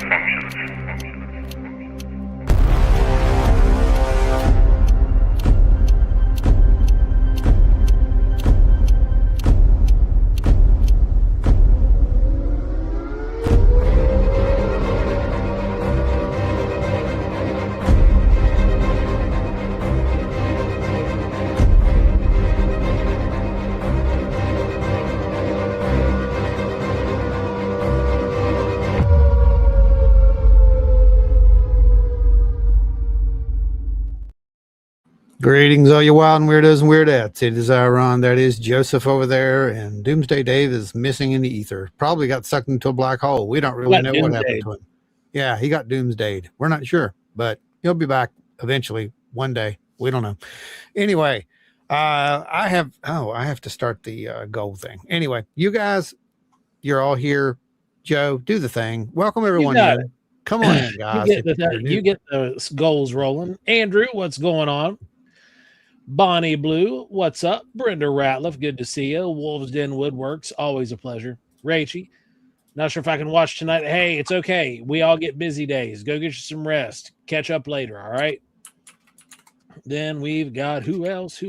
normal functions. Greetings, all you wild and weirdos and weirdettes. It is Ron. That is Joseph over there, and Doomsday Dave is missing in the ether. Probably got sucked into a black hole. We don't really know what happened to him. Yeah, he got doomsdayed. We're not sure, but he'll be back eventually one day. We don't know. Anyway, I have to start the goal thing. Anyway, you guys, you're all here. Joe, do the thing. Welcome everyone in. Come on in, guys. You get the goals rolling. Andrew, what's going on? Bonnie Blue, what's up? Brenda Ratliff, good to see you. Wolves Den Woodworks, always a pleasure. Rachie, not sure if I can watch tonight. Hey, it's okay. We all get busy days. Go get you some rest. Catch up later, all right? Then we've got who else?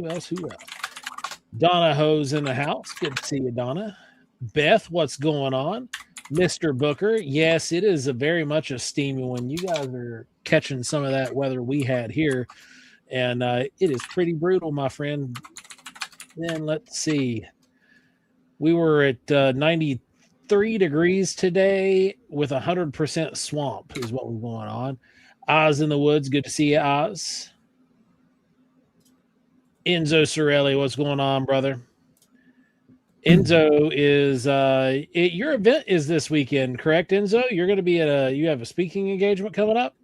Donna Ho's in the house. Good to see you, Donna. Beth, what's going on? Mr. Booker, yes, it is very much a steamy one. You guys are catching some of that weather we had here. And it is pretty brutal, my friend. Then let's see. We were at 93 degrees today with 100% swamp is what was going on. Oz in the woods. Good to see you, Oz. Enzo Sorelli, what's going on, brother? Enzo is your event is this weekend, correct, Enzo? You're going to be you have a speaking engagement coming up?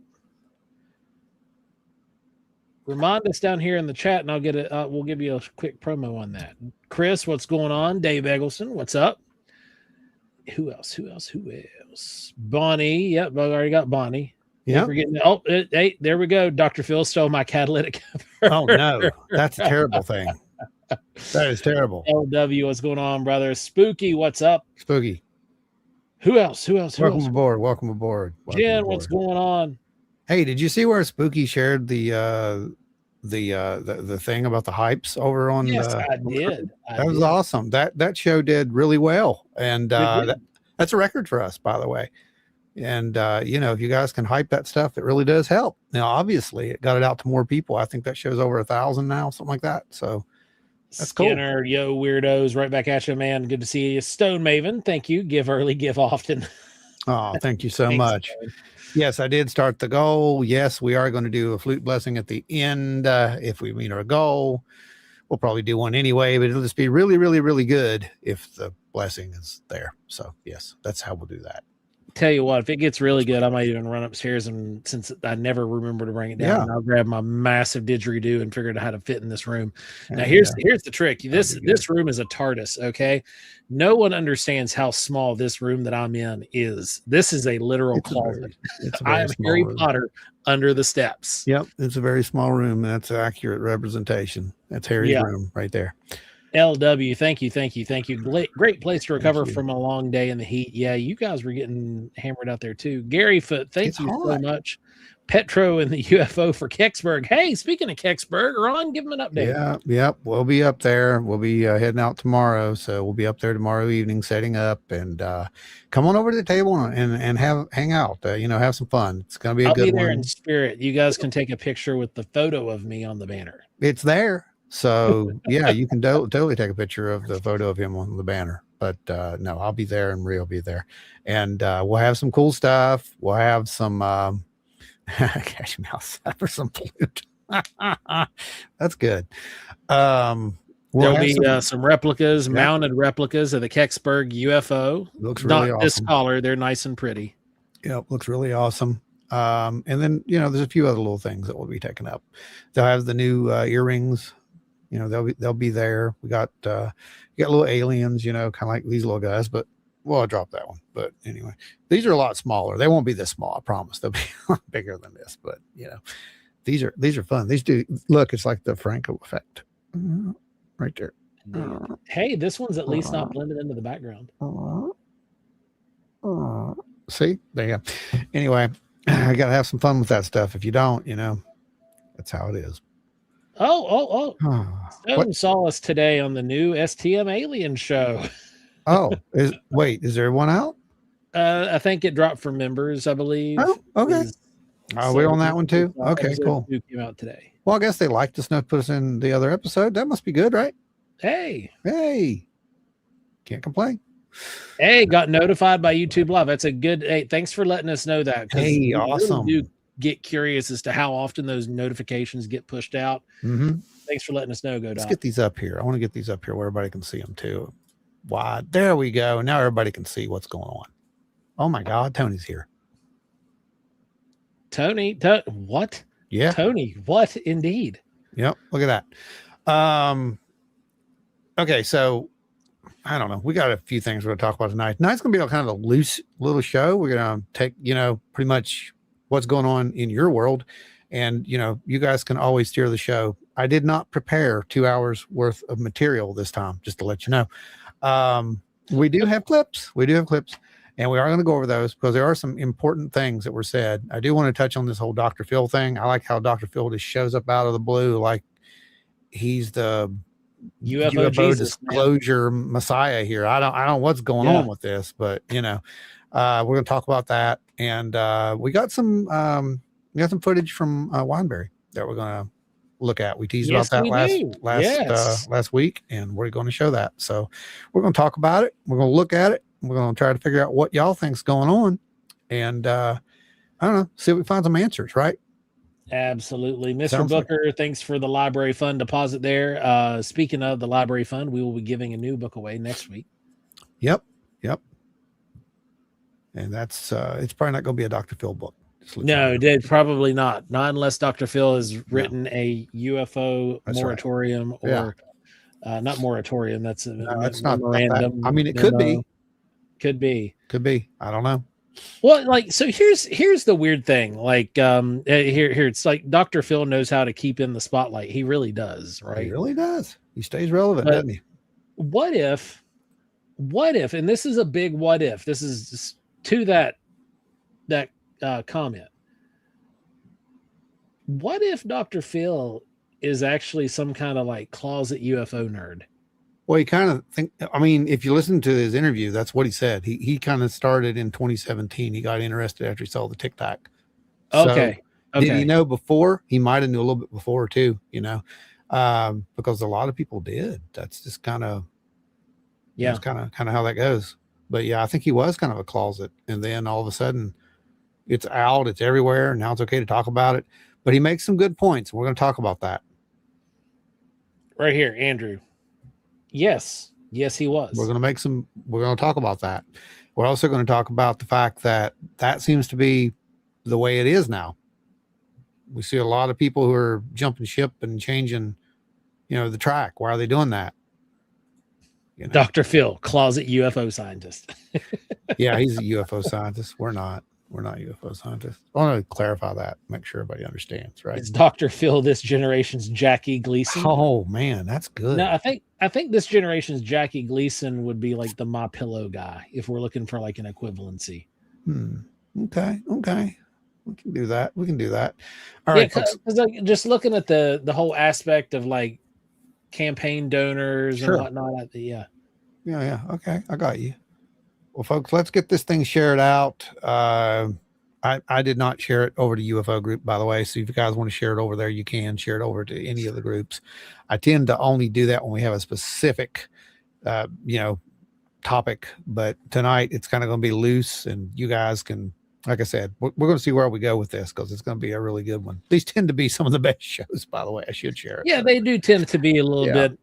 Remind us down here in the chat, and I'll get it. We'll give you a quick promo on that. Chris, what's going on? Dave Eggleston, what's up? Who else? Bonnie. Yep, I already got Bonnie. Yeah. Hey, there we go. Dr. Phil stole my catalytic cover. Oh no, that's a terrible thing. That is terrible. LW, what's going on, brother? Spooky, what's up? Spooky. Who else? Welcome aboard. Jen, what's going on? Hey, did you see where Spooky shared the thing about the hypes over on? Yes, I did. That was awesome. That show did really well, and that's a record for us, by the way. And if you guys can hype that stuff, it really does help. Now, obviously, it got it out to more people. I think that show's over 1,000 now, something like that. So that's Skinner, cool. Yo, weirdos, right back at you, man. Good to see you. Stone Maven, thank you. Give early, give often. Oh, thank you so much. Man. Yes, I did start the goal. Yes, we are going to do a flute blessing at the end. If we meet our goal, we'll probably do one anyway, but it'll just be really, really, really good if the blessing is there. So yes, that's how we'll do that. Tell you what, if it gets really good, I might even run upstairs, and since I never remember to bring it down, I'll grab my massive didgeridoo and figure out how to fit in this room. Now, here's the trick. This room is a TARDIS, okay? No one understands how small this room that I'm in is. This is a literal closet. I am Harry Potter under the steps. Yep, it's a very small room. That's an accurate representation. That's Harry's room right there. LW, thank you. Great place to recover from a long day in the heat. Yeah, you guys were getting hammered out there too. Gary Foot, thank you so much. Petro and the UFO for Kecksburg. Hey, speaking of Kecksburg, Ron, give them an update. Yeah, we'll be up there. We'll be heading out tomorrow, so we'll be up there tomorrow evening, setting up, and come on over to the table and hang out. Have some fun. It's gonna be a good one. I'll be there in spirit. You guys can take a picture with the photo of me on the banner. It's there. So yeah, you can totally take a picture of the photo of him on the banner. But no, I'll be there and Maria will be there, and we'll have some cool stuff. We'll have some cash mouse for some flute. That's good. There'll be some replicas, mounted replicas of the Kecksburg UFO. Looks really awesome. This color, they're nice and pretty. Yep, looks really awesome. And then there's a few other little things that will be taken up. They'll have the new earrings. They'll be there. We got little aliens, kind of like these little guys, but I'll drop that one. But anyway, these are a lot smaller. They won't be this small, I promise. They'll be a lot bigger than this, but these are fun. These do look, it's like the Franco effect right there. Hey, this one's at least not blended into the background. See, there you go. Anyway, I got to have some fun with that stuff. If you don't, that's how it is. Oh. Stone saw us today on the new STM Alien show. Is there one out? I think it dropped for members, I believe. Oh, okay. We're on that one too? Okay, cool. Came out today. Well, I guess they liked us enough to put us in the other episode. That must be good, right? Hey. Can't complain. Hey, got notified by YouTube Live. That's a good. Hey, thanks for letting us know that. Hey, awesome. Really do get curious as to how often those notifications get pushed out. Mm-hmm. Thanks for letting us know. Let's get these up here. I want to get these up here where everybody can see them too. Wide. There we go. Now everybody can see what's going on. Oh my God, Tony's here. Tony, what? Yeah. Tony, what? Indeed. Yep. Look at that. Okay, so I don't know. We got a few things we're going to talk about tonight. Tonight's going to be kind of a loose little show. We're going to take, pretty much what's going on in your world. And, you guys can always steer the show. I did not prepare 2 hours worth of material this time, just to let you know. We do have clips. And we are going to go over those because there are some important things that were said. I do want to touch on this whole Dr. Phil thing. I like how Dr. Phil just shows up out of the blue like he's the UFO disclosure messiah here. I don't know what's going on with this, but we're going to talk about that. And we got some footage from Wineberry that we're going to look at. We teased about that last week, and we're going to show that. So we're going to talk about it. We're going to look at it. We're going to try to figure out what y'all think's going on, and I don't know, see if we find some answers, right? Absolutely. Mr. Booker, thanks for the library fund deposit there. Speaking of the library fund, we will be giving a new book away next week. Yep. And that's it's probably not going to be a Dr. Phil book. No, probably not. Not unless Dr. Phil has written a UFO moratorium or not moratorium. That's it's not memorandum. I mean, it could be. Could be. I don't know. Well, so here's the weird thing. Like here it's like Dr. Phil knows how to keep in the spotlight. He really does, right? He really does. He stays relevant, doesn't he? What if, and this is a big what if. This is to that comment. What if Dr. Phil is actually some kind of like closet UFO nerd? Well, he kind of if you listen to his interview, that's what he said. He kind of started in 2017. He got interested after he saw the Tic Tac. Okay. Did he know before? He might have knew a little bit before too, because a lot of people did. That's just kind of, kind of how that goes. But yeah, I think he was kind of a closet, and then all of a sudden it's out, it's everywhere. Now it's okay to talk about it, but he makes some good points. We're going to talk about that right here, Andrew. Yes, he was. We're going to talk about that. We're also going to talk about the fact that seems to be the way it is now. We see a lot of people who are jumping ship and changing, the track. Why are they doing that? Dr. Phil, closet UFO scientist. Yeah, he's a UFO scientist. We're not UFO scientists. I want to clarify that, make sure everybody understands, right? It's Dr. Phil, this generation's Jackie Gleason. Oh man, that's good. No, I think this generation's Jackie Gleason would be like the My Pillow guy if we're looking for like an equivalency. Okay. We can do that. All right. Because like, just looking at the whole aspect of like campaign donors and whatnot. Yeah. Okay, I got you. Well, folks, let's get this thing shared out. I did not share it over to UFO group, by the way. So if you guys want to share it over there, you can share it over to any of the groups. I tend to only do that when we have a specific, topic. But tonight it's kind of going to be loose, and you guys can, like I said, we're going to see where we go with this because it's going to be a really good one. These tend to be some of the best shows, by the way. I should share it. Yeah, they do tend to be a little bit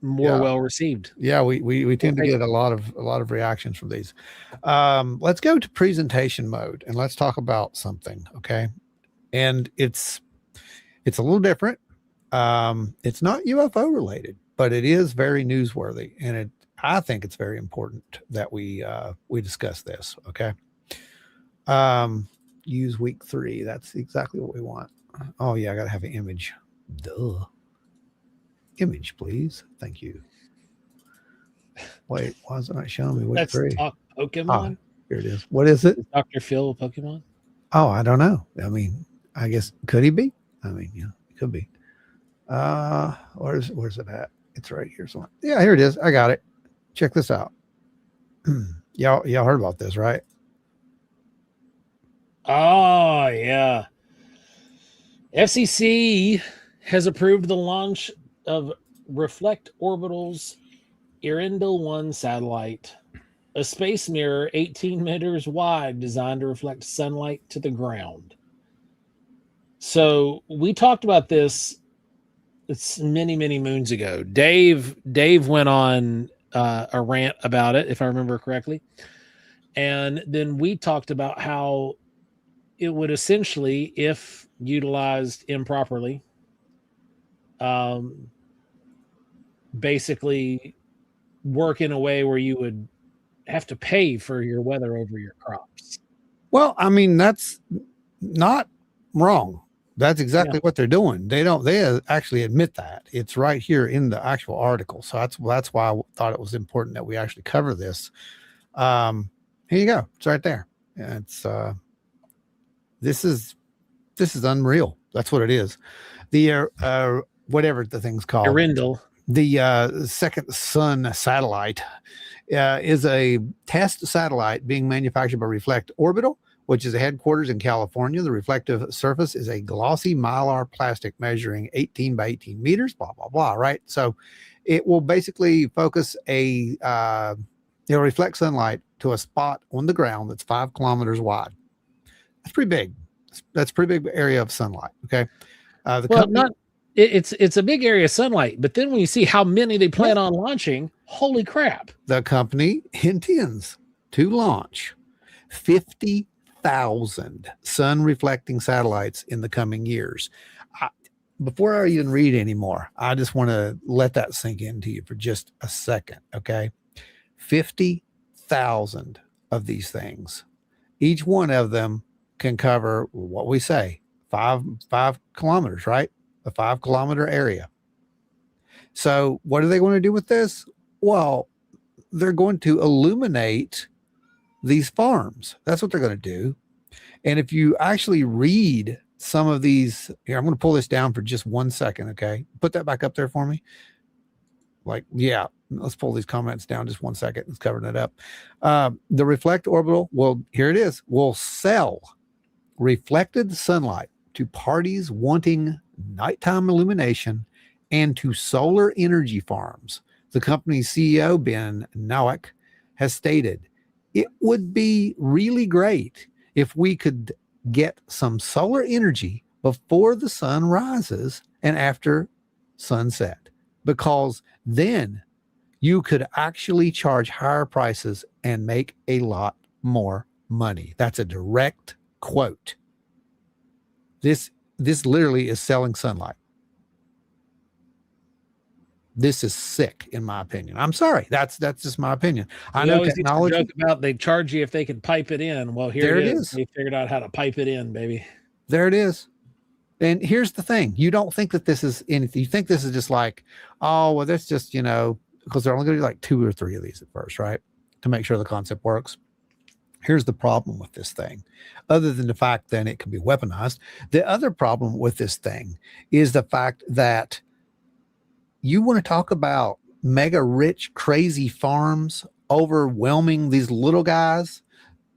more well received. Yeah, we tend to get a lot of reactions from these. Let's go to presentation mode and let's talk about something, okay? And it's a little different. It's not UFO related, but it is very newsworthy, and I think it's very important that we discuss this, okay? Use week 3. That's exactly what we want. Oh yeah, I gotta have an image. Duh. Image, please. Thank you. Wait, why is it not showing me week 3? Talk Pokemon. Here it is. What is it? Is Dr. Phil a Pokemon? Oh, I don't know. I mean, I guess could he be? I mean, yeah, it could be. Where's it at? It's right here. So yeah, here it is. I got it. Check this out. y'all heard about this, right? Oh yeah. FCC has approved the launch of Reflect Orbital's Earendel 1 satellite, a space mirror 18 meters wide designed to reflect sunlight to the ground. So we talked about this. It's many moons ago. Dave went on a rant about it, if I remember correctly, and then we talked about how it would essentially, if utilized improperly, basically work in a way where you would have to pay for your weather over your crops. Well, I mean, that's not wrong. That's exactly what they're doing. They actually admit that. It's right here in the actual article. So that's why I thought it was important that we actually cover this. Here you go. It's right there. It's this is unreal. That's what it is. The whatever the thing's called. Earendel. The second sun satellite is a test satellite being manufactured by Reflect Orbital, which is a headquarters in California. The reflective surface is a glossy mylar plastic measuring 18 by 18 meters, blah, blah, blah, right? So it will basically focus it'll reflect sunlight to a spot on the ground that's 5 kilometers wide. That's pretty big. That's a pretty big area of sunlight, okay? It's a big area of sunlight, but then when you see how many they plan on launching, holy crap. The company intends to launch 50,000 sun reflecting satellites in the coming years. Before I even read anymore, I just want to let that sink into you for just a second, okay? 50,000 of these things. Each one of them can cover what we say, 5 kilometers, right? A 5 kilometer area. So what are they going to do with this? Well, they're going to illuminate these farms. That's what they're going to do. And if you actually read some of these, here, I'm going to pull this down for just 1 second. Okay. Put that back up there for me. Let's pull these comments down just 1 second. It's covering it up. The Reflect Orbital, well, here it is, will sell reflected sunlight to parties wanting nighttime illumination and to solar energy farms. The company's CEO, Ben Nowak, has stated, it would be really great if we could get some solar energy before the sun rises and after sunset, because then you could actually charge higher prices and make a lot more money. That's a direct quote. This literally is selling sunlight. This is sick, in my opinion. I'm sorry. That's just my opinion. I know technology. Joke about they charge you if they can pipe it in. Well, here it is. They figured out how to pipe it in, baby. There it is. And here's the thing. You don't think that this is anything. You think this is just like, oh, well, that's just, because they're only going to do like 2 or 3 of these at first, right? To make sure the concept works. Here's the problem with this thing. Other than the fact that it can be weaponized, the other problem with this thing is the fact that you want to talk about mega rich, crazy farms overwhelming these little guys,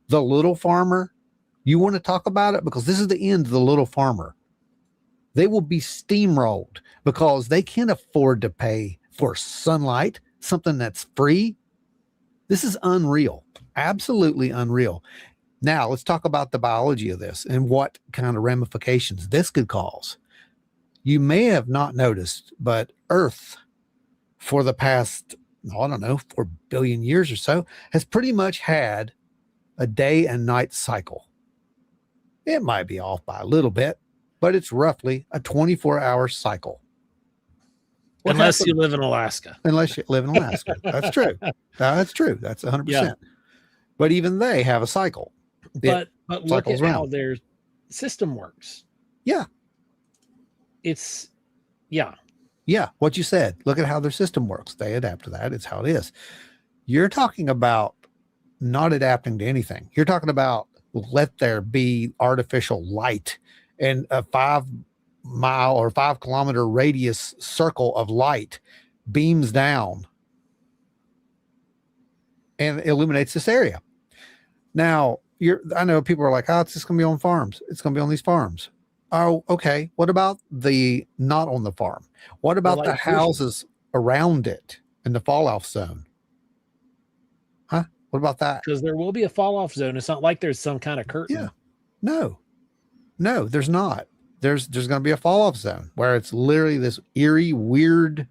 the little farmer. You want to talk about it because this is the end of the little farmer. They will be steamrolled because they can't afford to pay for sunlight, something that's free. This is unreal, absolutely unreal. Now let's talk about the biology of this and what kind of ramifications this could cause. You may have not noticed, but Earth for the past, 4 billion years or so has pretty much had a day and night cycle. It might be off by a little bit, but it's roughly a 24-hour cycle. Unless you live in Alaska. Unless you live in Alaska. That's true. That's true. That's 100%. Yeah. But even they have a cycle. But look at how their system works. Yeah. Yeah. What you said. Look at how their system works. They adapt to that. It's how it is. You're talking about not adapting to anything. You're talking about let there be artificial light and a 5-mile or 5-kilometer radius circle of light beams down and illuminates this area. Now, I know people are like, oh, it's just going to be on farms. It's going to be on these farms. Oh, okay. What about the not on the farm? What about the houses around it in the fall off zone? Huh? What about that? Because there will be a fall off zone. It's not like there's some kind of curtain. Yeah. No, there's not. There's going to be a fall off zone where it's literally this eerie, weird,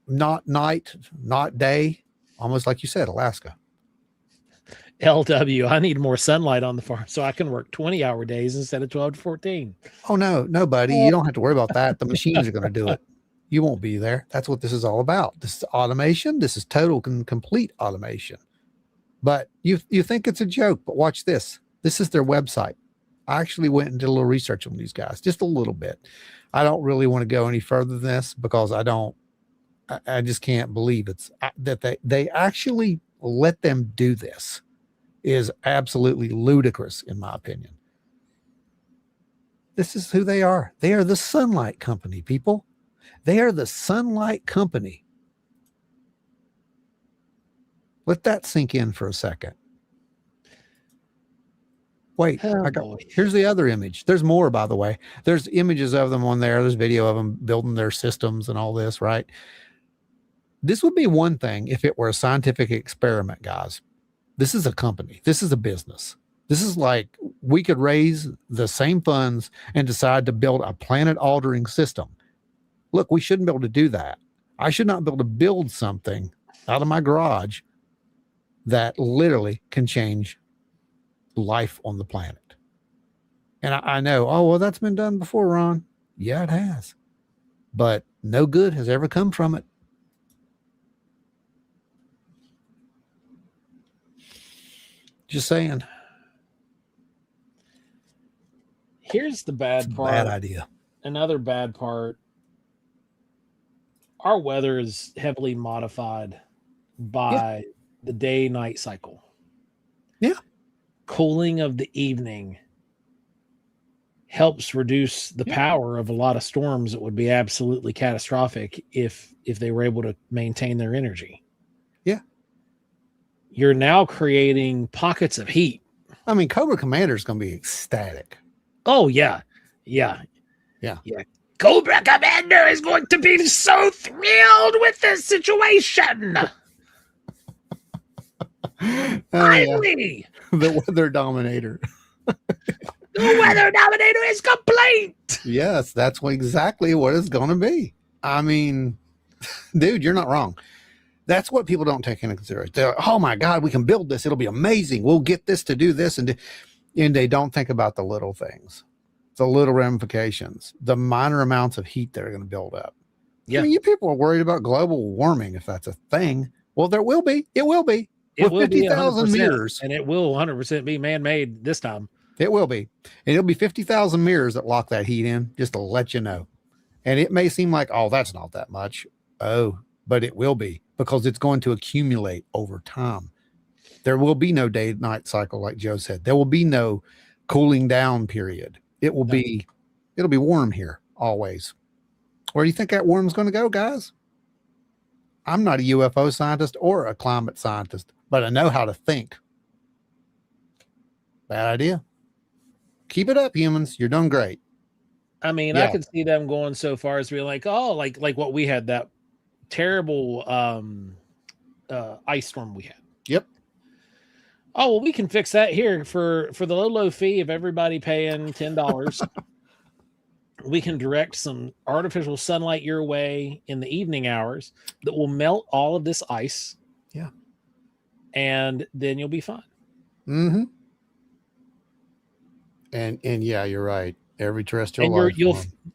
not night, not day, almost like you said, Alaska. LW, I need more sunlight on the farm so I can work 20-hour days instead of 12 to 14. Oh, no, buddy. You don't have to worry about that. The machines are going to do it. You won't be there. That's what this is all about. This is automation. This is total complete automation. But you think it's a joke, but watch this. This is their website. I actually went and did a little research on these guys, just a little bit. I don't really want to go any further than this because I just can't believe that they actually let them do this. Is absolutely ludicrous, in my opinion. This is who they are. They are the Sunlight Company, people. They are the Sunlight Company. Let that sink in for a second. Wait, here's the other image. There's more, by the way. There's images of them on there. There's video of them building their systems and all this, right? This would be one thing if it were a scientific experiment, guys. This is a company. This is a business. This is like we could raise the same funds and decide to build a planet-altering system. Look, we shouldn't be able to do that. I should not be able to build something out of my garage that literally can change life on the planet. And I know, oh, well, that's been done before, Ron. Yeah, it has. But no good has ever come from it. Just saying. Here's the bad part. Bad idea. Another bad part. Our weather is heavily modified by the day-night cycle. Yeah. Cooling of the evening helps reduce the power of a lot of storms that would be absolutely catastrophic if they were able to maintain their energy. Yeah. You're now creating pockets of heat. I mean, Cobra Commander is going to be ecstatic. Oh, yeah. Cobra Commander is going to be so thrilled with this situation. Finally. Yeah. The Weather Dominator. The Weather Dominator is complete. Yes, that's exactly what it's going to be. I mean, dude, you're not wrong. That's what people don't take into consideration. They're like, oh my God, we can build this. It'll be amazing. We'll get this to do this. And they don't think about the little things, the little ramifications, the minor amounts of heat that are going to build up. Yeah. I mean, you people are worried about global warming if that's a thing. Well, there will be. It will be. It will 50,000 mirrors. And it will 100% be man-made this time. It will be. And it'll be 50,000 mirrors that lock that heat in, just to let you know. And it may seem like, oh, that's not that much. Oh, but it will be, because it's going to accumulate over time. There will be no day-night cycle, like Joe said. There will be no cooling down period. It'll be warm here always. Where do you think that worm's going to go, guys? I'm not a UFO scientist or a climate scientist, but I know how to think. Bad idea. Keep it up, humans. You're doing great. I mean, I could see them going so far as being like, oh, like what we had, that terrible ice storm we had. Yep. Oh, well, we can fix that here for the low fee of everybody paying $10. We can direct some artificial sunlight your way in the evening hours that will melt all of this ice. Yeah. And then you'll be fine. Mm-hmm. And yeah, you're right. Every terrestrial life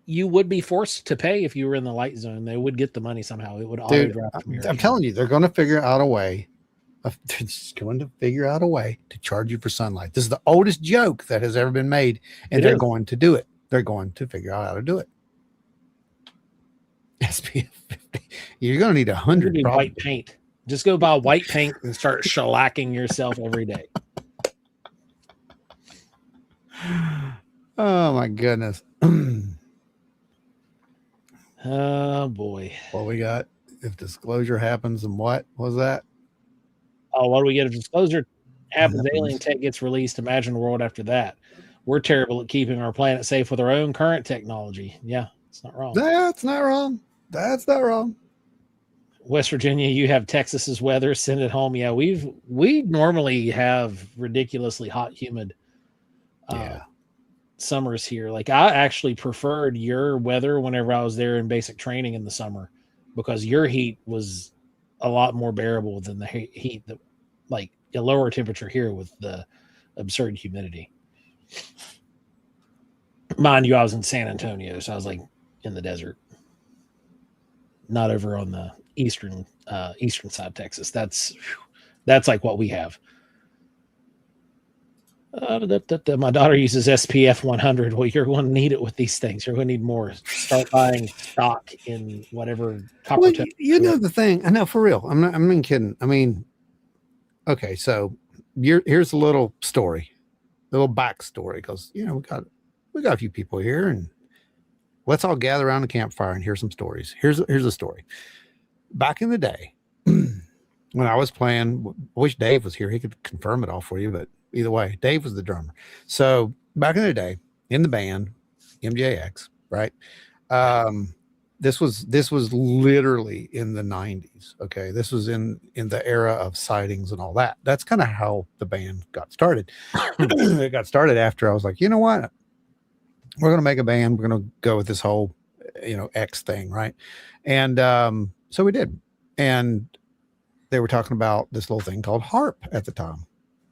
you would be forced to pay if you were in the light zone. They would get the money somehow. It would auto drop from your I'm telling you, they're going to figure out a way. They're just going to figure out a way to charge you for sunlight. This is the oldest joke that has ever been made, and they're going to do it. They're going to figure out how to do it. SPF 50. You're going to need 100 white paint. Just go buy white paint and start shellacking yourself every day. Oh my goodness. Oh boy. What we got? If disclosure happens, and what was that? Oh, what do we get if disclosure happens? Alien tech gets released. Imagine the world after that. We're terrible at keeping our planet safe with our own current technology. Yeah, it's not wrong. That's not wrong. That's not wrong. West Virginia, you have Texas's weather. Send it home. Yeah, we normally have ridiculously hot, humid summers here. Like I actually preferred your weather whenever I was there in basic training in the summer, because your heat was a lot more bearable than the heat that, like a lower temperature here with the absurd humidity. Mind you, I was in San Antonio, so I was like in the desert, not over on the eastern side of Texas. That's like what we have. My daughter uses SPF 100. Well, you're going to need it with these things. You're going to need more. Start buying stock in whatever copper. Well, you know the thing. I know, for real. I'm not even kidding. I mean, okay, so here's a little story, a little backstory, because we got a few people here, and let's all gather around the campfire and hear some stories. Here's a story. Back in the day, when I was playing, I wish Dave was here. He could confirm it all for you, but either way, Dave was the drummer. So back in the day, in the band, MJX, right? This was literally in the 90s. Okay. This was in the era of sightings and all that. That's kind of how the band got started. It got started after I was like, you know what? We're going to make a band. We're going to go with this whole, X thing. Right. And, so we did. And they were talking about this little thing called HARP at the time.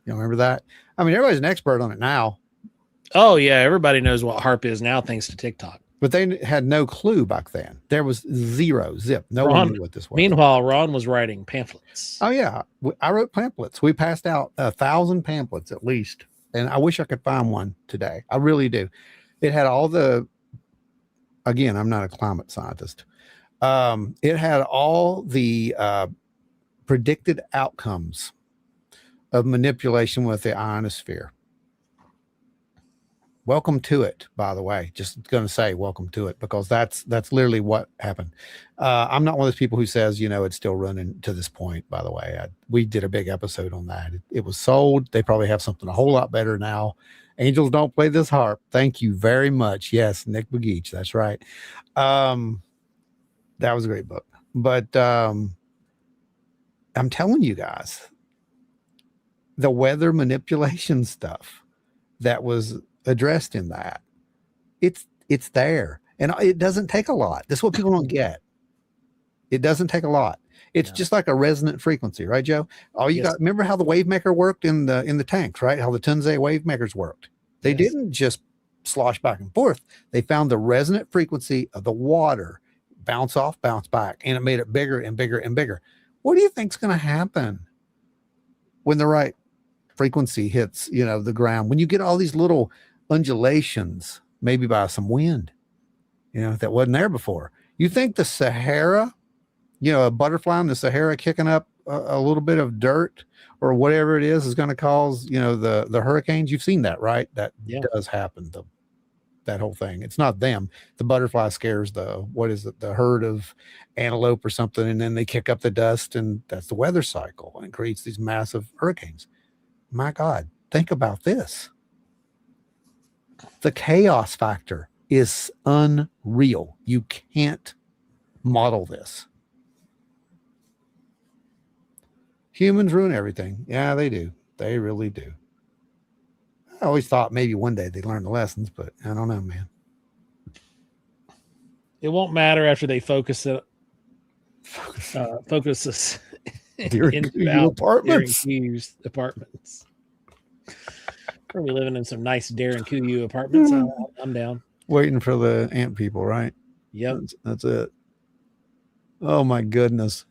You remember that? I mean, everybody's an expert on it now. Oh yeah. Everybody knows what HARP is now, thanks to TikTok. But they had no clue back then. There was zip. No one knew what this was. Meanwhile, Ron was writing pamphlets. Oh yeah. I wrote pamphlets. We passed out 1,000 pamphlets at least. And I wish I could find one today. I really do. It had all again, I'm not a climate scientist. It had all the predicted outcomes of manipulation with the ionosphere. Welcome to it, by the way. Just going to say welcome to it, because that's literally what happened. I'm not one of those people who says, it's still running to this point, by the way. We did a big episode on that. It was sold. They probably have something a whole lot better now. Angels don't play this harp. Thank you very much. Yes, Nick Begeach. That's right. That was a great book. But I'm telling you guys, the weather manipulation stuff that was addressed in that, it's there, and it doesn't take a lot. That's what people don't get. It doesn't take a lot. It's just like a resonant frequency, right, Joe? All you got. Remember how the wave maker worked in the tanks, right? How the Tunze wave makers worked. They didn't just slosh back and forth. They found the resonant frequency of the water, bounce off, bounce back, and it made it bigger and bigger and bigger. What do you think's going to happen when the right frequency hits, the ground? When you get all these little undulations, maybe by some wind, that wasn't there before. You think the Sahara, a butterfly in the Sahara kicking up a little bit of dirt or whatever it is going to cause, the hurricanes? You've seen that, right? That does happen. That whole thing. It's not them. The butterfly scares the herd of antelope or something, and then they kick up the dust, and that's the weather cycle, and it creates these massive hurricanes. My God, think about this. The chaos factor is unreal. You can't model this. Humans ruin everything. Yeah, they do. They really do. I always thought maybe one day they'd learn the lessons, but I don't know, man. It won't matter after they focus us into apartments. Apartments. We're gonna be living in some nice Darren Kuyu apartments. I'm down. Waiting for the ant people, right? Yep. That's it. Oh my goodness.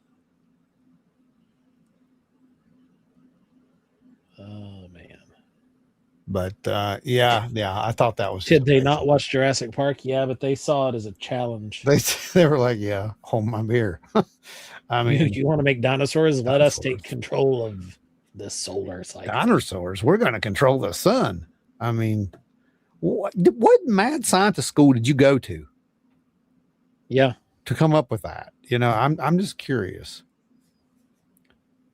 Oh man. But yeah, I thought that was. Did they not watch Jurassic Park? Yeah, but they saw it as a challenge. They were like, yeah, hold my beer. I mean, you want to make dinosaurs? Let us take control of the solar cycle. Dinosaurs. We're going to control the sun. I mean, what mad scientist school did you go to? Yeah, to come up with that. I'm just curious.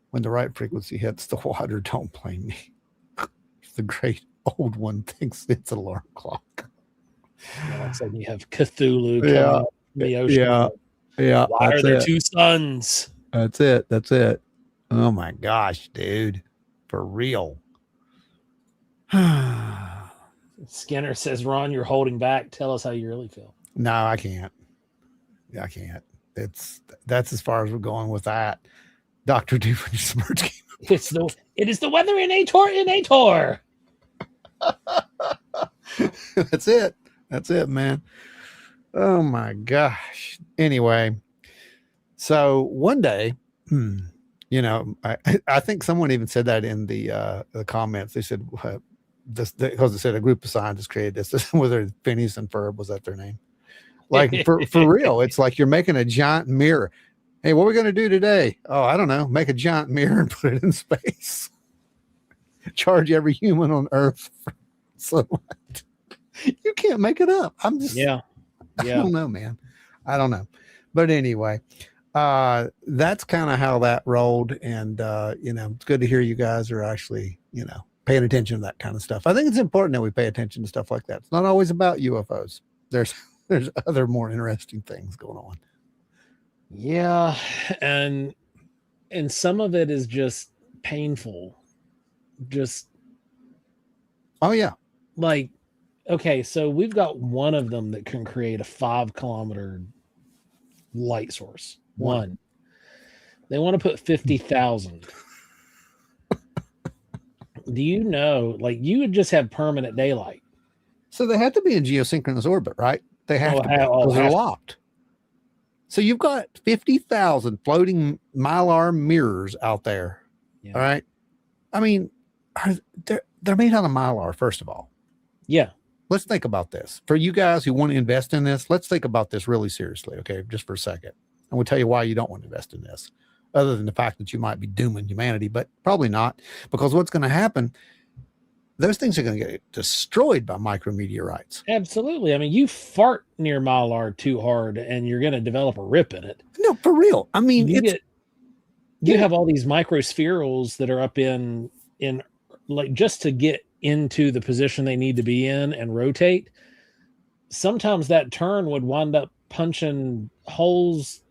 When the right frequency hits the water, don't blame me. The great old one thinks it's an alarm clock. All of a sudden you have Cthulhu coming up from the ocean. Yeah. Why are there two suns? That's it. Oh my gosh, dude. For real. Skinner says, Ron, you're holding back. Tell us how you really feel. No, I can't. I can't. That's as far as we're going with that. Dr. Doofenshmirtz came. It is the weather in Ator. That's it, man. Oh my gosh. Anyway, so one day, I think someone even said that in the comments. They said because they said a group of scientists created this. Whether Phineas and Ferb, was that their name? Like for real, it's like you're making a giant mirror. Hey, what are we going to do today? Oh, I don't know. Make a giant mirror and put it in space. Charge every human on Earth for sunlight. You can't make it up. I'm just, I don't know, man. I don't know. But anyway, that's kind of how that rolled. And, it's good to hear you guys are actually, paying attention to that kind of stuff. I think it's important that we pay attention to stuff like that. It's not always about UFOs. There's other more interesting things going on. Yeah. And some of it is just painful. Oh yeah. Like, okay, so we've got one of them that can create a 5-kilometer light source. One. They want to put 50,000. Do you know, like, you would just have permanent daylight. So they have to be in geosynchronous orbit, right? They have to be, because they're locked. So you've got 50,000 floating Mylar mirrors out there. Yeah. All right. I mean, they're made out of Mylar, first of all. Yeah. Let's think about this. For you guys who want to invest in this, let's think about this really seriously, okay? Just for a second. And we'll tell you why you don't want to invest in this, other than the fact that you might be dooming humanity, but probably not, because what's going to happen, those things are going to get destroyed by micrometeorites. Absolutely. I mean, you fart near Mylar too hard and you're going to develop a rip in it. No, for real. I mean, you have all these microspherals that are up in like, just to get into the position they need to be in and rotate. Sometimes that turn would wind up punching holes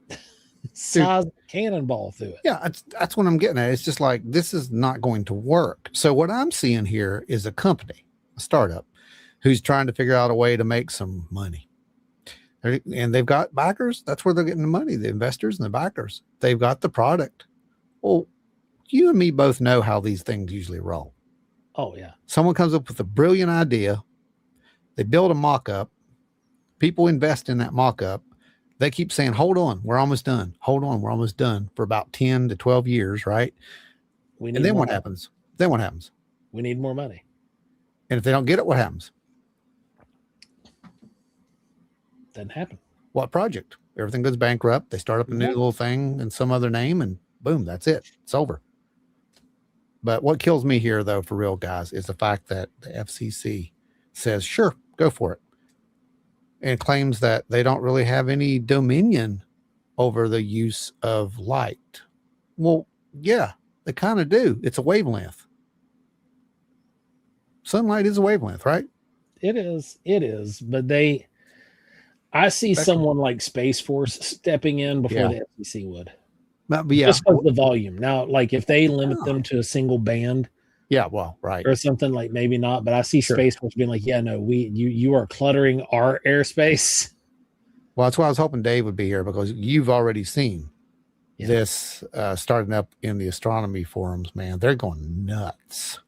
size of a cannonball through it. Yeah, that's what I'm getting at. It's just like, this is not going to work. So what I'm seeing here is a company, a startup, who's trying to figure out a way to make some money. And they've got backers. That's where they're getting the money, the investors and the backers. They've got the product. Well, you and me both know how these things usually roll. Oh, yeah. Someone comes up with a brilliant idea. They build a mock-up. People invest in that mock-up. They keep saying, hold on, we're almost done. Hold on, we're almost done, for about 10 to 12 years, right? And then what happens? Then what happens? We need more money. And if they don't get it, what happens? Doesn't happen. What project? Everything goes bankrupt. They start up a new little thing in some other name, and boom, that's it. It's over. But what kills me here, though, for real, guys, is the fact that the FCC says, sure, go for it. And claims that they don't really have any dominion over the use of light. Well, yeah, they kind of do. It's a wavelength. Sunlight is a wavelength, right? It is. But I see someone like Space Force stepping in before the FCC would. But yeah. Just because of the volume. Now, like, if they limit them to a single band, yeah, well, right, or something, like, maybe not. But I see Space Force being like, yeah, no, you are cluttering our airspace. Well, that's why I was hoping Dave would be here, because you've already seen this starting up in the astronomy forums. Man, they're going nuts,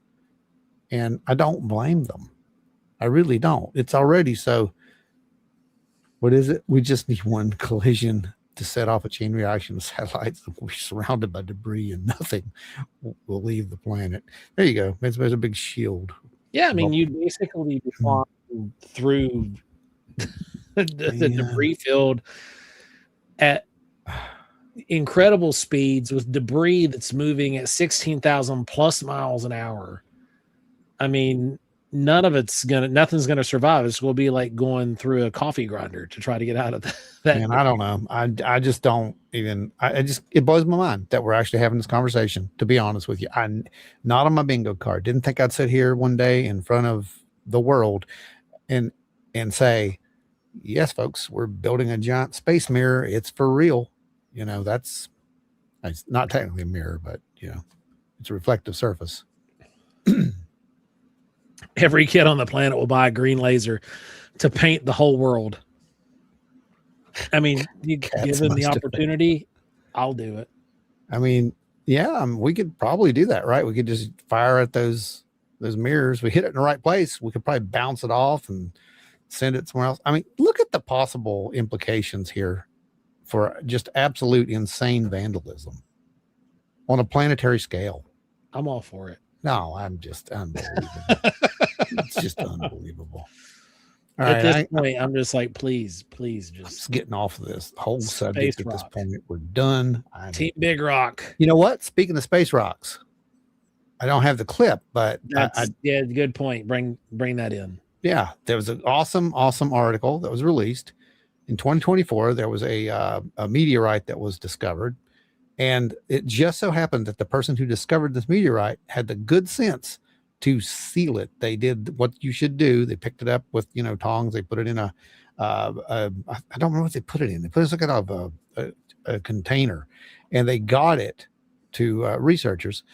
and I don't blame them. I really don't. It's already so. What is it? We just need one collision to set off a chain reaction of satellites. We're surrounded by debris and nothing will leave the planet. There you go. There's a big shield. Yeah, I mean, you'd basically be flying through the debris field at incredible speeds with debris that's moving at 16,000 plus miles an hour. I mean, nothing's gonna survive. It's gonna be like going through a coffee grinder to try to get out of that. Man, I don't know. I just don't even. It blows my mind that we're actually having this conversation. To be honest with you, I'm not on my bingo card. Didn't think I'd sit here one day in front of the world and say, yes, folks, we're building a giant space mirror. It's for real. You know, it's not technically a mirror, but you know, it's a reflective surface. Every kid on the planet will buy a green laser to paint the whole world. I mean, given the opportunity, I'll do it. I mean, yeah, we could probably do that, right? We could just fire at those mirrors. We hit it in the right place. We could probably bounce it off and send it somewhere else. I mean, look at the possible implications here for just absolute insane vandalism on a planetary scale. I'm all for it. No, I'm just unbelievable. It's just unbelievable. At this point, I'm just like, please, just getting off of this whole subject at this point. We're done. Team Big Rock. You know what? Speaking of space rocks, I don't have the clip, but yeah, good point. Bring that in. Yeah, there was an awesome article that was released in 2024. There was a meteorite that was discovered, and it just so happened that the person who discovered this meteorite had the good sense to seal it. They did what you should do. They picked it up with, tongs. They put it in I don't remember what they put it in. They put it in kind of a container, and they got it to researchers.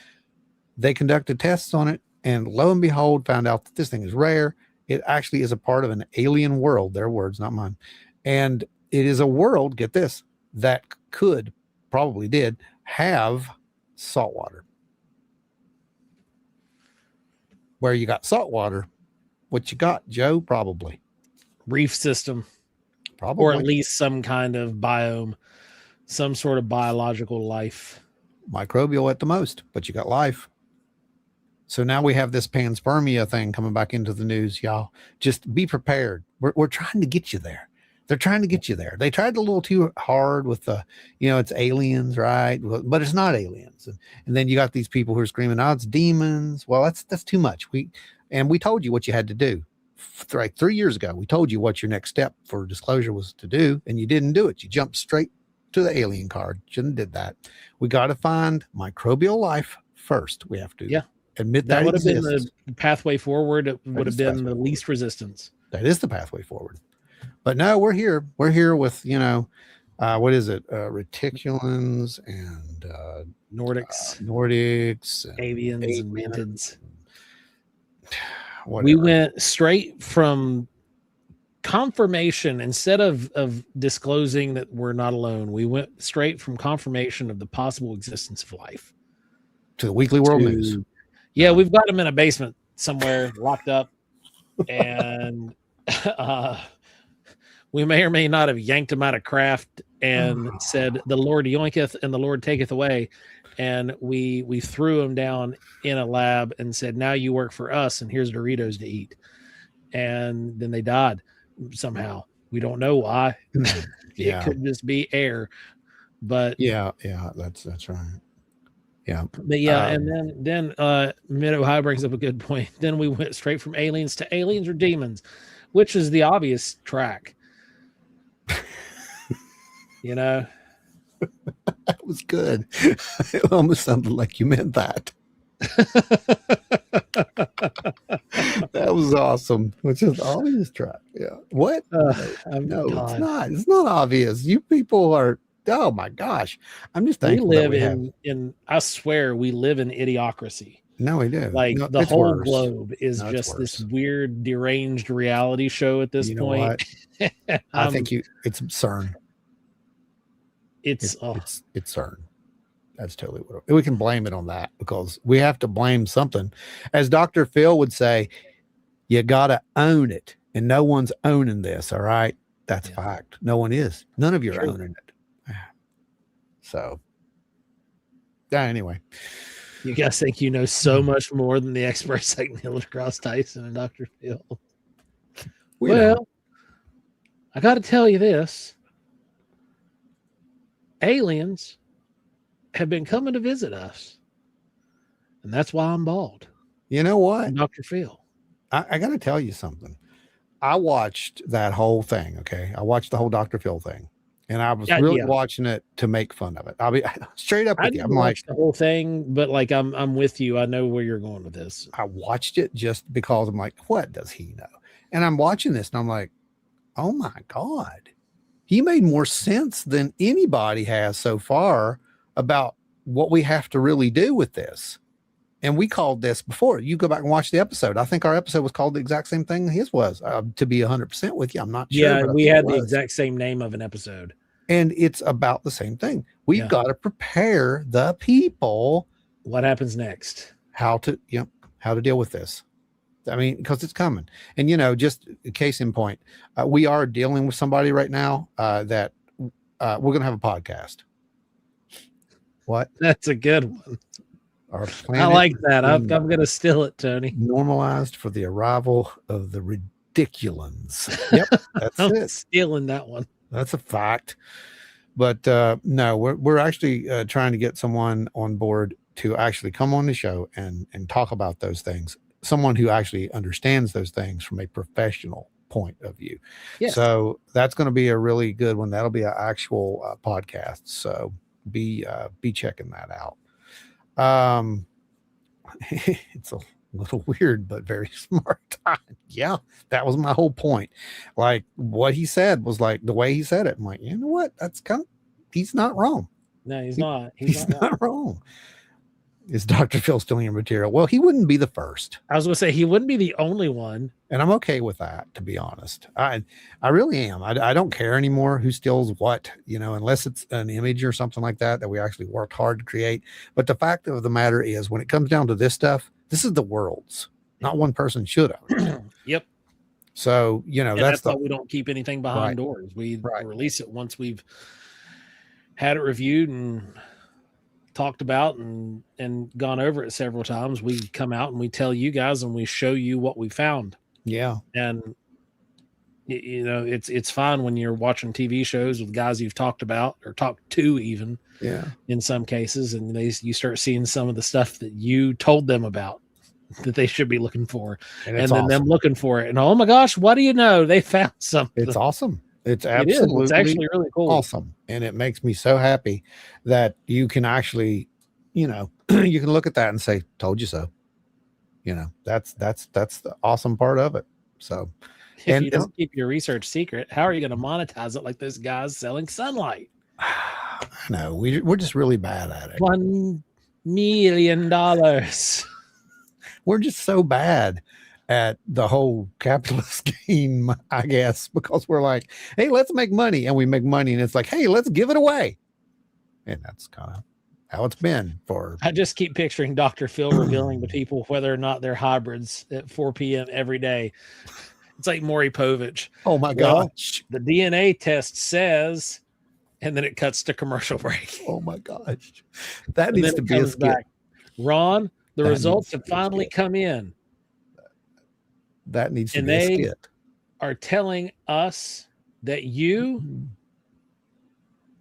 They conducted tests on it, and lo and behold, found out that this thing is rare. It actually is a part of an alien world. Their words, not mine. And it is a world, get this, that probably did have salt water. Where you got salt water, what you got, Joe? Probably reef system, probably, or at least some kind of biome, some sort of biological life. Microbial at the most, but you got life. So now we have this panspermia thing coming back into the news, y'all. Just be prepared. We're trying to get you there. They're trying to get you there. They tried a little too hard with the, it's aliens, right? But it's not aliens. And then you got these people who are screaming, "Oh, it's demons." Well, that's too much. We told you what you had to do. Like 3 years ago, we told you what your next step for disclosure was to do, and you didn't do it. You jumped straight to the alien card. Shouldn't have did that. We got to find microbial life first. We have to admit that would have been the pathway forward. It would have been the least resistance. That is the pathway forward. But no, we're here. We're here with, what is it? Reticulans and Nordics, and avians and mantids. We went straight from confirmation. Instead of disclosing that we're not alone, we went straight from confirmation of the possible existence of life to the Weekly World News. Yeah, we've got them in a basement somewhere, locked up, and we may or may not have yanked them out of craft and said, "The Lord yoinketh and the Lord taketh away," and we threw them down in a lab and said, "Now you work for us, and here's Doritos to eat." And then they died somehow. We don't know why. It could just be air, but that's right. Yeah. But and then Mid Ohio brings up a good point. Then we went straight from aliens to aliens or demons, which is the obvious track. That was good. It almost sounded like you meant that. That was awesome. Which is obvious track. Yeah. What? No, it's not. It's not obvious. You people are. Oh my gosh! I'm just thankful we live in. I swear, we live in idiocracy. No, we do. Like the whole globe is just this weird, deranged reality show at this point. I think it's CERN. It's CERN. That's totally what we can blame it on, that because we have to blame something. As Dr. Phil would say, you got to own it, and no one's owning this. All right, that's fact. No one is. None of you are owning it. So, anyway, You guys think you know so much more than the experts like Neil deGrasse Tyson and Dr. Phil. Well, I got to tell you this. Aliens have been coming to visit us. And that's why I'm bald. You know what? I'm Dr. Phil. I got to tell you something. I watched that whole thing. Okay. I watched the whole Dr. Phil thing. And I was really watching it to make fun of it. I'll be straight up with you. I'm like the whole thing, but like I'm with you. I know where you're going with this. I watched it just because I'm like, what does he know? And I'm watching this and I'm like, oh my God. He made more sense than anybody has so far about what we have to really do with this. And we called this before. You go back and watch the episode. I think our episode was called the exact same thing his was. To be 100% with you, I'm not sure. Yeah, we had the exact same name of an episode. And it's about the same thing. We've got to prepare the people. What happens next? How to deal with this. I mean, because it's coming. And, just a case in point, we are dealing with somebody right now that we're going to have a podcast. What? That's a good one. I like that. I'm going to steal it, Tony. Normalized for the arrival of the ridiculans. Yep, that's it. Stealing that one. That's a fact. But no, we're actually trying to get someone on board to actually come on the show and talk about those things. Someone who actually understands those things from a professional point of view. Yes. So that's going to be a really good one. That'll be an actual podcast. So be checking that out. It's a little weird, but very smart. Yeah, that was my whole point. Like what he said was like the way he said it. I'm like, you know what? He's not wrong. No, he's not. He's not wrong. Is Dr. Phil stealing your material? Well, he wouldn't be the first. I was going to say he wouldn't be the only one. And I'm okay with that, to be honest. I really am. I don't care anymore who steals what, unless it's an image or something like that we actually worked hard to create. But the fact of the matter is, when it comes down to this stuff, this is the world's. Not one person should have. Yep. So, that's why we don't keep anything behind doors. We release it once we've had it reviewed and talked about and gone over it several times. We come out and we tell you guys and we show you what we found. Yeah. And it's fine when you're watching TV shows with guys you've talked about or talked to even in some cases. And you start seeing some of the stuff that you told them about that they should be looking for. And then awesome. Them looking for it. And oh my gosh, what do you know? They found something. It's awesome. It's absolutely It's actually really cool. Awesome. And it makes me so happy that you can actually, you can look at that and say, told you so. That's the awesome part of it. So if you don't keep your research secret, how are you going to monetize it like those guys selling sunlight? I know. We're just really bad at it. $1 million. We're just so bad at the whole capitalist game, I guess, because we're like, hey, let's make money. And we make money and it's like, hey, let's give it away. And that's kind of how it's been for. I just keep picturing Dr. Phil revealing to people whether or not they're hybrids at 4 p.m. every day. It's like Maury Povich. Oh my gosh. The DNA test says, and then it cuts to commercial break. Oh my gosh. That needs to be a skit. Back. Ron, the results have finally come in. That needs to be a skit. Are telling us that you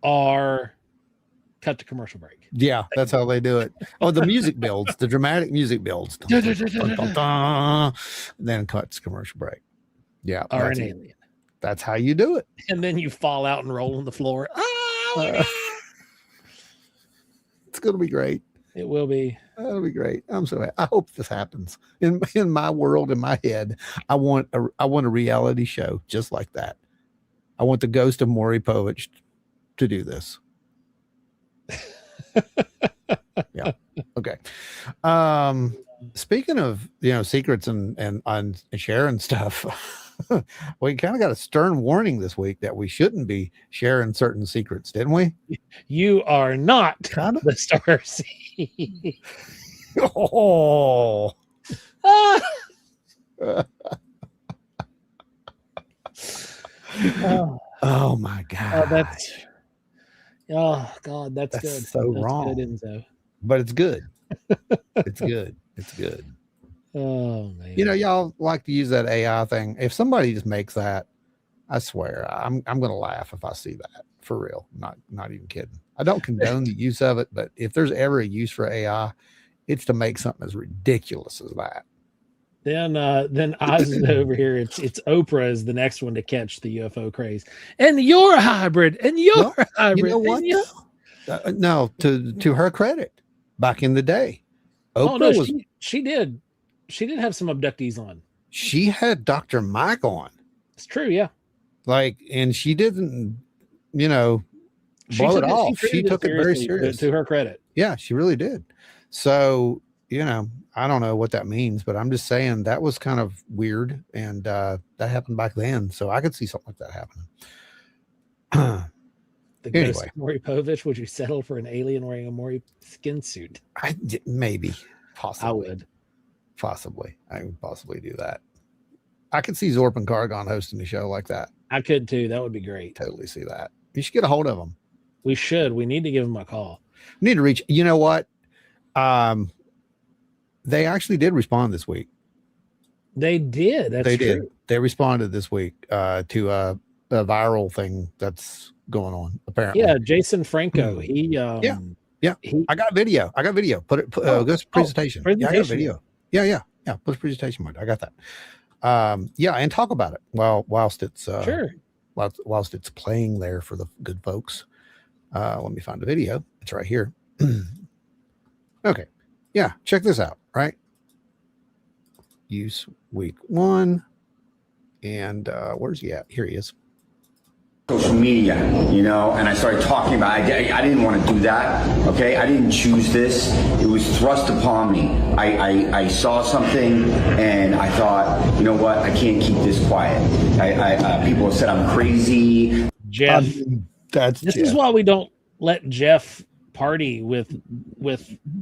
are cut to commercial break. Yeah, that's how they do it. Oh, the music builds, the dramatic music builds. Then cuts commercial break. Yeah. Or an alien. That's how you do it. And then you fall out and roll on the floor. It's going to be great. It will be. That'll be great. I'm so happy. I hope this happens in my world, in my head. I want a reality show just like that. I want the ghost of Maury Povich to do this. Yeah. Okay. Speaking of, secrets and sharing stuff, we kind of got a stern warning this week that we shouldn't be sharing certain secrets, didn't we? You are not the Star Seed. Oh. Oh my God. Oh God, that's good. So that's wrong. Good, but it's good. It's good. It's good. Oh man. You know, y'all like to use that AI thing. If somebody just makes that, I swear, I'm gonna laugh if I see that. For real. Not even kidding. I don't condone the use of it, but if there's ever a use for AI, it's to make something as ridiculous as that. Then Oz is over here. It's Oprah is the next one to catch the UFO craze. And you're a hybrid, and you're a hybrid. You know what? No, to her credit, back in the day, Oprah was she did have some abductees on. She had Dr. Mike on. It's true, yeah. Like, and she didn't, blow it off. She took it very serious. To her credit. Yeah, she really did. So, I don't know what that means, but I'm just saying that was kind of weird, and that happened back then. So I could see something like that happening. The ghost of Maury Povich, would you settle for an alien wearing a Maury skin suit? Maybe, possibly. I would possibly do that. I could see Zorp and Cargon hosting a show like that. I could too. That would be great. Totally see that. You should get a hold of them. We should. We need to give them a call. We need to reach. You know what? They actually did respond this week. They did. That's true. They responded this week to a viral thing that's going on. Apparently, yeah. Jason Franco. He. I got video. Put it. Go to presentation. Yeah, I got video. Yeah. Put a presentation mode. I got that. And talk about it whilst it's sure. Whilst it's playing there for the good folks. Let me find the video. It's right here. Okay. Yeah, check this out, right? Use week 1. And where's he at? Here he is. Social media, and I started talking about it. I didn't want to do that, okay? I didn't choose this. It was thrust upon me. I saw something, and I thought, you know what? I can't keep this quiet. People have said I'm crazy. Jeff, this is why we don't let Jeff party with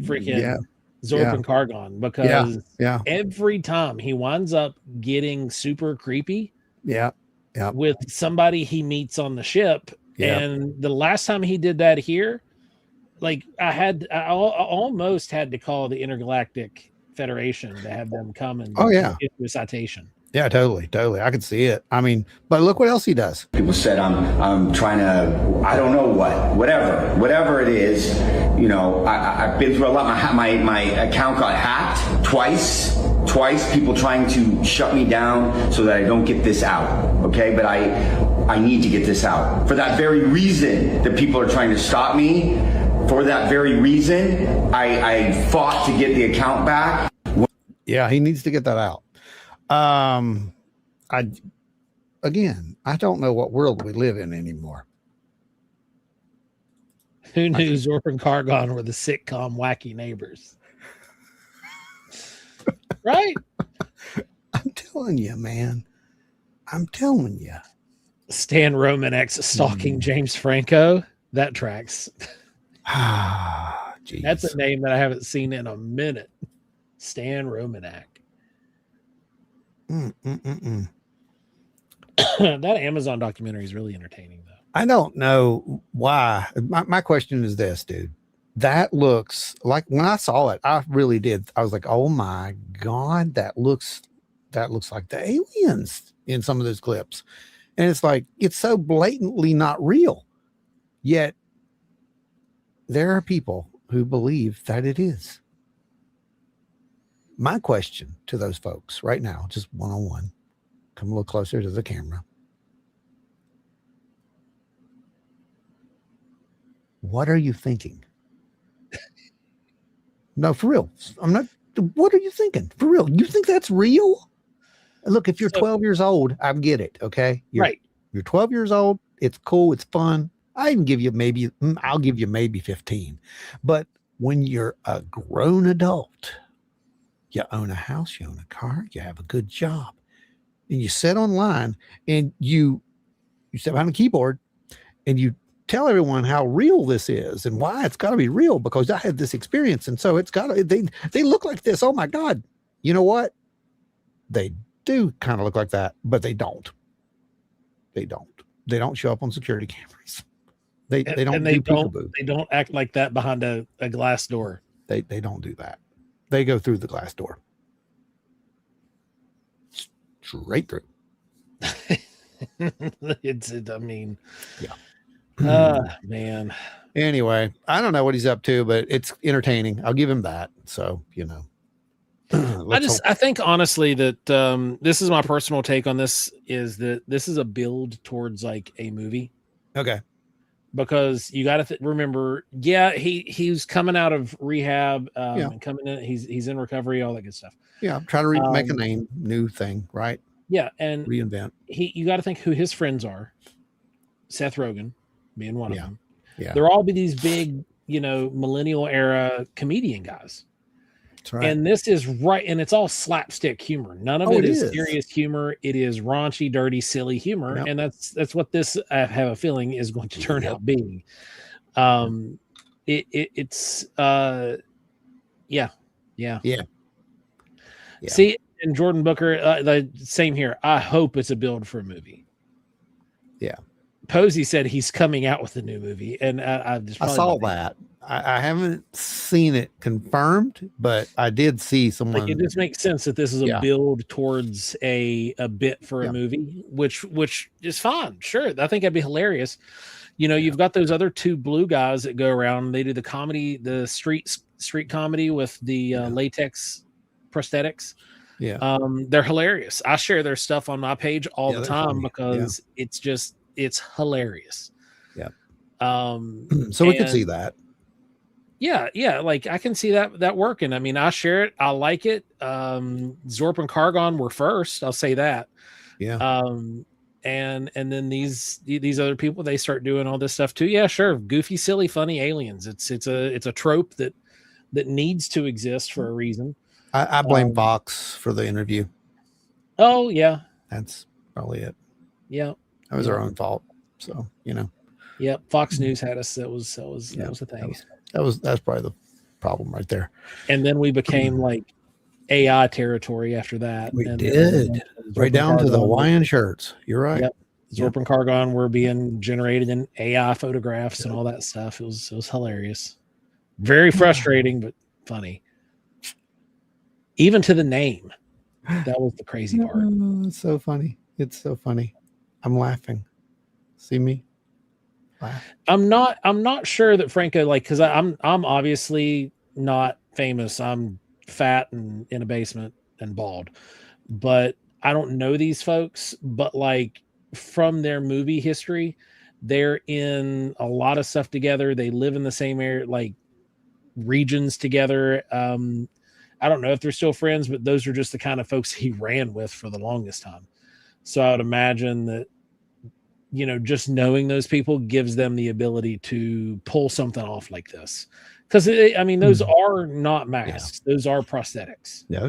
freaking Zorp and Cargon, because every time he winds up getting super creepy. Yeah. With somebody he meets on the ship. And the last time he did that here, like I almost had to call the Intergalactic Federation to have them come and give a citation. Yeah, totally. I could see it. I mean, but look what else he does. People said I'm trying to, I don't know whatever it is. I've been through a lot. My account got hacked twice. People trying to shut me down so that I don't get this out. Okay, but I need to get this out for that very reason that people are trying to stop me. For that very reason, I fought to get the account back. Yeah, he needs to get that out. I don't know what world we live in anymore. Who knew Zorp and Cargon were the sitcom wacky neighbors? Right? I'm telling you, man. I'm telling you. Stan Romanek stalking James Franco. That tracks. That's a name that I haven't seen in a minute. Stan Romanek. That Amazon documentary is really entertaining, though. I don't know why. My question is this, dude. That looks like, when I saw it, I really did. I was like, oh my God, that looks like the aliens in some of those clips. And it's like, it's so blatantly not real. Yet there are people who believe that it is. My question to those folks right now, just one-on-one, come a little closer to the camera. What are you thinking? No, for real. What are you thinking? For real. You think that's real? Look, if you're 12 years old, I get it. Okay. You're 12 years old. It's cool. It's fun. I'll give you maybe 15, but when you're a grown adult, you own a house, you own a car, you have a good job, and you sit online and you sit behind a keyboard and you tell everyone how real this is and why it's got to be real, because I had this experience. And so it's got to, they look like this. Oh my God. You know what? They do kind of look like that, but they don't. They don't show up on security cameras. They don't act like that behind a glass door. They don't do that. They go through the glass door. Straight through. I mean, man. Anyway, I don't know what he's up to, but it's entertaining. I'll give him that. So, I think honestly that this is my personal take on this, is that this is a build towards like a movie. Okay. Because you got to remember, he was coming out of rehab, and coming in, he's in recovery, all that good stuff. Yeah, I'm trying to make a new thing, right? Yeah, and reinvent. You got to think who his friends are. Seth Rogen being one of them. Yeah, they're all these big, millennial era comedian guys. That's right. And this is right, and it's all slapstick humor. None of it is serious humor. It is raunchy, dirty, silly humor, and that's what this, I have a feeling, is going to turn out being. It's yeah. See, and Jordan Booker, the same here. I hope it's a build for a movie. Yeah. Posey said he's coming out with a new movie, and I saw that. I haven't seen it confirmed, but I did see someone. Like, it just makes sense that this is a build towards a bit for a movie, which is fine. Sure, I think that'd be hilarious. You've got those other two blue guys that go around. They do the comedy, the street comedy with the latex prosthetics. Yeah, they're hilarious. I share their stuff on my page all the time because it's hilarious. Yeah. So we could see that. Yeah. Like, I can see that working. I mean, I share it. I like it. Zorp and Cargon were first. I'll say that. Yeah. And then these other people, they start doing all this stuff too. Yeah, sure. Goofy, silly, funny aliens. It's a trope that needs to exist for a reason. I blame Fox for the interview. Oh yeah. That's probably it. Yeah. That was our own fault. So, Yep. Fox News had us. That was the thing. That's probably the problem right there. And then we became like AI territory after that. We did. Right down to the Hawaiian shirts. You're right. Yep. Zorp and Cargon were being generated in AI photographs and all that stuff. It was hilarious. Very frustrating, but funny. Even to the name. That was the crazy part. It's so funny. It's so funny. I'm laughing. See me? Laugh. I'm not sure that Franco, like, because I'm obviously not famous. I'm fat and in a basement and bald, but I don't know these folks. But like, from their movie history, they're in a lot of stuff together. They live in the same area, like regions together. I don't know if they're still friends, but those are just the kind of folks he ran with for the longest time. So I would imagine that, just knowing those people gives them the ability to pull something off like this. Because, those are not masks. Yeah. Those are prosthetics. Yeah,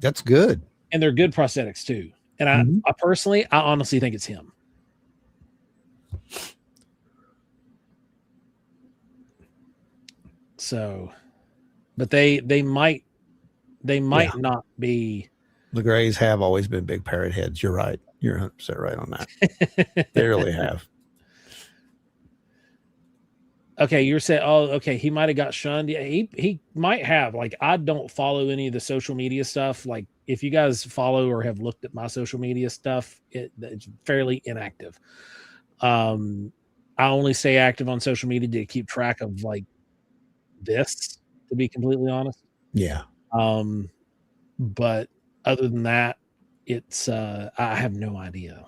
that's good. And they're good prosthetics too. And I honestly think it's him. So, but they might not be. The Greys have always been big parrot heads. You're right. You're 100% right on that. They really have. Okay, you're saying, okay, he might have got shunned. Yeah, he might have. Like, I don't follow any of the social media stuff. Like, if you guys follow or have looked at my social media stuff, it's fairly inactive. I only stay active on social media to keep track of like this, to be completely honest. Yeah. But other than that, it's I have no idea.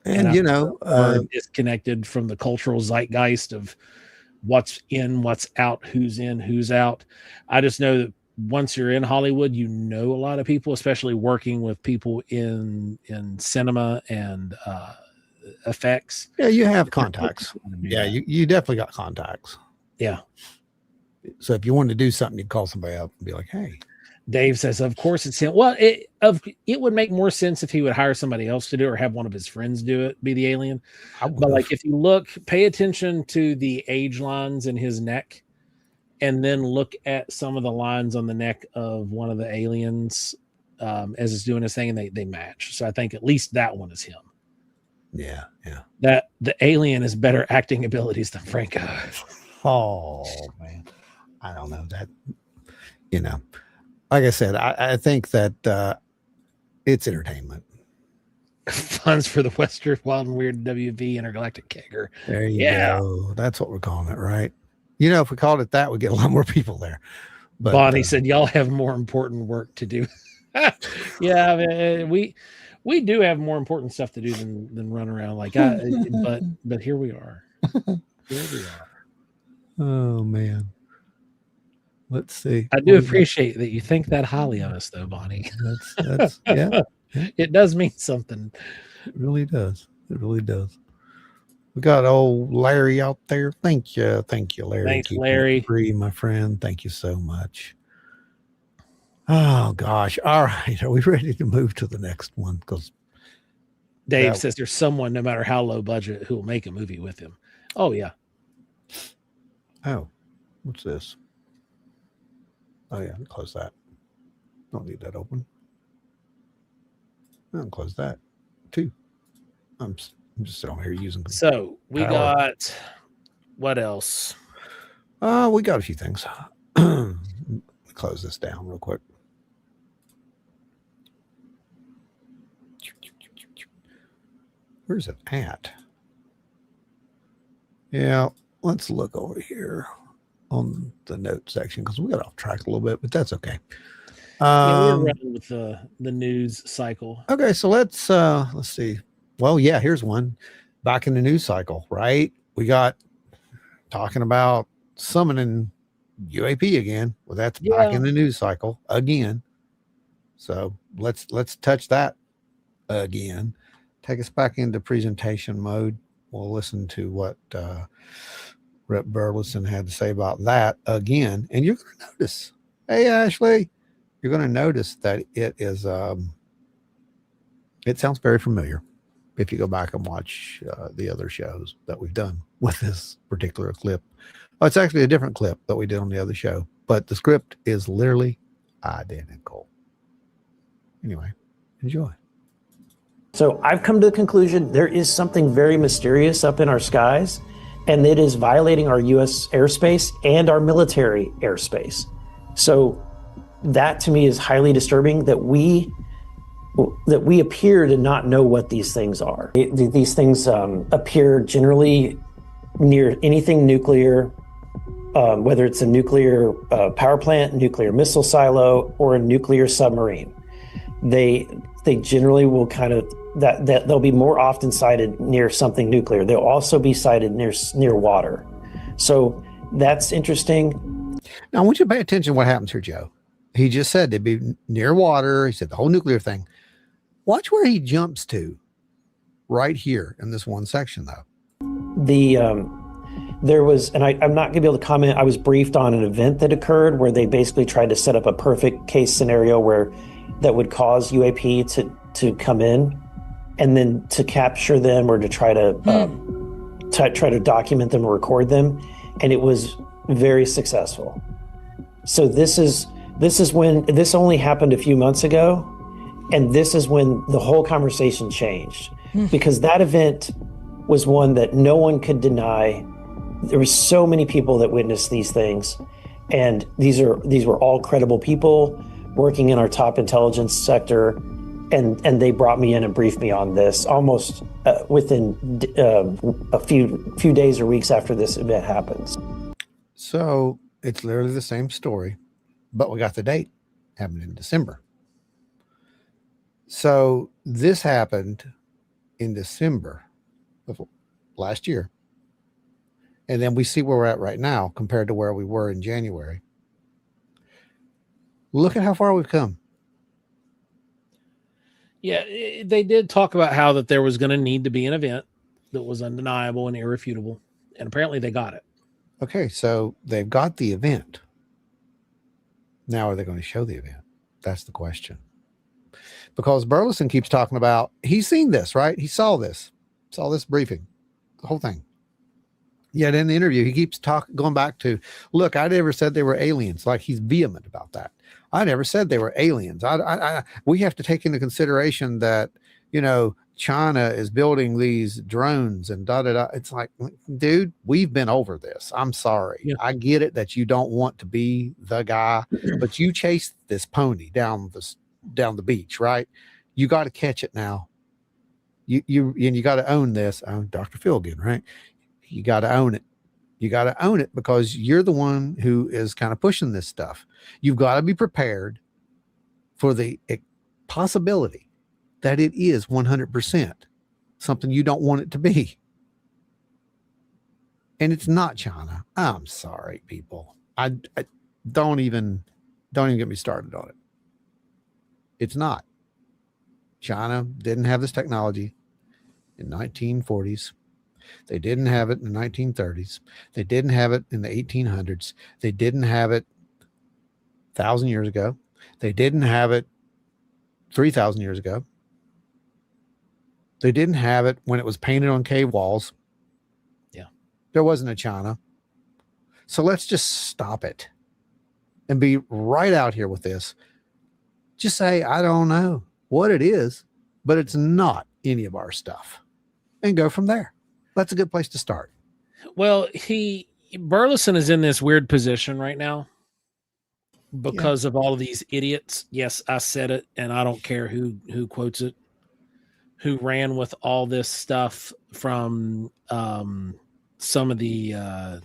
And disconnected from the cultural zeitgeist of what's in, what's out, who's in, who's out. I just know that once you're in Hollywood, a lot of people, especially working with people in cinema and effects. Yeah, you have contacts. Yeah, you definitely got contacts. Yeah. So if you wanted to do something, you'd call somebody up and be like, hey. Dave says, of course it's him. Well, it would make more sense if he would hire somebody else to do it or have one of his friends do it, be the alien. But like, if you pay attention to the age lines in his neck and then look at some of the lines on the neck of one of the aliens as it's doing his thing, and they match. So I think at least that one is him. Yeah. That the alien has better acting abilities than Franco. Oh, man. I don't know that, like I said, I think that it's entertainment. Funds for the Western Wild and Weird WV Intergalactic Kegger. There you go. That's what we're calling it, right? If we called it that, we'd get a lot more people there. But Bonnie said, y'all have more important work to do. Yeah, I mean, we do have more important stuff to do than run around like but here we are. Here we are. Oh man. Let's see. I do appreciate that you think that highly of us though, Bonnie. That's yeah. It does mean something. It really does. It really does. We got old Larry out there. Thank you, Larry. Thanks, Larry. Free, my friend. Thank you so much. Oh gosh. All right. Are we ready to move to the next one? Because Dave says there's someone, no matter how low budget, who will make a movie with him. Oh yeah. Oh, what's this? Oh yeah, close that. Don't need that open. I'll close that too. I'm just sitting here using. So we got what else? We got a few things. Close this down real quick. Where's it at? Yeah, let's look over here on the note section because we got off track a little bit, but that's okay. We're running with the news cycle. Okay, so let's see. Well, yeah, here's one. Back in the news cycle, right? We got talking about summoning UAP again. Well, that's back in the news cycle again. So let's touch that again. Take us back into presentation mode. We'll listen to what Rep Burleson had to say about that again. And you're going to notice, hey, Ashley, you're going to notice that it is, it sounds very familiar if you go back and watch the other shows that we've done with this particular clip. Oh, it's actually a different clip that we did on the other show, but the script is literally identical. Anyway, enjoy. So I've come to the conclusion there is something very mysterious up in our skies, and it is violating our U.S. airspace and our military airspace. So that to me is highly disturbing that we appear to not know what these things are. These things appear generally near anything nuclear, whether it's a nuclear power plant, nuclear missile silo, or a nuclear submarine. They generally will kind of that they'll be more often sighted near something nuclear. They'll also be sighted near water. So that's interesting. Now I want you to pay attention to what happens here, Joe. He just said they'd be near water. He said the whole nuclear thing. Watch where he jumps to right here in this one section, though. There was, and I'm not going to be able to comment, I was briefed on an event that occurred where they basically tried to set up a perfect case scenario where that would cause UAP to come in and then to capture them or to try to document them or record them. And it was very successful. So this is when this only happened a few months ago. And this is when the whole conversation changed because that event was one that no one could deny. There were so many people that witnessed these things. And these were all credible people working in our top intelligence sector. And they brought me in and briefed me on this almost within a few days or weeks after this event happens. So it's literally the same story, but we got the date happened in December. So this happened in December of last year. And then we see where we're at right now compared to where we were in January. Look at how far we've come. Yeah, they did talk about how that there was going to need to be an event that was undeniable and irrefutable. And apparently they got it. Okay, so they've got the event. Now are they going to show the event? That's the question. Because Burleson keeps talking about, he's seen this, right? He saw this briefing, the whole thing. Yet in the interview, he keeps going back to, look, I never said they were aliens. Like he's vehement about that. I never said they were aliens. We have to take into consideration that, China is building these drones and da da da. It's like, dude, we've been over this. I'm sorry. Yeah. I get it that you don't want to be the guy, but you chased this pony down the beach, right? You got to catch it now. You got to own this. Dr. Phil again, right? You got to own it. You got to own it because you're the one who is kind of pushing this stuff. You've got to be prepared for the possibility that it is 100% something you don't want it to be. And it's not China. I'm sorry, people. I don't even get me started on it. It's not. China didn't have this technology in 1940s. They didn't have it in the 1930s. They didn't have it in the 1800s. They didn't have it 1,000 years ago. They didn't have it 3,000 years ago. They didn't have it when it was painted on cave walls. Yeah. There wasn't a China. So let's just stop it and be right out here with this. Just say, I don't know what it is, but it's not any of our stuff, and go from there. That's a good place to start. Well, Burleson is in this weird position right now because of all of these idiots. Yes, I said it, and I don't care who quotes it, who ran with all this stuff from some of the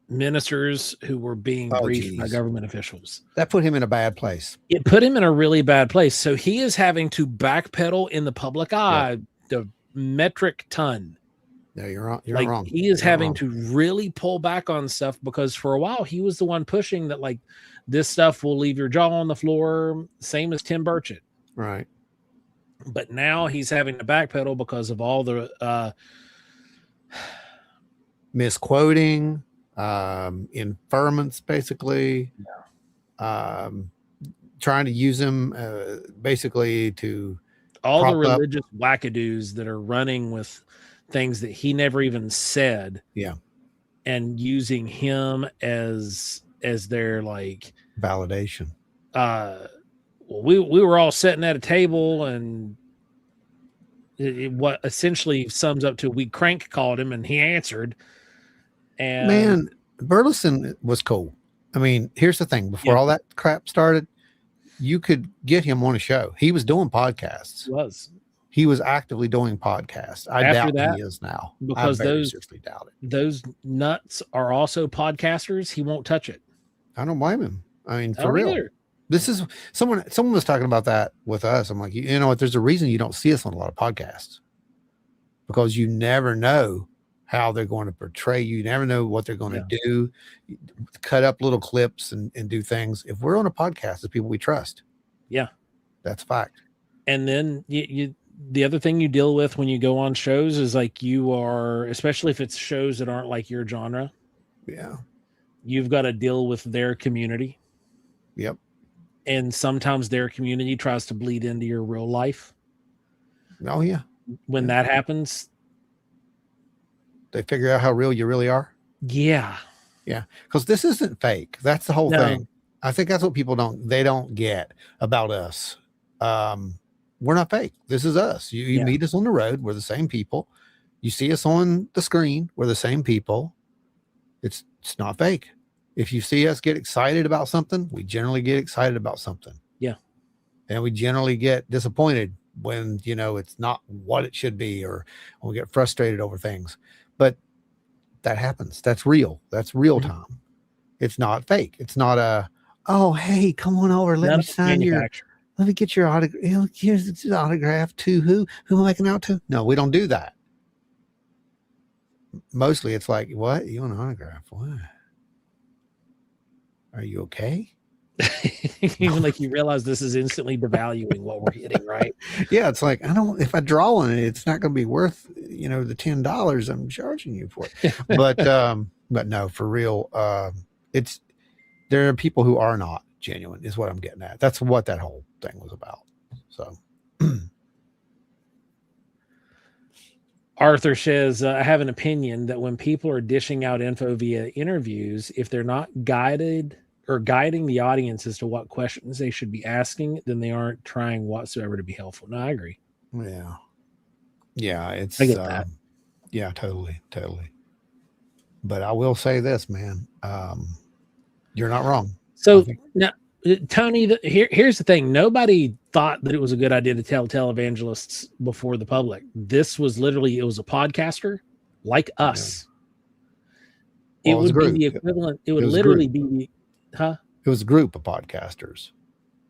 ministers who were being briefed by government officials. That put him in a bad place. It put him in a really bad place. So he is having to backpedal in the public eye, the metric ton. No, you're wrong. He is having to really pull back on stuff because for a while he was the one pushing that, like, this stuff will leave your jaw on the floor, same as Tim Burchett. Right. But now he's having to backpedal because of all the misquoting, inferments, basically, trying to use them basically to all the religious wackadoos that are running with things that he never even said. Yeah. And using him as their, like, validation. We were all sitting at a table, and what essentially sums up to, we crank called him and he answered. And man, Burleson was cool. I mean, here's the thing. Before all that crap started, you could get him on a show. He was doing podcasts. He was actively doing podcasts. I doubt he is now. Because I very seriously doubt it. Those nuts are also podcasters. He won't touch it. I don't blame him. I mean, for real. Either. This is someone was talking about that with us. I'm like, you know what? There's a reason you don't see us on a lot of podcasts, because you never know how they're going to portray you. You never know what they're going to do. Cut up little clips and do things. If we're on a podcast, it's people we trust. Yeah, that's a fact. And then the other thing you deal with when you go on shows is, like, you are, especially if it's shows that aren't like your genre. Yeah, you've got to deal with their community. Yep. And sometimes their community tries to bleed into your real life. Oh, yeah. When that happens, they figure out how real you really are. Yeah. Yeah. Because this isn't fake. That's the whole thing. I think that's what people don't get about us. We're not fake. This is us. You meet us on the road. We're the same people. You see us on the screen. We're the same people. It's not fake. If you see us get excited about something, we generally get excited about something. Yeah. And we generally get disappointed when, it's not what it should be, or when we get frustrated over things. But that happens. That's real. That's real time. It's not fake. It's not oh, hey, come on over. Let me sign let me get your autograph. Here's the autograph to who? Who am I making out to? No, we don't do that. Mostly it's like, what? You want an autograph? What? Are you okay? Even like you realize this is instantly devaluing what we're hitting, right? Yeah, it's like, if I draw on it, it's not going to be worth, the $10 I'm charging you for it. But no, for real, there are people who are not genuine, is what I'm getting at. That's what that whole thing was about. So Arthur says, I have an opinion that when people are dishing out info via interviews, if they're not guided or guiding the audience as to what questions they should be asking than they aren't trying whatsoever to be helpful. No, I agree. Yeah. Yeah. It's, I get that. Yeah, totally. But I will say this, man. You're not wrong. So now, Tony, here's the thing. Nobody thought that it was a good idea to tell televangelists before the public. This was literally, it was a podcaster like us. Yeah. Well, it would be the equivalent. It would literally be, huh? It was a group of podcasters.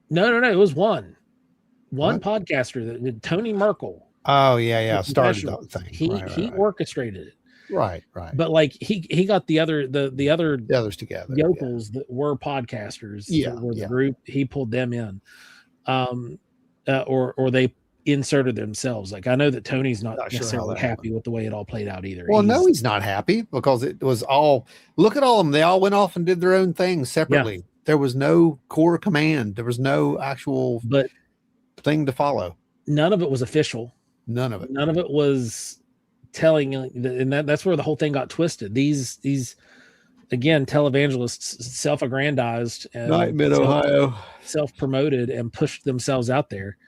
No. It was one podcaster, that Tony Merkel. Oh yeah. Started the thing. He orchestrated it. Right. But like he got the others together, yokels that were podcasters. Yeah, that were the group. He pulled them in, or they inserted themselves. Like I know that Tony's not necessarily happy with the way it all played out either. Well, no, he's not happy because it was all. Look at all of them. They all went off and did their own things separately. Yeah. There was no core command. There was no actual thing to follow. None of it was official. None of it. None of it was telling, and that's where the whole thing got twisted. These again, televangelists self-aggrandized and Night Mid Ohio, self-promoted and pushed themselves out there.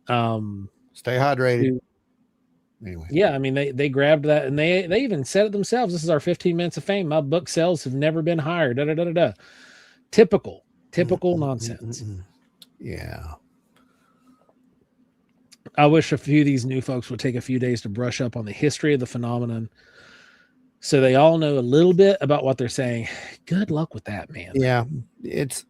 Stay hydrated. Anyway. Yeah, I mean they grabbed that and they even said it themselves. This is our 15 minutes of fame. My book sales have never been higher. Typical nonsense. Yeah. I wish a few of these new folks would take a few days to brush up on the history of the phenomenon so they all know a little bit about what they're saying. Good luck with that, man. Yeah, it's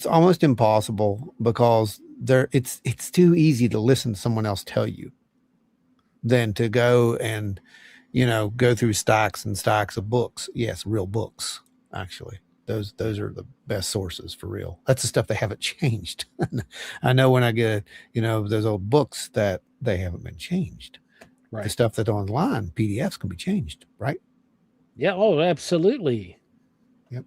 almost impossible because it's too easy to listen to someone else tell you than to go and, go through stacks and stacks of books. Yes, real books, actually. Those are the best sources for real. That's the stuff they haven't changed. I know when I get, those old books that they haven't been changed. Right. The stuff that's online, PDFs can be changed, right? Yeah. Oh, absolutely. Yep.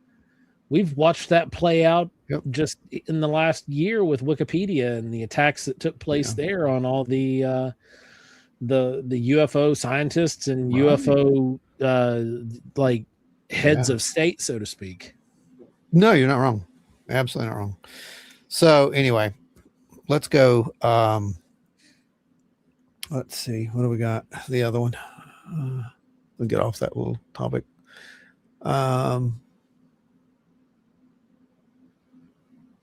We've watched that play out just in the last year with Wikipedia and the attacks that took place there on all the UFO scientists and UFO like heads of state, so to speak. No, you're not wrong. Absolutely not wrong. So anyway, let's go. Let's see. What do we got? The other one. We'll get off that little topic. Let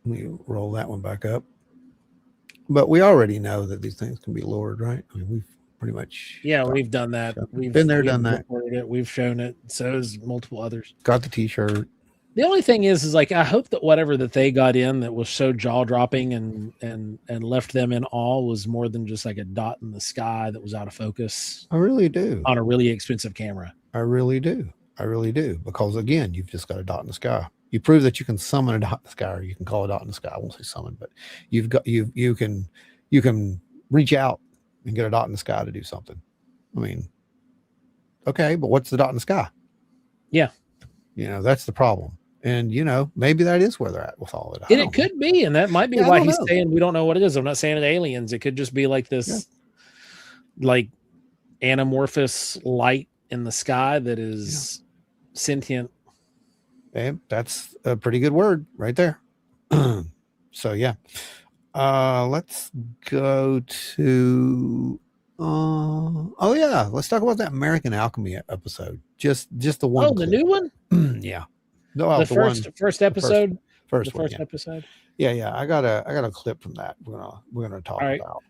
me roll that one back up. But we already know that these things can be lured, right? I mean, we've pretty much. Yeah, we've done that. We've been there, done that. We've shown it. So has multiple others. Got the T-shirt. The only thing is like, I hope that whatever that they got in that was so jaw dropping and left them in awe was more than just like a dot in the sky that was out of focus. I really do. On a really expensive camera. I really do. Because again, you've just got a dot in the sky. You prove that you can summon a dot in the sky, or you can call a dot in the sky. I won't say summon, but you can reach out and get a dot in the sky to do something. I mean, okay, but what's the dot in the sky? Yeah. That's the problem. And, maybe that is where they're at with all of that. And it could be. And that might be why he's saying we don't know what it is. I'm not saying it's aliens. It could just be like this, like anamorphous light in the sky that is sentient. And that's a pretty good word right there. So, yeah. Let's go to... let's talk about that American Alchemy episode. Just the one. Oh, the new one? Yeah. No, the first episode. First episode. Yeah. I got a clip from that. We're gonna talk about.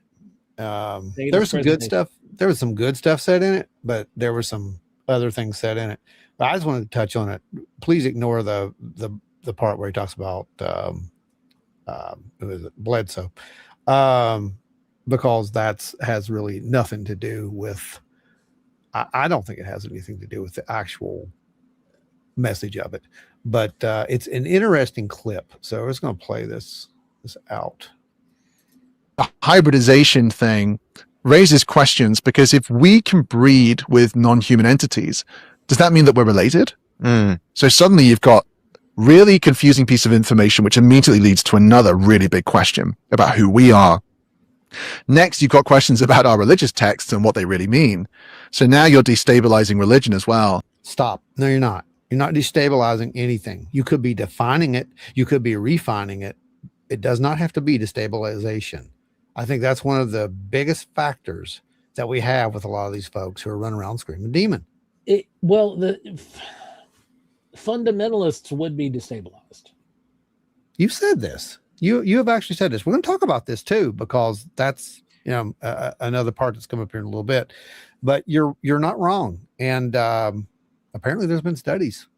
There was some good stuff. There was some good stuff said in it, but there were some other things said in it. But I just wanted to touch on it. Please ignore the part where he talks about Bledsoe, because has really nothing to do with. I don't think it has anything to do with the actual message of it, but it's an interesting clip. So we're just going to play this out. The hybridization thing raises questions, because if we can breed with non-human entities, does that mean that we're related? So suddenly you've got really confusing piece of information, which immediately leads to another really big question about who we are. Next, you've got questions about our religious texts and what they really mean. So now you're destabilizing religion as well. Stop. No, you're not. You're not destabilizing anything. You could be defining it. You could be refining it. It does not have to be destabilization. I think that's one of the biggest factors that we have with a lot of these folks who are running around screaming demon. Well, the fundamentalists would be destabilized. You've said this. You have actually said this. We're going to talk about this too, because that's another part that's come up here in a little bit. But you're not wrong. And apparently there's been studies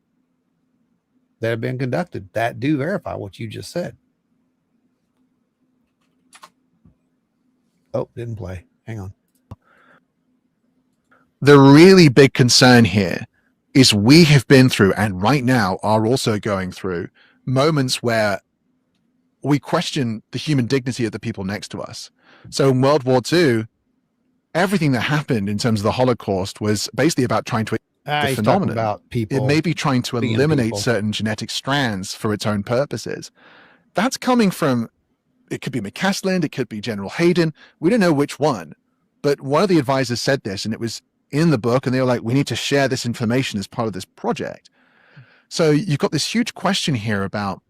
that have been conducted that do verify what you just said. Oh, didn't play. Hang on. The really big concern here is we have been through, and right now are also going through, moments where we question the human dignity of the people next to us. So in World War II, everything that happened in terms of the Holocaust was basically about trying to the phenomenon. About people. It may be trying to eliminate certain genetic strands for its own purposes. That's coming from, it could be McCaslin, it could be General Hayden. We don't know which one, but one of the advisors said this, and it was in the book, and they were like, we need to share this information as part of this project. So you've got this huge question here about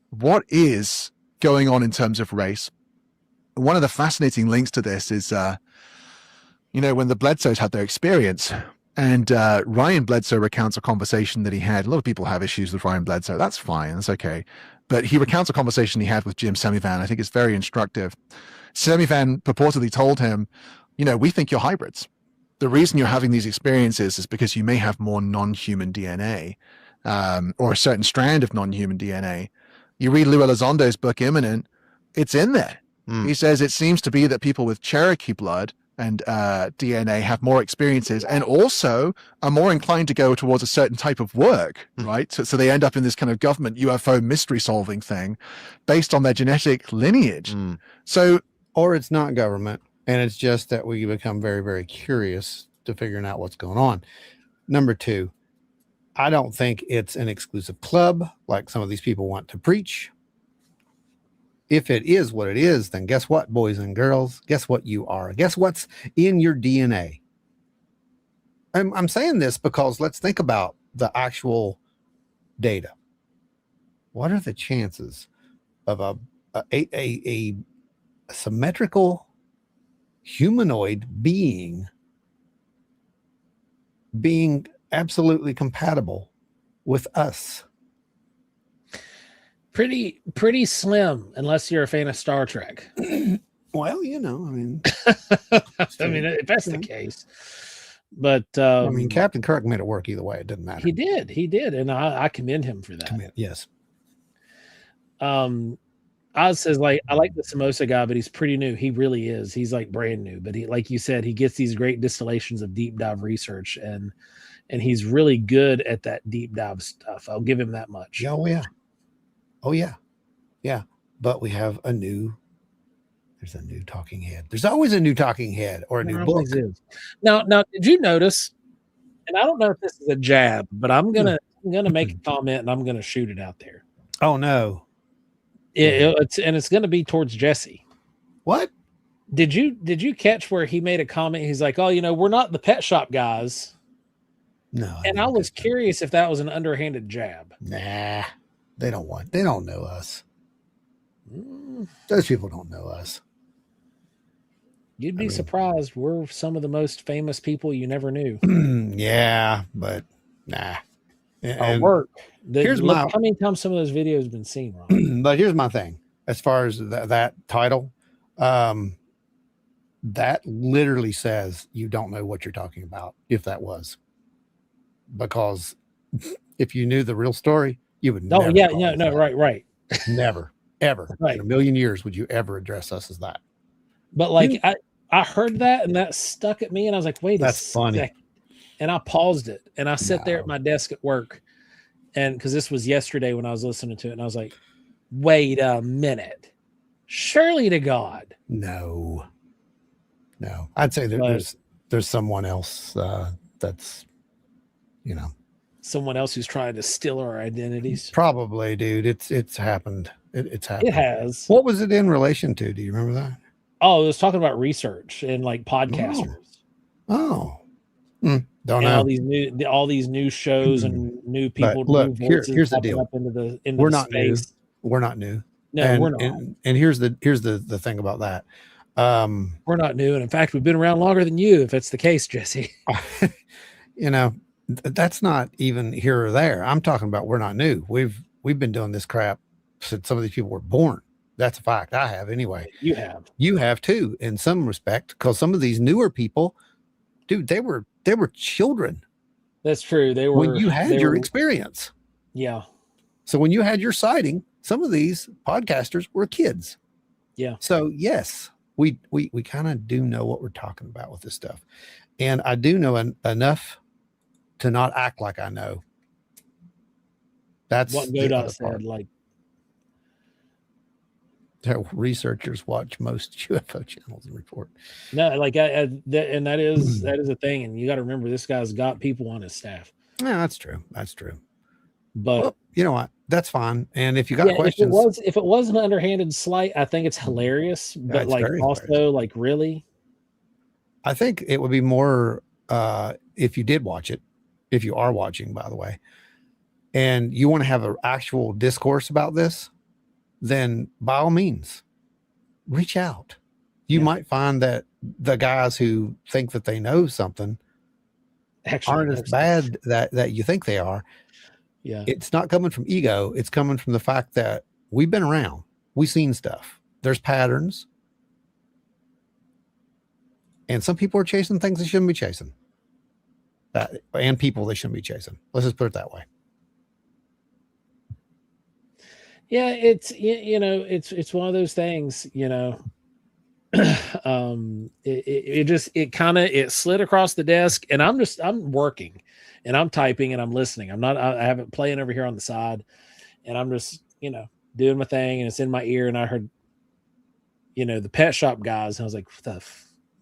what is going on in terms of race. One of the fascinating links to this is, when the Bledsoes had their experience, and Ryan Bledsoe recounts a conversation that he had. A lot of people have issues with Ryan Bledsoe. That's fine. That's okay. But he recounts a conversation he had with Jim Semivan. I think it's very instructive. Semivan purportedly told him, we think you're hybrids. The reason you're having these experiences is because you may have more non-human DNA, or a certain strand of non-human DNA. You read Lou Elizondo's book, Imminent, it's in there. He says it seems to be that people with Cherokee blood and DNA have more experiences and also are more inclined to go towards a certain type of work, right? So they end up in this kind of government UFO mystery solving thing based on their genetic lineage. So, or it's not government, and it's just that we become very, very curious to figuring out what's going on. Number two, I don't think it's an exclusive club like some of these people want to preach. If it is what it is, then guess what, boys and girls? Guess what you are? Guess what's in your DNA? I'm saying this because let's think about the actual data. What are the chances of a symmetrical humanoid being absolutely compatible with us? Pretty slim, unless you're a fan of Star Trek. Well, I mean, if that's the case, but Captain Kirk made it work either way. It didn't matter. He did, and I commend him for that. Yes. Oz says, I like the Samosa guy, but he's pretty new. He really is. He's like brand new, but he, like you said, he gets these great distillations of deep dive research, and he's really good at that deep dive stuff. I'll give him that much. Oh yeah. But we have there's a new talking head. There's always a new talking head or a new book. Now, did you notice? And I don't know if this is a jab, but I'm gonna make a comment and I'm gonna shoot it out there. Oh no. It's gonna be towards Jesse. What? Did you catch where he made a comment? He's like, "Oh, we're not the pet shop guys." No. And I was curious if that was an underhanded jab. Nah. They don't know us. Those people don't know us. You'd be surprised. We're some of the most famous people you never knew. Yeah, but nah. Our work. Look how many times some of those videos have been seen, Ron. But here's my thing. As far as that title, that literally says you don't know what you're talking about, if that was. Because if you knew the real story, you would never. Right. Never, ever. Right. In a million years would you ever address us as that. But I heard that and that stuck at me, and I was like, wait a second. Funny. And I paused it, and I sat there at my desk at work, and because this was yesterday when I was listening to it, and I was like, wait a minute. Surely to God. No. I'd say there's someone else that's, someone else who's trying to steal our identities. Probably, dude. It's happened. It's happened. It has. What was it in relation to? Do you remember that? Oh, it was talking about research and like podcasters. Oh. Don't and know. all these new shows and new But people, look, new voices here's the popping deal. up into We're the not new. space. We're not new. No, we're not. And here's the thing about that. We're not new, and in fact, we've been around longer than you. If it's the case, Jesse, you know, that's not even here or there. I'm talking about we're not new. We've been doing this crap since some of these people were born. That's a fact. I have anyway. You have too, in some respect, because some of these newer people, dude, they were children. That's true. They were when you had your experience. Yeah. So when you had your sighting, some of these podcasters were kids. Yeah. So yes, we kind of do know what we're talking about with this stuff, and I do know enough to not act like I know. That's what Godot said. Like, researchers watch most UFO channels and report. No, like and that is a thing, and you got to remember this guy's got people on his staff. Yeah, that's true. That's true. But well, you know what? That's fine. And if you got questions, if it was an underhanded slight, I think it's hilarious. But like also hilarious. Like really, I think it would be more if you did watch it, if you are watching, by the way, and you want to have an actual discourse about this, then by all means, reach out. You might find that the guys who think that they know something aren't as bad that you think they are. Yeah. It's not coming from ego. It's coming from the fact that we've been around. We've seen stuff. There's patterns. And some people are chasing things they shouldn't be chasing. And people they shouldn't be chasing. Let's just put it that way. Yeah, it's it's one of those things, it slid across the desk, and I'm working and I'm typing and I'm listening. I have it playing over here on the side, and I'm just, doing my thing, and it's in my ear, and I heard, the pet shop guys, and I was like,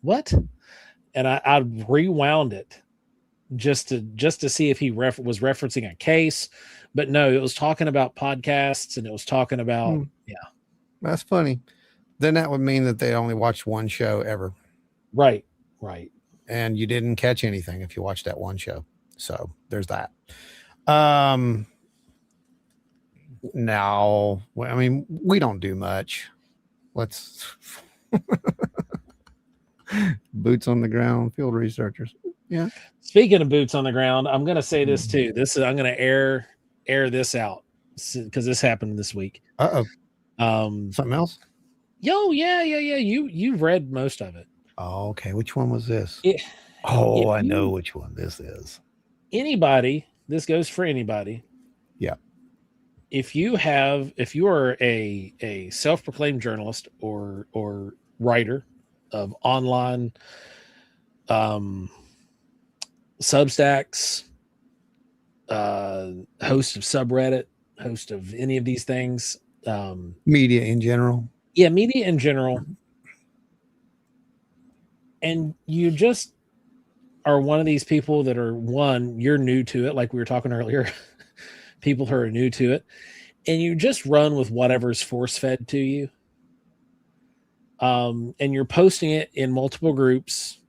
what? And I rewound it just to see if he was referencing a case. But no, it was talking about podcasts, and it was talking about, That's funny. Then that would mean that they only watched one show ever. Right. And you didn't catch anything if you watched that one show. So there's that. Now, I mean, we don't do much. Let's boots on the ground, field researchers. Yeah. Speaking of boots on the ground, I'm going to say this too. I'm going to air this out because this happened this week. Something else? Yeah. You've read most of it. Oh, okay. Which one was this? I know which one this is. This goes for anybody. Yeah. If you are a self-proclaimed journalist or writer of online Substacks, host of subreddit, host of any of these things, media in general. Yeah, media in general. And you just are one of these people that you're new to it, like we were talking earlier. People who are new to it, and you just run with whatever's force-fed to you. And you're posting it in multiple groups.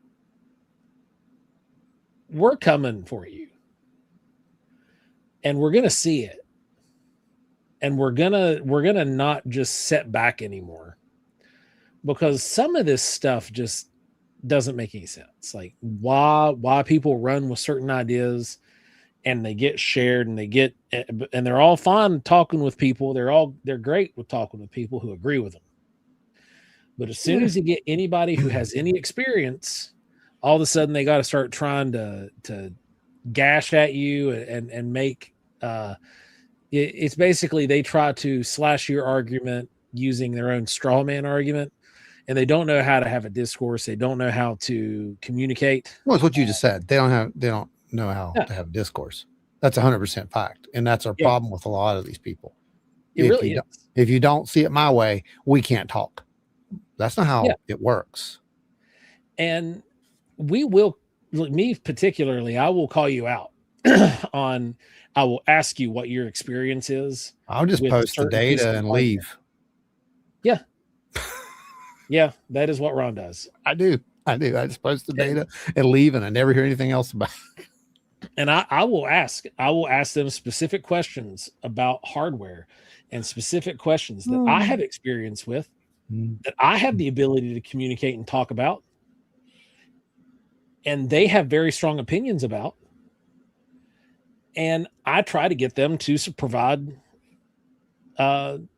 We're coming for you. And we're going to see it. And we're gonna not just sit back anymore, because some of this stuff just doesn't make any sense. Like why people run with certain ideas, and they get shared, and they're all fine talking with people. They're great with talking with people who agree with them. But as soon as you get anybody who has any experience, all of a sudden they got to start trying to gash at you and make. It's basically they try to slash your argument using their own straw man argument, and they don't know how to have a discourse. They don't know how to communicate. Well, it's what you just said. They don't know how to have a discourse. That's 100% fact, and that's our problem with a lot of these people. If you don't see it my way, we can't talk. That's not how it works. And we will, me particularly, I will call you out on. I will ask you what your experience is. I'll just post the data and leave. Yeah. Yeah, that is what Ron does. I do. I do. I just post the data and leave, and I never hear anything else about it. And I will ask them specific questions about hardware and specific questions that I have experience with, that I have the ability to communicate and talk about, and they have very strong opinions about. And I try to get them to provide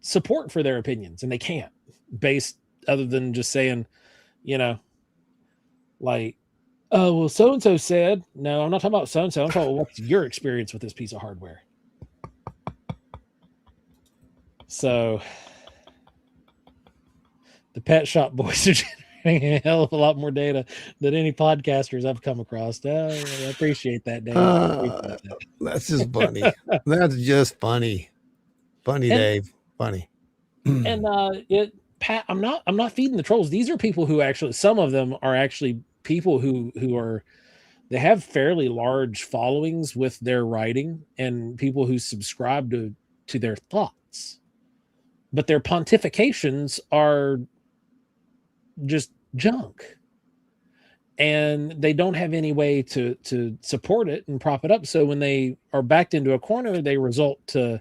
support for their opinions, and they can't, based other than just saying, like, oh, well, so-and-so said. No, I'm not talking about so-and-so. I'm talking about what's your experience with this piece of hardware. So the Pet Shop Boys are generating a hell of a lot more data than any podcasters I've come across. I appreciate that, Dave. That's just funny. That's just funny. Funny, Dave. Funny. And Pat, I'm not feeding the trolls. These are people who actually, some of them are actually people who are, they have fairly large followings with their writing, and people who subscribe to their thoughts, but their pontifications are just junk, and they don't have any way to support it and prop it up. So when they are backed into a corner, they resort to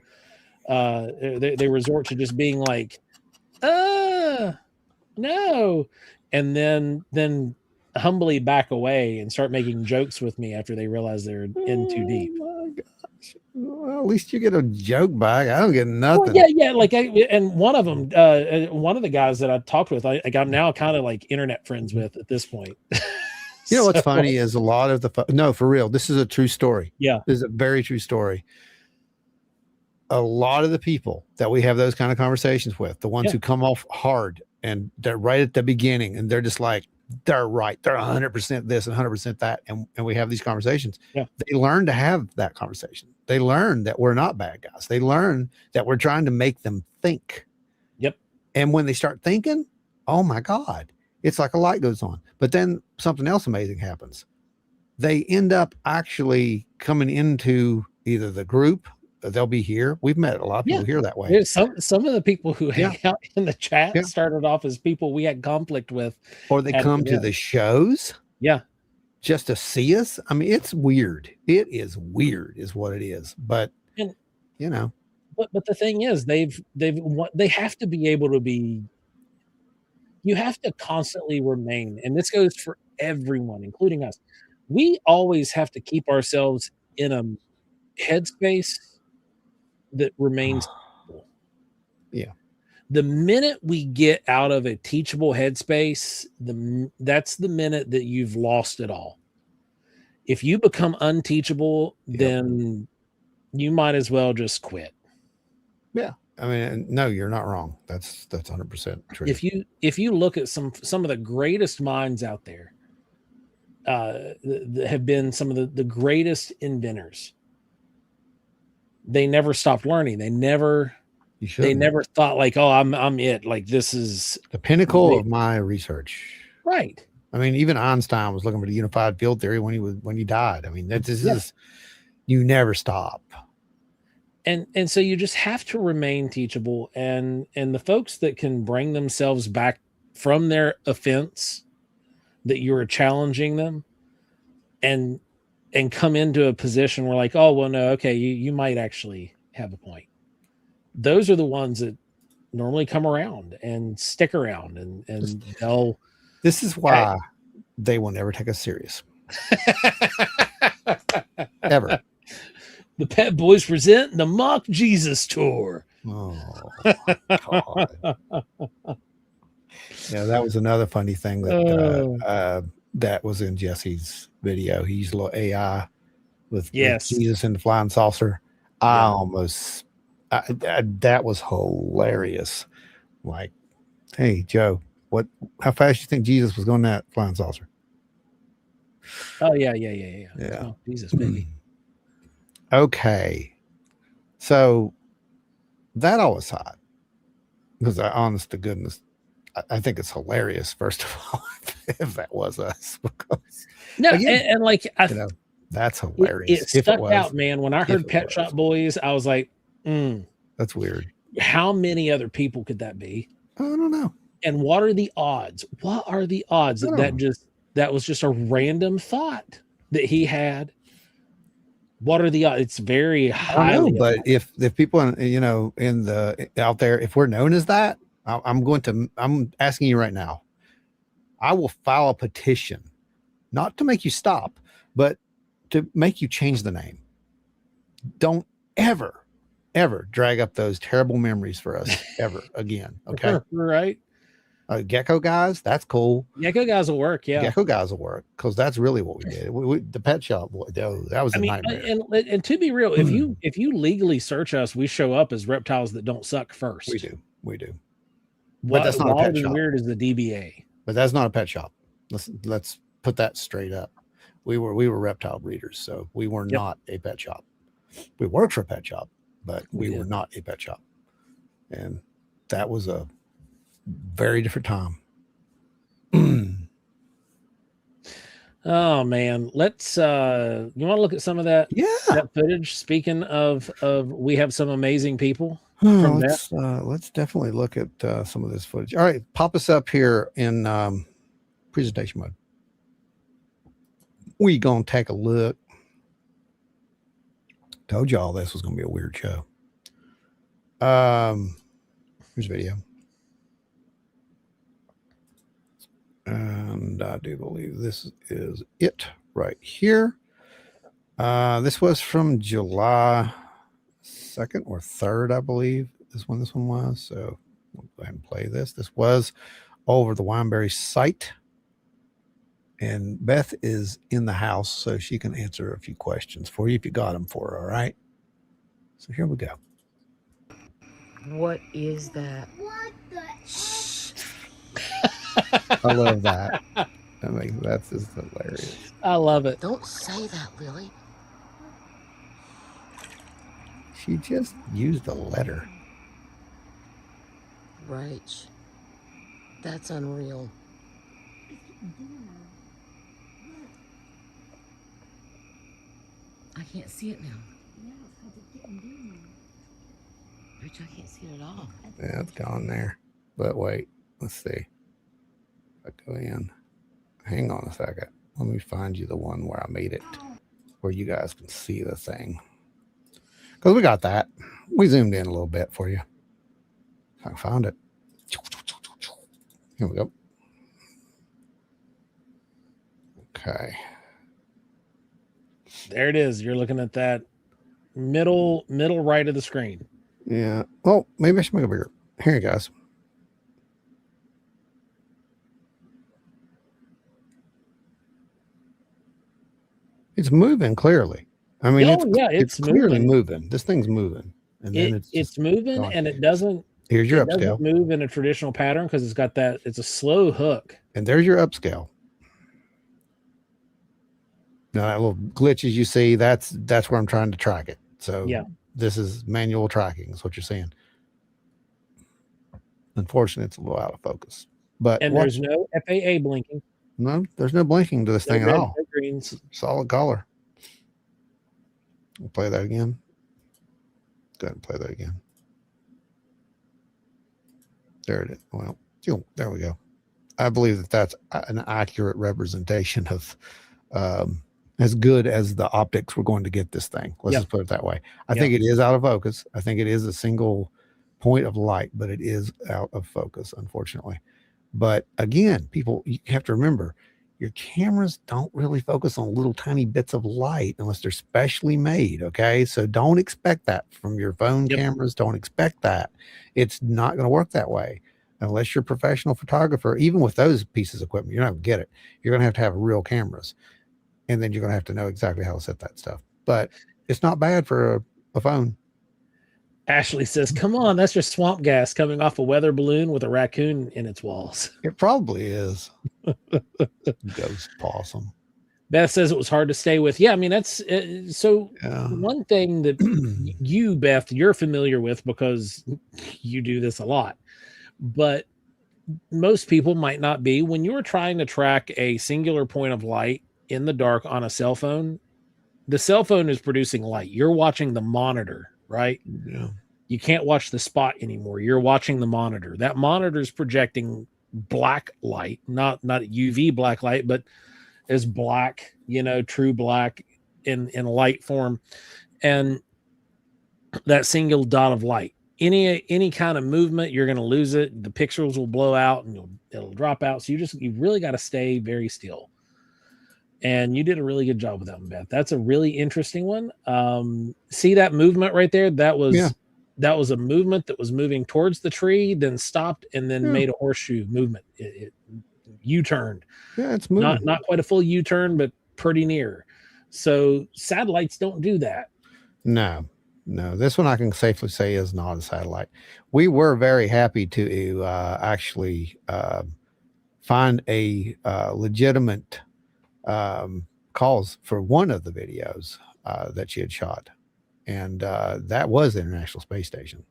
just being like, no, and then humbly back away and start making jokes with me after they realize they're in too deep. Oh my gosh. Well, at least you get a joke back. I don't get nothing. Well, yeah. Like, and one of them, one of the guys that I talked with, I'm now kind of like internet friends with at this point. You know what's funny is a lot of no, for real, this is a true story. Yeah, this is a very true story. A lot of the people that we have those kind of conversations with, the ones who come off hard and they're right at the beginning, and they're just like, they're right, they're 100% this and 100% that, and we have these conversations. Yeah, they learn to have that conversation. They learn that we're not bad guys. They learn that we're trying to make them think. Yep. And when they start thinking, oh my God, it's like a light goes on. But then something else amazing happens. They end up actually coming into either the group. They'll be here. We've met a lot of people here that way. There's some of the people who hang out in the chat started off as people we had conflict with, or they come to the shows, just to see us. I mean, it's weird. It is weird, is what it is. But but the thing is, they have to be able to be. You have to constantly remain, and this goes for everyone, including us. We always have to keep ourselves in a headspace that remains teachable. Yeah. The minute we get out of a teachable headspace, that's the minute that you've lost it all. If you become unteachable, then you might as well just quit. Yeah. I mean, no, you're not wrong. That's 100% true. If you look at some of the greatest minds out there, that have been some of the greatest inventors, they never stopped learning. They never thought like, oh, I'm it. Like, this is the pinnacle of my research. Right. I mean, even Einstein was looking for the unified field theory when he died. I mean, this is, you never stop. And so you just have to remain teachable, and the folks that can bring themselves back from their offense, that you're challenging them, and come into a position where like, oh, well, no, okay, you might actually have a point. Those are the ones that normally come around and stick around, and they'll. This is why they will never take us serious. Ever. The Pet Boys present the Mock Jesus Tour. Oh, God. Yeah, that was another funny thing that was in Jesse's video. He used a little AI with Jesus in the flying saucer. That was hilarious. Like, hey, Joe, how fast you think Jesus was going that flying saucer? Oh, yeah. Oh, Jesus, baby. Okay. So that all aside, because honest to goodness, I think it's hilarious, first of all, if that was us. Because, and like, that's hilarious. It stuck out, man. When I heard Pet Shop Boys, I was like, that's weird. How many other people could that be? I don't know. And what are the odds? What are the odds that just That was just a random thought that he had. What are the odds? It's very highly. But if people in the out there, if we're known as that, I'm asking you right now, I will file a petition, not to make you stop, but to make you change the name. Don't ever drag up those terrible memories for us ever again. Okay. Right. Gecko guys, that's cool. Gecko guys will work. Yeah. Gecko guys will work because that's really what we did. The pet shop, boy, that was a nightmare. And to be real, if you legally search us, we show up as reptiles that don't suck first. We do. But that's not a pet shop. Weird as the DBA. But that's not a pet shop. Let's put that straight up. We were reptile breeders, so we were not a pet shop. We worked for a pet shop, but we were not a pet shop. And that was a very different time. Oh man, let's you want to look at some of that footage? Speaking of we have some amazing people. Let's definitely look at some of this footage. All right, pop us up here in presentation mode. We gonna take a look. Told y'all this was gonna be a weird show. Here's a video. And I do believe this is it right here. This was from July 2nd or 3rd, I believe is when this one was. So we'll go ahead and play this. This was over the Wineberry site. And Beth is in the house, so she can answer a few questions for you if you got them for her, all right? So here we go. What is that? What the? I love that. I mean, that's just hilarious. I love it. Don't say that, Lily. She just used a letter. Right. That's unreal. I can't see it now. Rich, I can't see it at all. Yeah, it's gone there. But wait, let's see. I go in. Hang on a second. Let me find you the one where I made it, where you guys can see the thing. Because we got that. We zoomed in a little bit for you. I found it. Here we go. Okay. There it is. You're looking at that middle right of the screen. Yeah. Oh, maybe I should make it bigger. Here you guys. It's moving clearly. I mean, it's clearly moving. This thing's moving, and then it's moving, gone. And it doesn't. Here's your upscale. Doesn't move in a traditional pattern because it's got that. It's a slow hook. And there's your upscale. Now that little glitches you see, that's where I'm trying to track it. So this is manual tracking. Is what you're seeing. Unfortunately, it's a little out of focus. But there's no FAA blinking. No, there's no blinking to this thing at all. Greens. Solid color. We'll play that again. Go ahead and play that again. There it is. Well, there we go. I believe that that's an accurate representation of as good as the optics we're going to get this thing. Let's just put it that way. I think it is out of focus. I think it is a single point of light, but it is out of focus, unfortunately. But again, people, you have to remember, your cameras don't really focus on little tiny bits of light unless they're specially made. Okay. So don't expect that from your phone cameras. Don't expect that. It's not going to work that way unless you're a professional photographer. Even with those pieces of equipment, you're not going to get it. You're going to have real cameras, and then you're going to have to know exactly how to set that stuff. But it's not bad for a phone. Ashley says, come on, that's just swamp gas coming off a weather balloon with a raccoon in its walls. It probably is. Ghost possum. Beth says it was hard to stay with. Yeah, I mean, that's so one thing that you, Beth, you're familiar with because you do this a lot, but most people might not be. When you're trying to track a singular point of light in the dark on a cell phone, the cell phone is producing light. You're watching the monitor, right? Yeah. You can't watch the spot anymore. You're watching the monitor. That monitor is projecting black light, not UV black light, but as black, true black in light form, and that single dot of light. Any kind of movement, you're going to lose it. The pixels will blow out and it'll drop out. So you really got to stay very still. And you did a really good job with that one, Beth. That's a really interesting one. See that movement right there? That was a movement that was moving towards the tree, then stopped, and then made a horseshoe movement. It U-turned. Yeah, it's moving. Not quite a full U-turn, but pretty near. So satellites don't do that. No, this one I can safely say is not a satellite. We were very happy to actually find a legitimate cause for one of the videos that she had shot, and that was the International Space Station.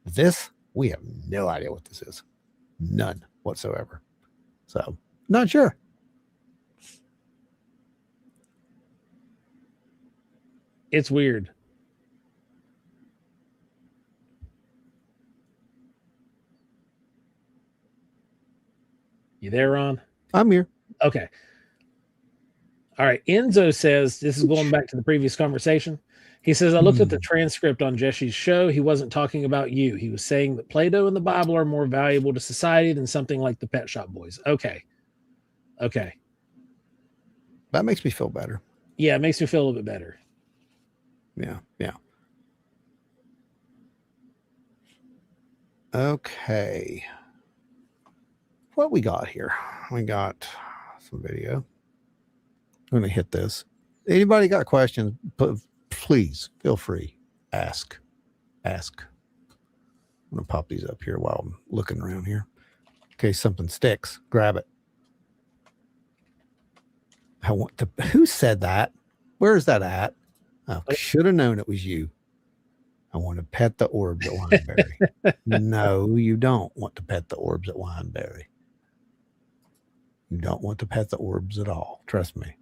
This, we have no idea what this is. None whatsoever. So, not sure. It's weird. You there, Ron? I'm here. Okay. All right. Enzo says, this is going back to the previous conversation. He says, I looked at the transcript on Jesse's show. He wasn't talking about you. He was saying that Plato and the Bible are more valuable to society than something like the Pet Shop Boys. Okay. That makes me feel better. Yeah, it makes me feel a little bit better. Yeah. Okay. What we got here? We got some video. I'm going to hit this. Anybody got questions? Please feel free. Ask. I'm going to pop these up here while I'm looking around here. In case something sticks, grab it. Who said that? Where is that at? I should have known it was you. I want to pet the orbs at Wineberry. No, you don't want to pet the orbs at Wineberry. You don't want to pet the orbs at all. Trust me.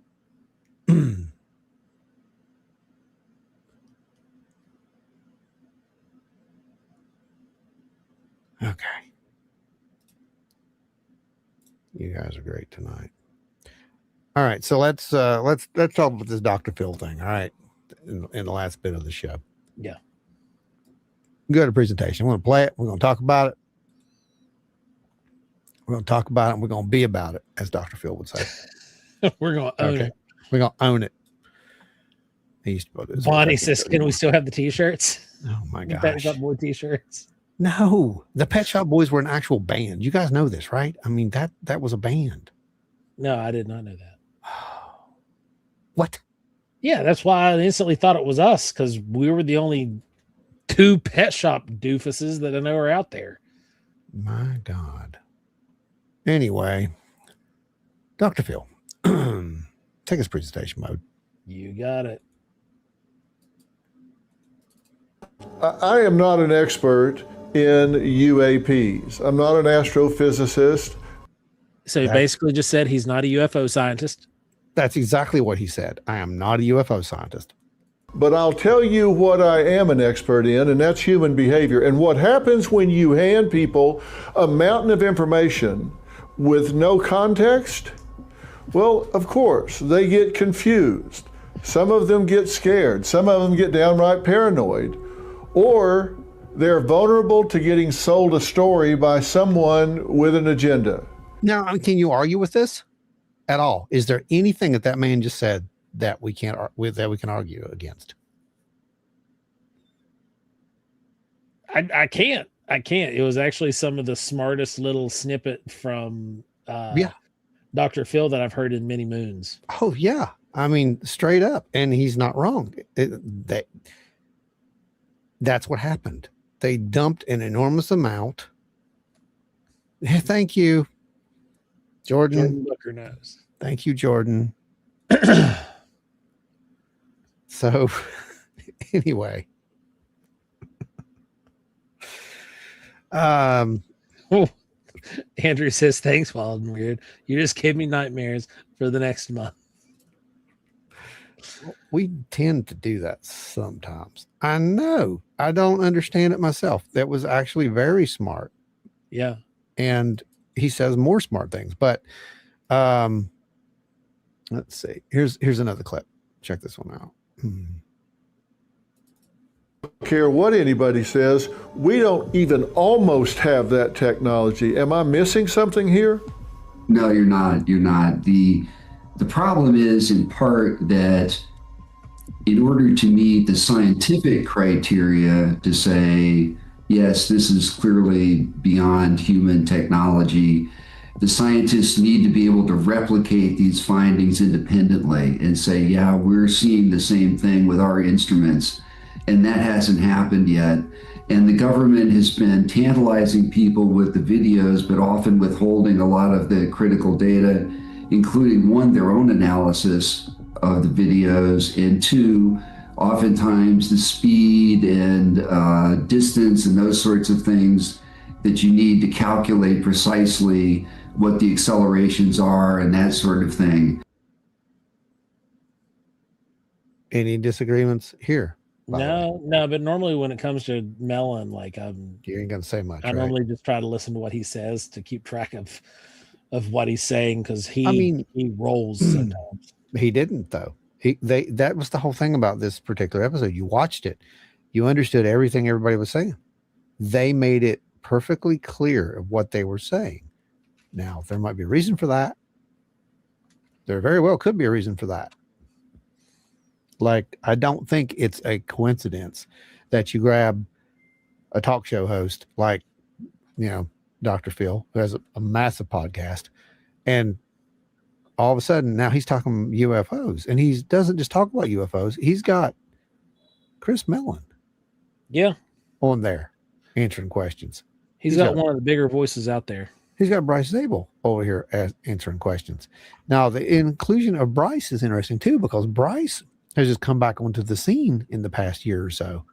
Okay. You guys are great tonight. All right, so let's talk about this Dr. Phil thing. All right, in the last bit of the show. Yeah. Good presentation. We're going to play it. We're going to talk about it. We're going to talk about it. And we're going to be about it, as Dr. Phil would say. We're going to own it. We're going to own it. He used to this. Bonnie says, "Can we still have the T-shirts? Oh my gosh, Pet Shop Boy T-shirts." No, the Pet Shop Boys were an actual band. You guys know this, right? I mean that was a band. No, I did not know that. What? Yeah, that's why I instantly thought it was us, because we were the only two pet shop doofuses that I know are out there. My God. Anyway, Dr. Phil, take his presentation mode. You got it. I am not an expert in UAPs. I'm not an astrophysicist. So he basically just said he's not a UFO scientist. That's exactly what he said. I am not a UFO scientist. But I'll tell you what I am an expert in, and that's human behavior. And what happens when you hand people a mountain of information with no context? Well, of course, they get confused. Some of them get scared. Some of them get downright paranoid. Or they're vulnerable to getting sold a story by someone with an agenda. Now, can you argue with this at all? Is there anything that man just said that we can argue against? I can't. It was actually some of the smartest little snippet from Dr. Phil that I've heard in many moons. Oh yeah, I mean straight up, and he's not wrong. That's what happened. They dumped an enormous amount. Thank you, Jordan Booker knows. Thank you, Jordan. So, anyway, Andrew says, "Thanks, Wild and Weird. You just gave me nightmares for the next month." We tend to do that sometimes. I know. I don't understand it myself. That was actually very smart. Yeah. And he says more smart things. But let's see. Here's another clip. Check this one out. Care what anybody says, we don't even almost have that technology. Am I missing something here? No, you're not. You're not. The problem is in part that in order to meet the scientific criteria to say, yes, this is clearly beyond human technology, the scientists need to be able to replicate these findings independently and say, yeah, we're seeing the same thing with our instruments. And that hasn't happened yet. And the government has been tantalizing people with the videos, but often withholding a lot of the critical data, including one, their own analysis of the videos, and two, oftentimes the speed and distance and those sorts of things that you need to calculate precisely what the accelerations are and that sort of thing. Any disagreements here? No, but normally when it comes to Mellon, like you ain't gonna say much. I normally just try to listen to what he says to keep track of what he's saying, because he rolls sometimes. He didn't though. That was the whole thing about this particular episode. You watched it, you understood everything everybody was saying. They made it perfectly clear of what they were saying. Now there might be a reason for that. There very well could be a reason for that. Like, I don't think it's a coincidence that you grab a talk show host like, Dr. Phil, who has a massive podcast, and all of a sudden now he's talking UFOs, and he doesn't just talk about UFOs. He's got Chris Mellon, on there answering questions. He's got one of the bigger voices out there. He's got Bryce Zabel over here answering questions. Now, the inclusion of Bryce is interesting too, because Bryce has just come back onto the scene in the past year or so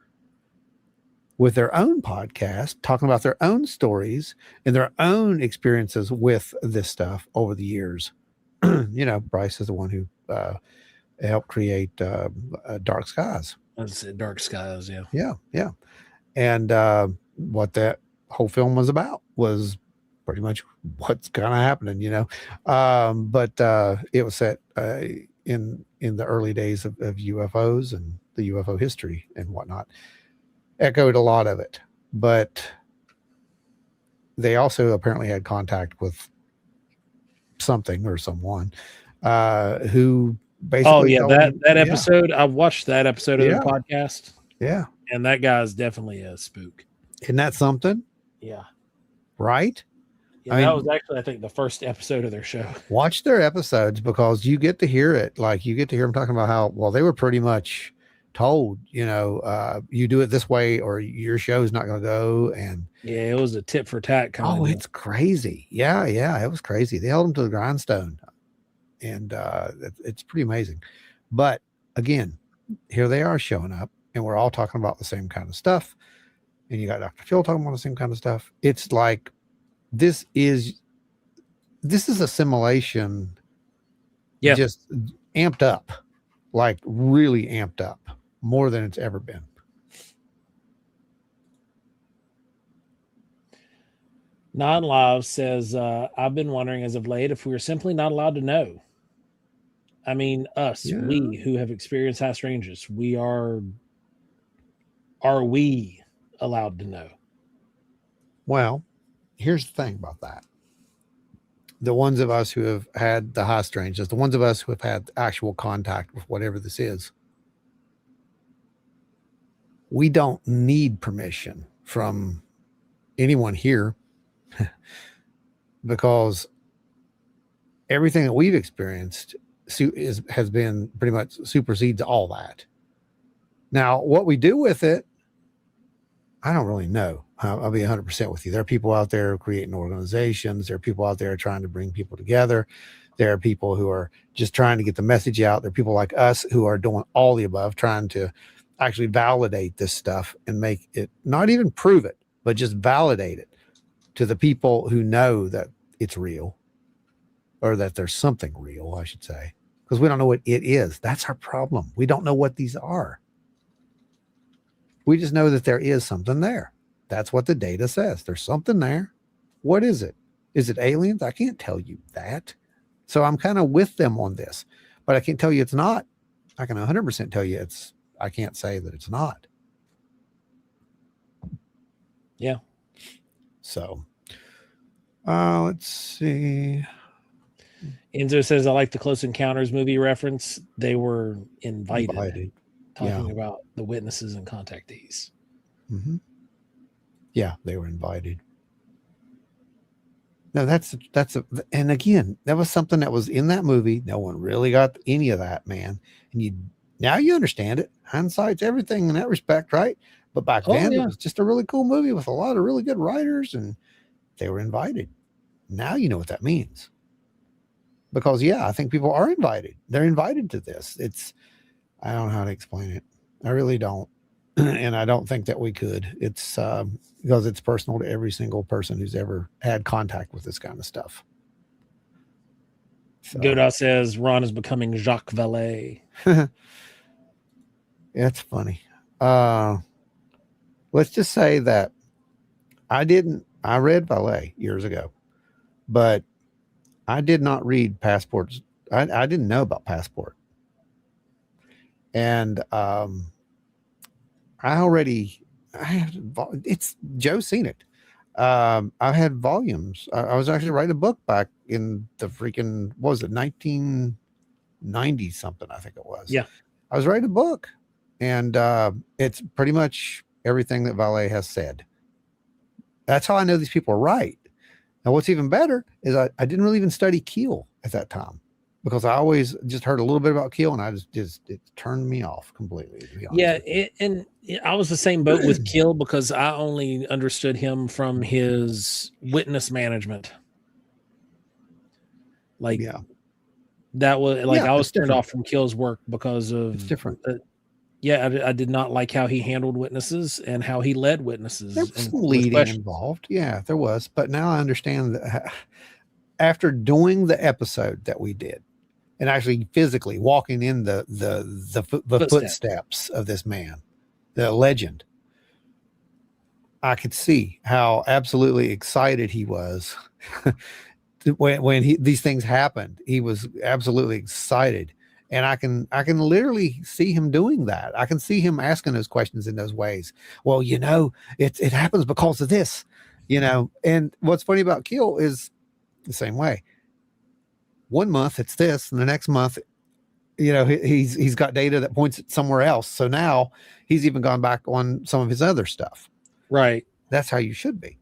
with their own podcast, talking about their own stories and their own experiences with this stuff over the years. Bryce is the one who helped create Dark Skies. That's it, Dark Skies, yeah. Yeah. And what that whole film was about was pretty much what's kind of happening, but it was set in the early days of UFOs and the UFO history and whatnot. Echoed a lot of it, but they also apparently had contact with something or someone who basically that episode. I watched that episode of the podcast. Yeah. And that guy's definitely a spook. Isn't that something? Yeah. Right? Yeah, that was actually, I think, the first episode of their show. Watch their episodes, because you get to hear it. Like, you get to hear them talking about how, well, they were pretty much told, you do it this way or your show's not going to go. And yeah, it was a tit for tat kind of. It's crazy. Yeah, it was crazy. They held them to the grindstone, and it's pretty amazing. But again, here they are showing up, and we're all talking about the same kind of stuff. And you got Dr. Phil talking about the same kind of stuff. It's like, this is a simulation, just amped up, like really amped up, more than it's ever been. Non-Live says, I've been wondering as of late if we are simply not allowed to know. I mean, we who have experienced high strangeness, are we allowed to know? Well, here's the thing about that. The ones of us who have had the high strangeness, the ones of us who have had actual contact with whatever this is, we don't need permission from anyone here because everything that we've experienced has been pretty much supersedes all that. Now, what we do with it, I don't really know. I'll be 100% with you. There are people out there creating organizations. There are people out there trying to bring people together. There are people who are just trying to get the message out. There are people like us who are doing all the above, trying to actually validate this stuff and make it, not even prove it, but just validate it to the people who know that it's real, or that there's something real, I should say, because we don't know what it is. That's our problem. We don't know what these are. We just know that there is something there. That's what the data says. There's something there. What is it? Is it aliens? I can't tell you that. So I'm kind of with them on this, but I can't tell you it's not. I can 100% tell you I can't say that it's not. Yeah. So, let's see. Enzo says, I like the Close Encounters movie reference. They were invited. Talking about the witnesses and contactees. Mm-hmm. Yeah, they were invited. No, and again, that was something that was in that movie. No one really got any of that, man. And now you understand it. Hindsight's everything in that respect, right? But back then, it was just a really cool movie with a lot of really good writers, and they were invited. Now you know what that means. Because I think people are invited. They're invited to this. I don't know how to explain it. I really don't. And I don't think that we could. It's because it's personal to every single person who's ever had contact with this kind of stuff. So. Godot says Ron is becoming Jacques Vallée. It's funny. Let's just say that I read Vallée years ago, but I did not read Passports. I didn't know about Passport. And it's Joe's seen it. I had volumes. I was actually writing a book back in the freaking, what was it, 1990 something, I think it was. Yeah. I was writing a book, and it's pretty much everything that Vallée has said. That's how I know these people are right. Now, what's even better is I didn't really even study Keel at that time, because I always just heard a little bit about Keel, and I it turned me off completely. To be honest and I was the same boat with Keel, because I only understood him from his witness management. That was I was turned off from Keel's work because of it's different. I did not like how he handled witnesses and how he led witnesses. There was some leading involved. Yeah, there was. But now I understand that after doing the episode that we did, and actually physically walking in the footsteps of this man, the legend, I could see how absolutely excited he was when these things happened. He was absolutely excited. And I can literally see him doing that. I can see him asking those questions in those ways. Well, it happens because of this, And what's funny about Keel is the same way. 1 month it's this, and the next month, he's got data that points it somewhere else. So now he's even gone back on some of his other stuff. Right. That's how you should be.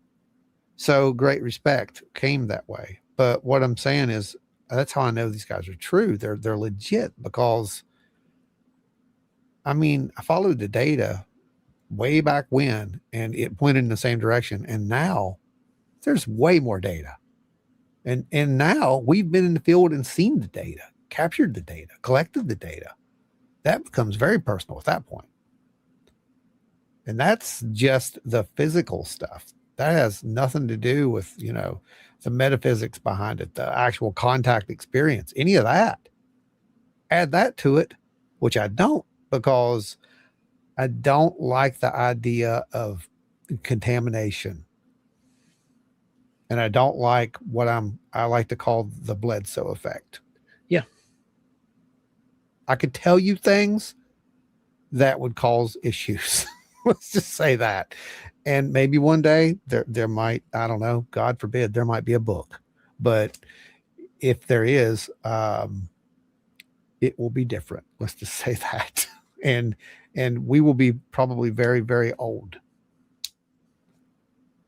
So great respect came that way. But what I'm saying is, that's how I know these guys are true. They're legit, because I followed the data way back when, and it pointed in the same direction. And now there's way more data. And now we've been in the field and seen the data, captured the data, collected the data. That becomes very personal at that point. And that's just the physical stuff. That has nothing to do with, the metaphysics behind it, the actual contact experience, any of that. Add that to it, which I don't, because I don't like the idea of contamination. And I don't like what I like to call the Bledsoe effect. Yeah. I could tell you things that would cause issues. Let's just say that. And maybe one day there might, I don't know, God forbid, there might be a book. But if there is, it will be different. Let's just say that. And we will be probably very, very old.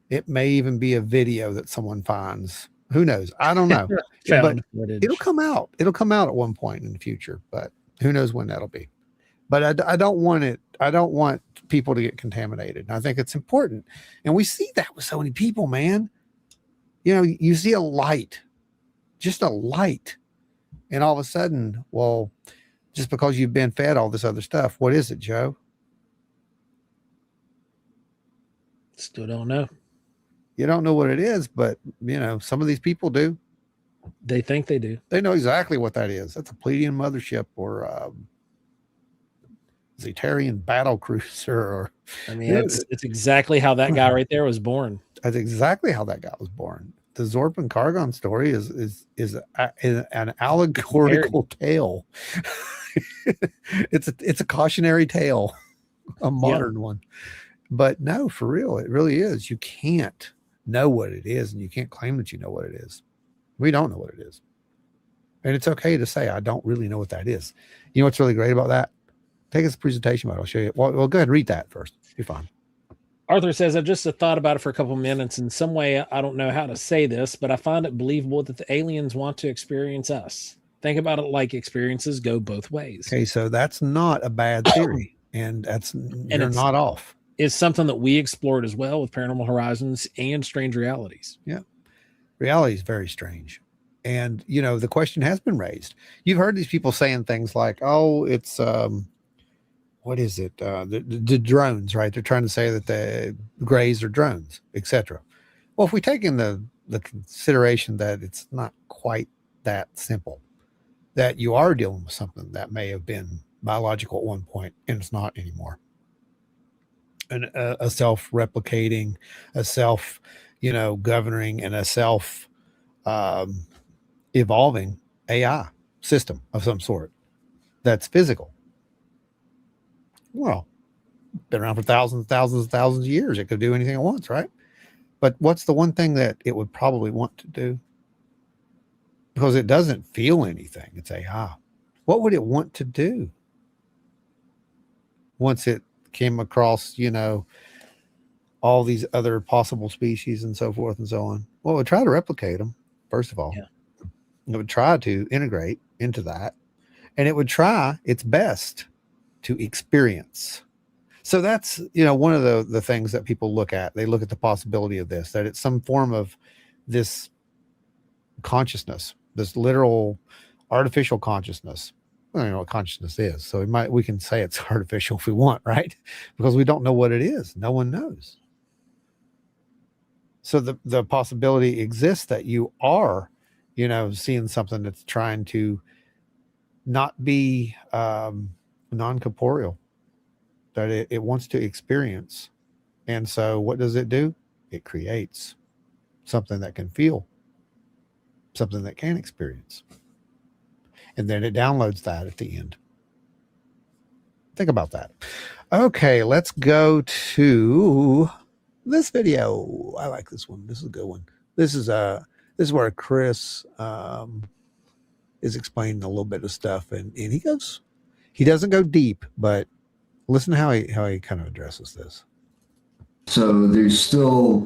It may even be a video that someone finds. Who knows? I don't know. But it'll come out. It'll come out at one point in the future, but who knows when that'll be. But I don't want it. I don't want people to get contaminated. And I think it's important. And we see that with so many people, man. You see a light, just a light. And all of a sudden, well, just because you've been fed all this other stuff, what is it, Joe? Still don't know. You don't know what it is, but some of these people do. They think they do. They know exactly what that is. That's a Pleiadian mothership or Zeterian battle cruiser. Or it's exactly how that guy right there was born. That's exactly how that guy was born. the Zorp and Cargon story is an allegorical tale. It's a cautionary tale, a modern one. But no, for real, it really is. You can't know what it is, and you can't claim that you know what it is. We don't know what it is. And it's okay to say, I don't really know what that is. You know what's really great about that? Take us a presentation about it. I'll show you. Well, go ahead and read that first. You're fine. Arthur says, I just thought about it for a couple of minutes. In some way, I don't know how to say this, but I find it believable that the aliens want to experience us. Think about it like experiences go both ways. Okay, so that's not a bad theory. And you're not off. It's something that we explored as well with Paranormal Horizons and Strange Realities. Yeah. Reality is very strange. And, you know, the question has been raised. You've heard these people saying things like, oh, it's, what is it? The drones, right? They're trying to say that the grays are drones, etc. Well, if we take in the consideration that it's not quite that simple, that you are dealing with something that may have been biological at one point and it's not anymore. And a self-replicating, a self, governing, and a self evolving AI system of some sort that's physical. Well, been around for thousands of years. It could do anything it wants, right? But what's the one thing that it would probably want to do? Because it doesn't feel anything. It's AI. What would it want to do once it came across, all these other possible species and so forth and so on? Well, it would try to replicate them, first of all. Yeah. It would try to integrate into that. And it would try its best to experience. So that's, one of the things that people look at. They look at the possibility of this, that it's some form of this consciousness, this literal artificial consciousness. I don't know what consciousness is. So we can say it's artificial if we want, right? Because we don't know what it is. No one knows. So the possibility exists that you are, seeing something that's trying to not be non-corporeal, that it wants to experience. And so what does it do? It creates something that can feel, something that can experience. And then it downloads that at the end. Think about that. Okay, let's go to this video. I like this one. This is a good one. This is where Chris is explaining a little bit of stuff, and he doesn't go deep, but listen to how he kind of addresses this. So there's still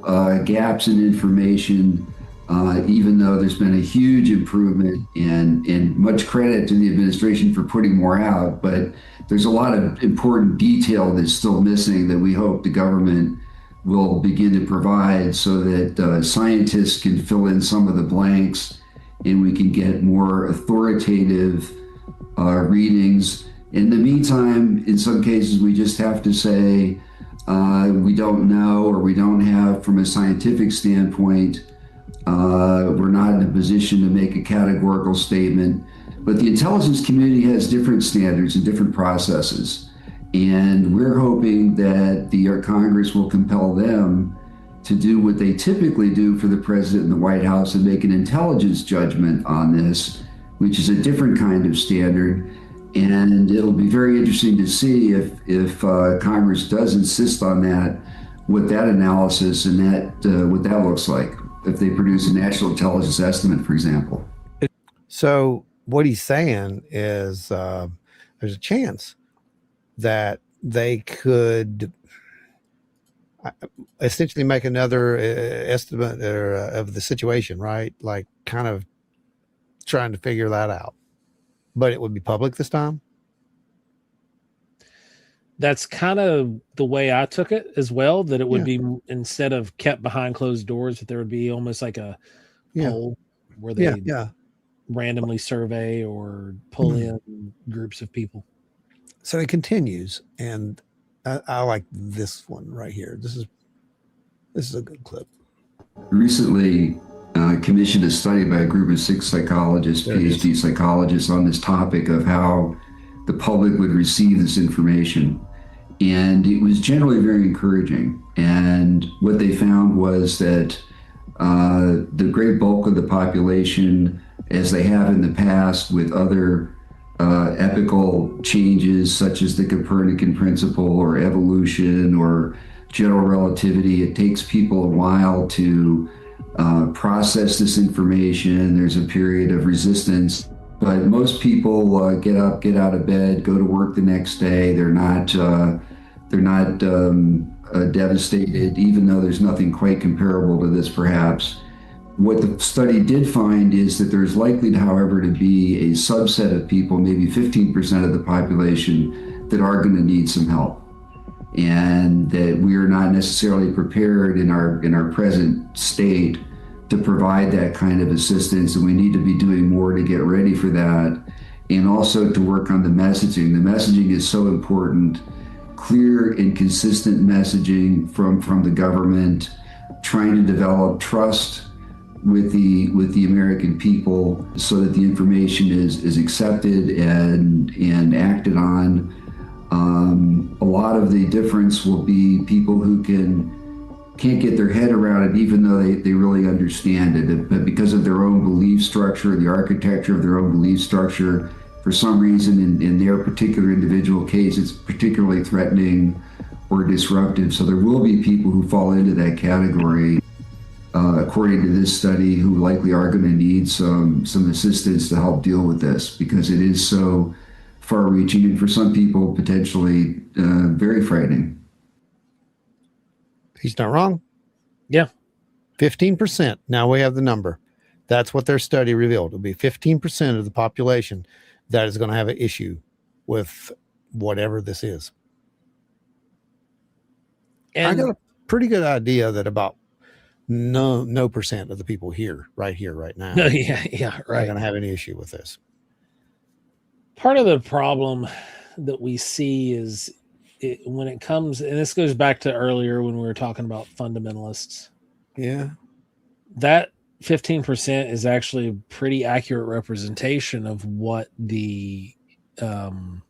gaps in information, even though there's been a huge improvement, and much credit to the administration for putting more out. But there's a lot of important detail that's still missing that we hope the government will begin to provide, so that scientists can fill in some of the blanks and we can get more authoritative readings. In the meantime, in some cases, we just have to say we don't know, or we don't have, from a scientific standpoint, we're not in a position to make a categorical statement. But the intelligence community has different standards and different processes. And we're hoping that the Congress will compel them to do what they typically do for the president and the White House, and make an intelligence judgment on this, which is a different kind of standard. And it'll be very interesting to see if Congress does insist on that, what that analysis and what that looks like, if they produce a national intelligence estimate, for example. So what he's saying is there's a chance that they could essentially make another estimate of the situation, right? Like kind of trying to figure that out. But it would be public this time? That's kind of the way I took it as well, that it would be, instead of kept behind closed doors, that there would be almost like a poll where they randomly survey or pull in groups of people. So it continues, and I like this one right here. This is a good clip. Recently commissioned a study by a group of 6 psychologists, PhD psychologists, on this topic of how the public would receive this information. And it was generally very encouraging. And what they found was that The great bulk of the population, as they have in the past with other epical changes such as the Copernican principle or evolution or general relativity, it takes people a while to process this information. There's a period of resistance, but most people get up, get out of bed, go to work the next day. They're not devastated, even though there's nothing quite comparable to this, perhaps. What the study did find is that there's likely, however, to be a subset of people, maybe 15% of the population, that are going to need some help, and that we are not necessarily prepared in our present state to provide that kind of assistance, and we need to be doing more to get ready for that, and also to work on the messaging. The messaging is so important. Clear and consistent messaging from the government, trying to develop trust with the American people so that the information is accepted and acted on. A lot of the difference will be people who can't get their head around it, even though they really understand it, but because of their own belief structure, the architecture of their own belief structure, for some reason in their particular individual case, it's particularly threatening or disruptive. So there will be people who fall into that category, according to this study, who likely are going to need some assistance to help deal with this, because it is so far-reaching and for some people potentially very frightening. He's not wrong. Yeah. 15%. Now we have the number. That's what their study revealed. It'll be 15% of the population that is going to have an issue with whatever this is. And I got a pretty good idea that about no percent of the people right here, right now, yeah, right, are going to have any issue with this. Part of the problem that we see is when it comes, and this goes back to earlier when we were talking about fundamentalists. Yeah. That 15% is actually a pretty accurate representation of what the 15%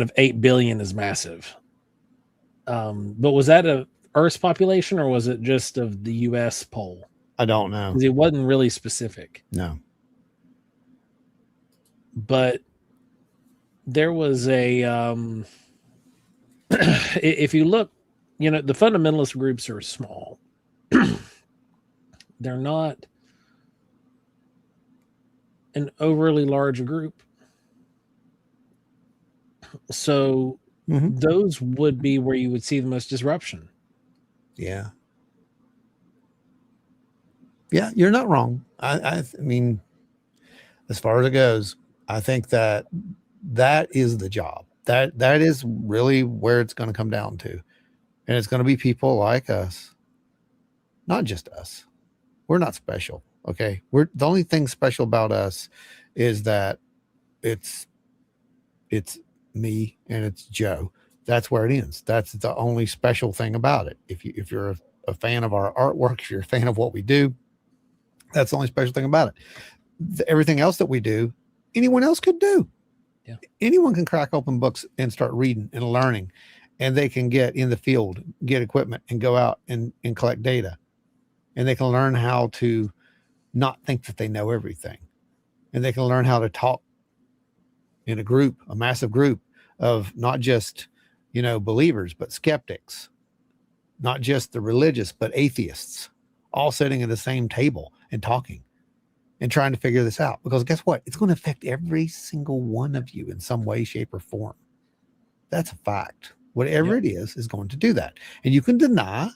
of 8 billion is massive. But was that a Earth's population, or was it just of the US poll? I don't know. It wasn't really specific. No. But there was a if you look, the fundamentalist groups are small. They're not an overly large group. So those would be where you would see the most disruption. Yeah. Yeah, you're not wrong. I mean, as far as it goes, I think that is the job. That is really where it's going to come down to. And it's going to be people like us. Not just us. We're not special. Okay. The only thing special about us is that it's me and it's Joe. That's where it ends. That's the only special thing about it. If you're a fan of our artwork, if you're a fan of what we do, that's the only special thing about it. Everything else that we do, anyone else could do. Yeah. Anyone can crack open books and start reading and learning, and they can get in the field, get equipment, and go out and collect data. And they can learn how to not think that they know everything. And they can learn how to talk in a group, a massive group of not just, believers, but skeptics, not just the religious, but atheists, all sitting at the same table and talking and trying to figure this out. Because guess what? It's going to affect every single one of you in some way, shape, or form. That's a fact. Whatever it is going to do that. And you can deny,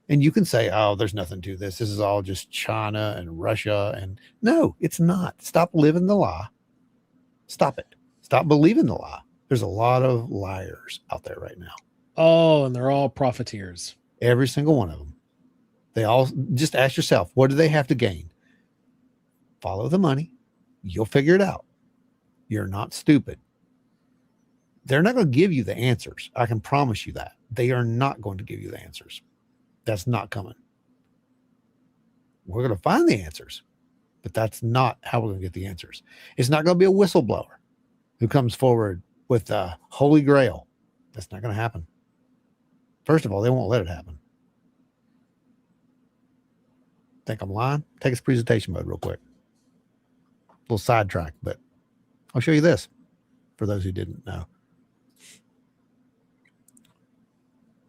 and you can say, oh, there's nothing to this. This is all just China and Russia. And no, it's not. Stop living the lie. Stop it. Stop believing the lie. There's a lot of liars out there right now. Oh, and they're all profiteers. Every single one of them. They all, just ask yourself, what do they have to gain? Follow the money. You'll figure it out. You're not stupid. They're not going to give you the answers. I can promise you that. They are not going to give you the answers. That's not coming. We're going to find the answers, but that's not how we're going to get the answers. It's not going to be a whistleblower who comes forward with the Holy Grail. That's not going to happen. First of all, they won't let it happen. think I'm lying? Take us presentation mode real quick. A little sidetrack, but I'll show you this for those who didn't know.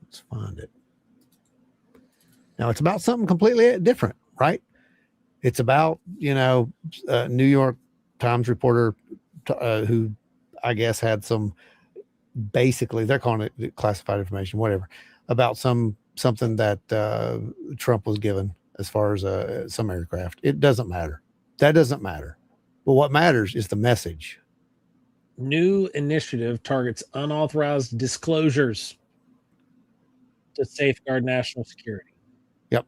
Let's find it. Now it's about something completely different, right? It's about, New York Times reporter who I guess had some, basically they're calling it classified information, whatever, about something that Trump was given as far as some aircraft. It doesn't matter. That doesn't matter. But what matters is the message. New initiative targets unauthorized disclosures to safeguard national security. Yep.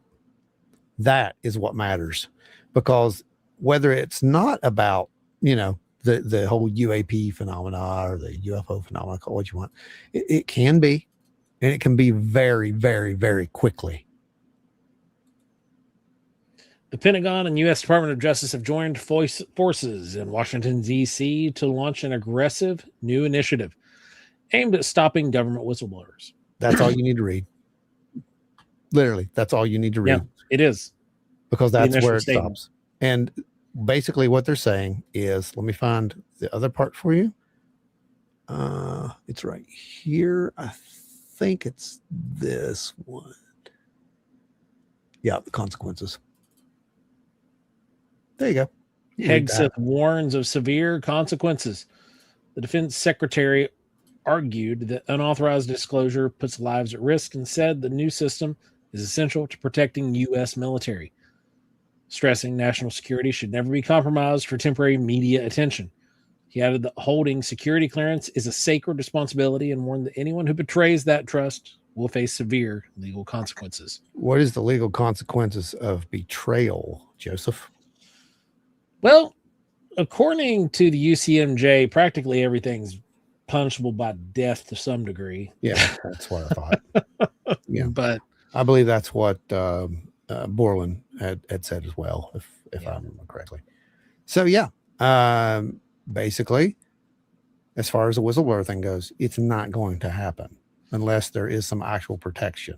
That is what matters, because whether it's not about, the whole UAP phenomena or the UFO phenomena, call it what you want, it can be, and it can be very, very, very quickly. The Pentagon and U.S. Department of Justice have joined forces in Washington, D.C. to launch an aggressive new initiative aimed at stopping government whistleblowers. That's all you need to read. Literally, that's all you need to read. Yeah, it is. Because that's where it statement stops. And basically what they're saying is, let me find the other part for you. It's right here. I think it's this one. Yeah, the consequences. There you go. Hegseth warns of severe consequences. The defense secretary argued that unauthorized disclosure puts lives at risk and said the new system is essential to protecting U.S. military, stressing national security should never be compromised for temporary media attention. He added that holding security clearance is a sacred responsibility and warned that anyone who betrays that trust will face severe legal consequences. What is the legal consequences of betrayal, Joseph? Well, according to the UCMJ, practically everything's punishable by death to some degree. Yeah, that's what I thought. Yeah, but I believe that's what Borland had said as well, if I remember correctly. So yeah, basically, as far as the whistleblower thing goes, it's not going to happen unless there is some actual protection,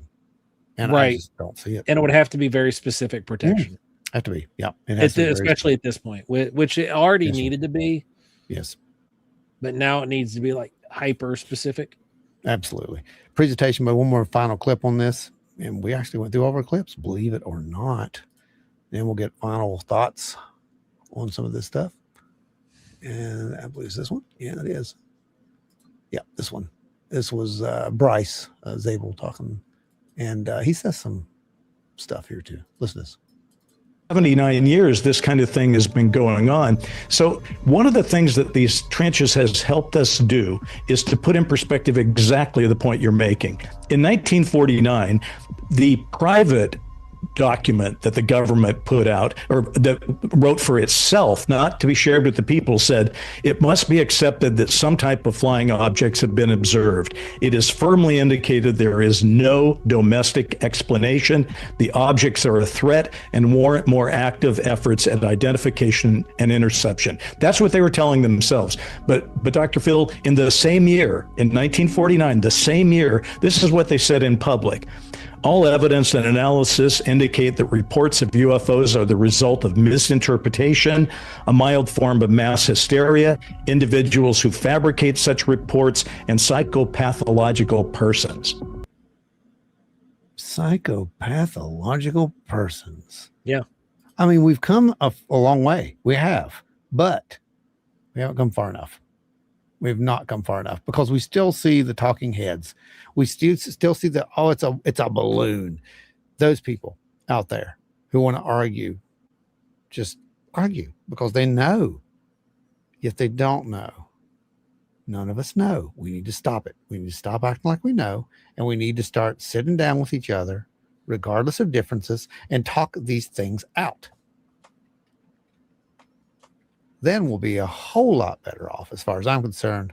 and I just don't see it. And it would have to be very specific protection. Have to be, yeah. Especially at this point, which it already needed to be. Yes, but now it needs to be like hyper specific. Absolutely. Presentation, but one more final clip on this. And we actually went through all of our clips, believe it or not. Then we'll get final thoughts on some of this stuff. And I believe it's this one. Yeah, it is. Yeah, this one. This was Bryce Zabel talking. And he says some stuff here too. Listen to this. 79 years, this kind of thing has been going on. So one of the things that these trenches has helped us do is to put in perspective exactly the point you're making. In 1949, the private document that the government put out, or that wrote for itself, not to be shared with the people, said it must be accepted that some type of flying objects have been observed. It is firmly indicated there is no domestic explanation. The objects are a threat and warrant more active efforts at identification and interception. That's what they were telling themselves. But Dr. Phil, in the same year, in 1949, the same year, this is what they said in public. All evidence and analysis indicate that reports of UFOs are the result of misinterpretation, a mild form of mass hysteria, individuals who fabricate such reports, and psychopathological persons. Psychopathological persons. Yeah. I mean, we've come a long way. We have, but we haven't come far enough. We've not come far enough because we still see the talking heads. We still see the, it's a balloon. Those people out there who want to argue, just argue because they know. Yet they don't know. None of us know. We need to stop it. We need to stop acting like we know. And we need to start sitting down with each other, regardless of differences, and talk these things out. Then we'll be a whole lot better off, as far as I'm concerned,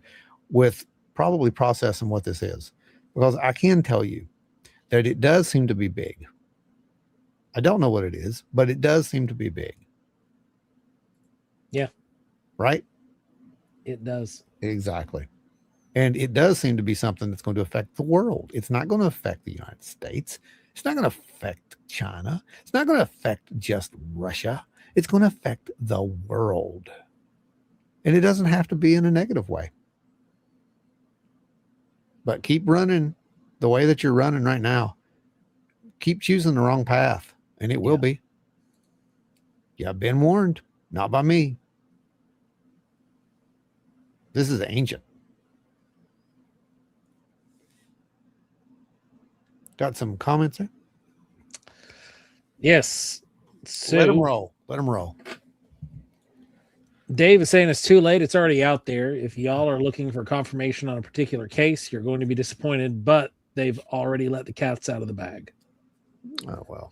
with probably processing what this is. Because I can tell you that it does seem to be big. I don't know what it is, but it does seem to be big. Yeah. Right? It does. Exactly. And it does seem to be something that's going to affect the world. It's not going to affect the United States. It's not going to affect China. It's not going to affect just Russia. It's going to affect the world. And it doesn't have to be in a negative way. But keep running the way that you're running right now. Keep choosing the wrong path, and it will be. Yeah, I've been warned, not by me. This is ancient. Got some comments there? Yes. So, let them roll. Let them roll. Dave is saying it's too late. It's already out there. If y'all are looking for confirmation on a particular case, you're going to be disappointed, but they've already let the cats out of the bag. Oh, well.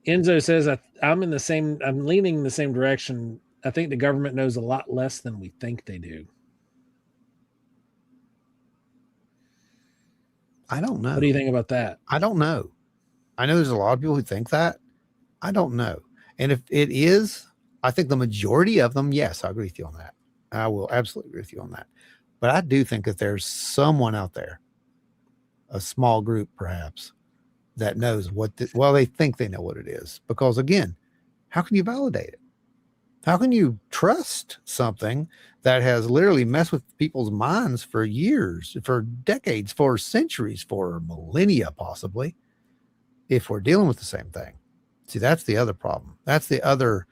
Enzo says, I'm leaning in the same direction. I think the government knows a lot less than we think they do. I don't know. What do you think about that? I don't know. I know there's a lot of people who think that. I don't know. And if it is, I think the majority of them, yes, I agree with you on that. I will absolutely agree with you on that. But I do think that there's someone out there, a small group perhaps, that knows they think they know what it is. Because again, how can you validate it? How can you trust something that has literally messed with people's minds for years, for decades, for centuries, for millennia, possibly, if we're dealing with the same thing? See, that's the other problem. That's the other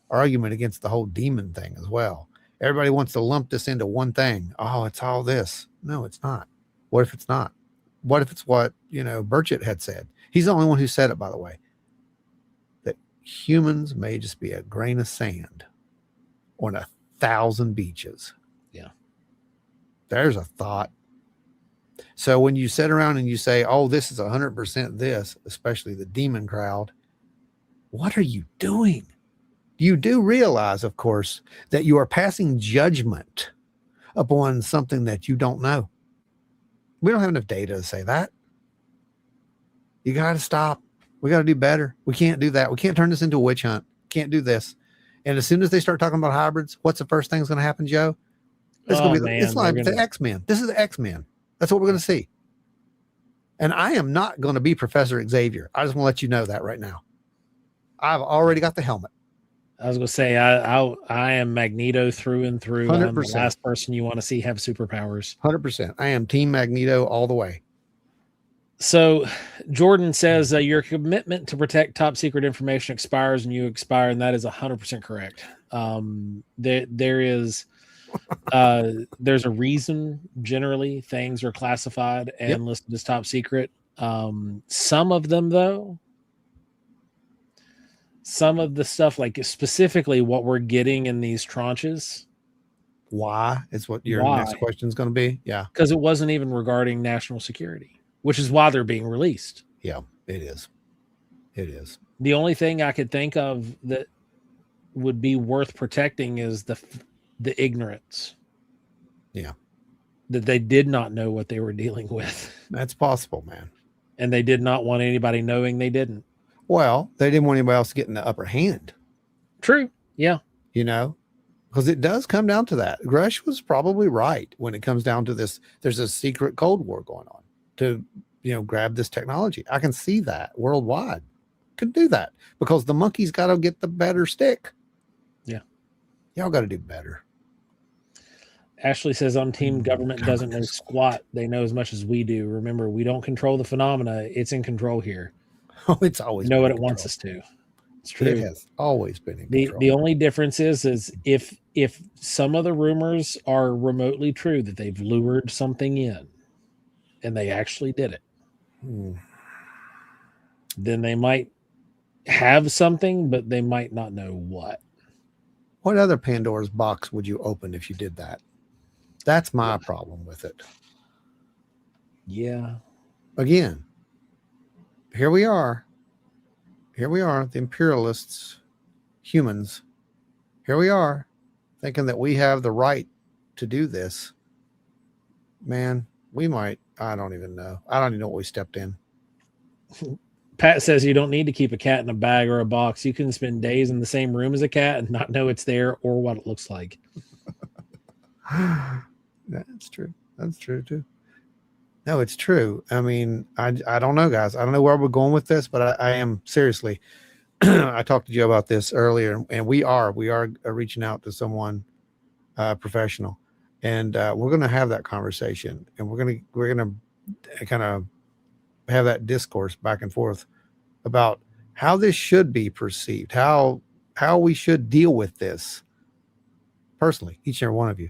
argument against the whole demon thing as well. Everybody wants to lump this into one thing. Oh, it's all this. No, it's not. What if it's not? What if it's what, Burchett had said? He's the only one who said it, by the way, that humans may just be a grain of sand on 1,000 beaches. Yeah. There's a thought. So when you sit around and you say, oh, this is 100% this, especially the demon crowd, what are you doing? You do realize, of course, that you are passing judgment upon something that you don't know. We don't have enough data to say that. You got to stop. We got to do better. We can't do that. We can't turn this into a witch hunt. Can't do this. And as soon as they start talking about hybrids, what's the first thing that's going to happen, Joe? It's going to be it's like the X-Men. This is the X-Men. That's what we're going to see. And I am not going to be Professor Xavier. I just want to let you know that right now. I've already got the helmet. I was going to say, I am Magneto through and through. 100%. I'm the last person you want to see have superpowers. 100%. I am Team Magneto all the way. So Jordan says your commitment to protect top secret information expires and you expire, and that is 100% correct. There's a reason generally things are classified and listed as top secret. Some of them, though, some of the stuff, like specifically what we're getting in these tranches. Why is what your next question is going to be? Yeah. Because it wasn't even regarding national security, which is why they're being released. Yeah, it is. It is. The only thing I could think of that would be worth protecting is the ignorance. Yeah. That they did not know what they were dealing with. That's possible, man. And they did not want anybody knowing they didn't. Well, they didn't want anybody else getting the upper hand. True. Yeah. Because it does come down to that. Grush was probably right when it comes down to this. There's a secret Cold War going on to, grab this technology. I can see that worldwide. Could do that because the monkey's got to get the better stick. Yeah. Y'all got to do better. Ashley says on team government doesn't know squat. They know as much as we do. Remember, we don't control the phenomena. It's in control here. Oh, it's always know what it wants us to. It's true. It has always been in control. The only difference is if some of the rumors are remotely true that they've lured something in and they actually did it, then they might have something, but they might not know what. What other Pandora's box would you open if you did that? That's my problem with it. Yeah. Again, here we are, the imperialists, humans. Here we are, thinking that we have the right to do this. Man, we might. I don't even know. I don't even know what we stepped in. Pat says you don't need to keep a cat in a bag or a box. You can spend days in the same room as a cat and not know it's there or what it looks like. That's true. That's true too. No, it's true. I mean, I don't know, guys. I don't know where we're going with this, but I am seriously. I talked to Joe about this earlier, and we are reaching out to someone professional, and we're going to have that conversation, and we're going to kind of have that discourse back and forth about how this should be perceived, how we should deal with this personally, each and every one of you,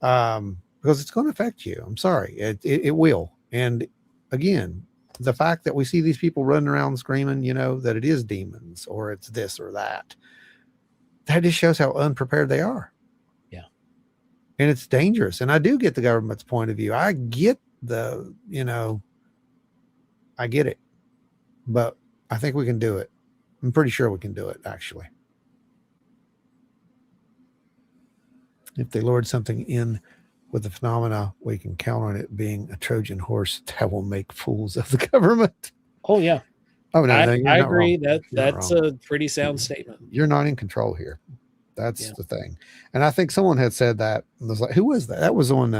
because it's going to affect you. I'm sorry, it will. And again, the fact that we see these people running around screaming, that it is demons or it's this or that just shows how unprepared they are. Yeah. And it's dangerous. And I do get the government's point of view. I get I get it, but I think we can do it. I'm pretty sure we can do it, actually. If they lured something in with the phenomena, we can count on it being a Trojan horse that will make fools of the government. Oh, yeah. Oh, no, I agree. Wrong. That's a pretty sound statement. You're not in control here. That's the thing. And I think someone had said that. It was like, who was that? That was on,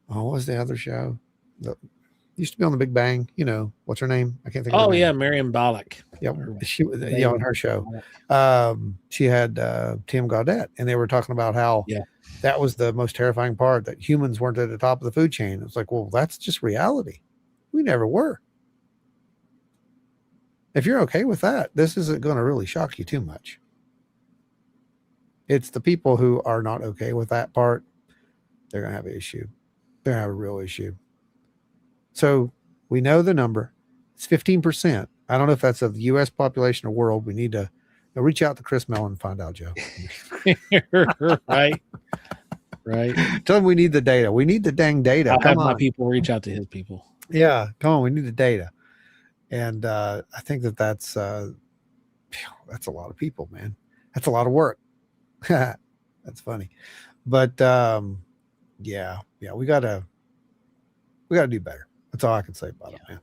what was the other show? Used to be on the Big Bang. What's her name? I can't think of her name. Yeah, Miriam Balak. Yep. She was on her show. She had Tim Gaudette, and they were talking about how that was the most terrifying part, that humans weren't at the top of the food chain. It's like, well, that's just reality. We never were. If you're okay with that, this isn't going to really shock you too much. It's the people who are not okay with that part. They're going to have an issue. They're going to have a real issue. So we know the number. It's 15%. I don't know if that's of the U.S. population or world. We need to reach out to Chris Mellon and find out, Joe. Right. Tell him we need the data. We need the dang data. I'll have my people reach out to his people. Yeah, come on. We need the data. And I think that's a lot of people, man. That's a lot of work. That's funny. But yeah, we gotta do better. That's all I can say about it, man.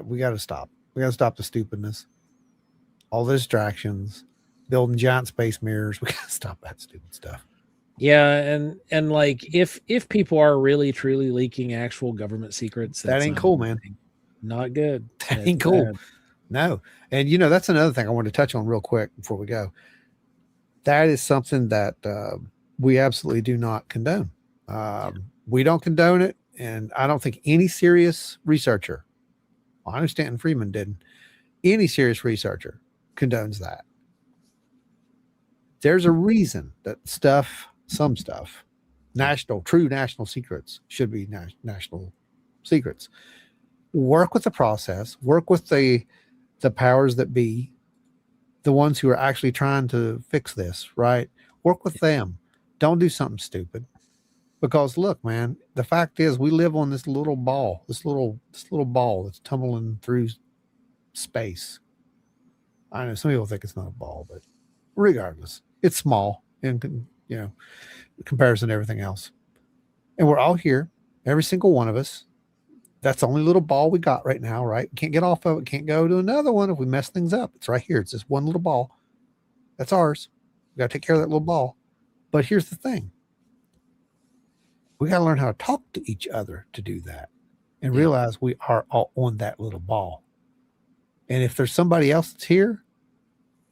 We gotta stop. We gotta stop the stupidness, all the distractions, building giant space mirrors. We gotta stop that stupid stuff. Yeah, and like if people are really truly leaking actual government secrets, that ain't cool, man. Not good. That ain't cool. Bad. No. And that's another thing I want to touch on real quick before we go. That is something that we absolutely do not condone. We don't condone it. And I don't think any serious researcher, I understand Freeman didn't, any serious researcher condones that. There's a reason that some stuff, true national secrets should be national secrets. Work with the process, work with the powers that be, the ones who are actually trying to fix this, right? Work with them. Don't do something stupid. Because look, man, the fact is we live on this little ball, this little ball that's tumbling through space. I know some people think it's not a ball, but regardless, it's small in comparison to everything else. And we're all here, every single one of us. That's the only little ball we got right now, right? We can't get off of it, can't go to another one if we mess things up. It's right here. It's just one little ball. That's ours. We got to take care of that little ball. But here's the thing. We got to learn how to talk to each other to do that and realize we are all on that little ball. And if there's somebody else that's here,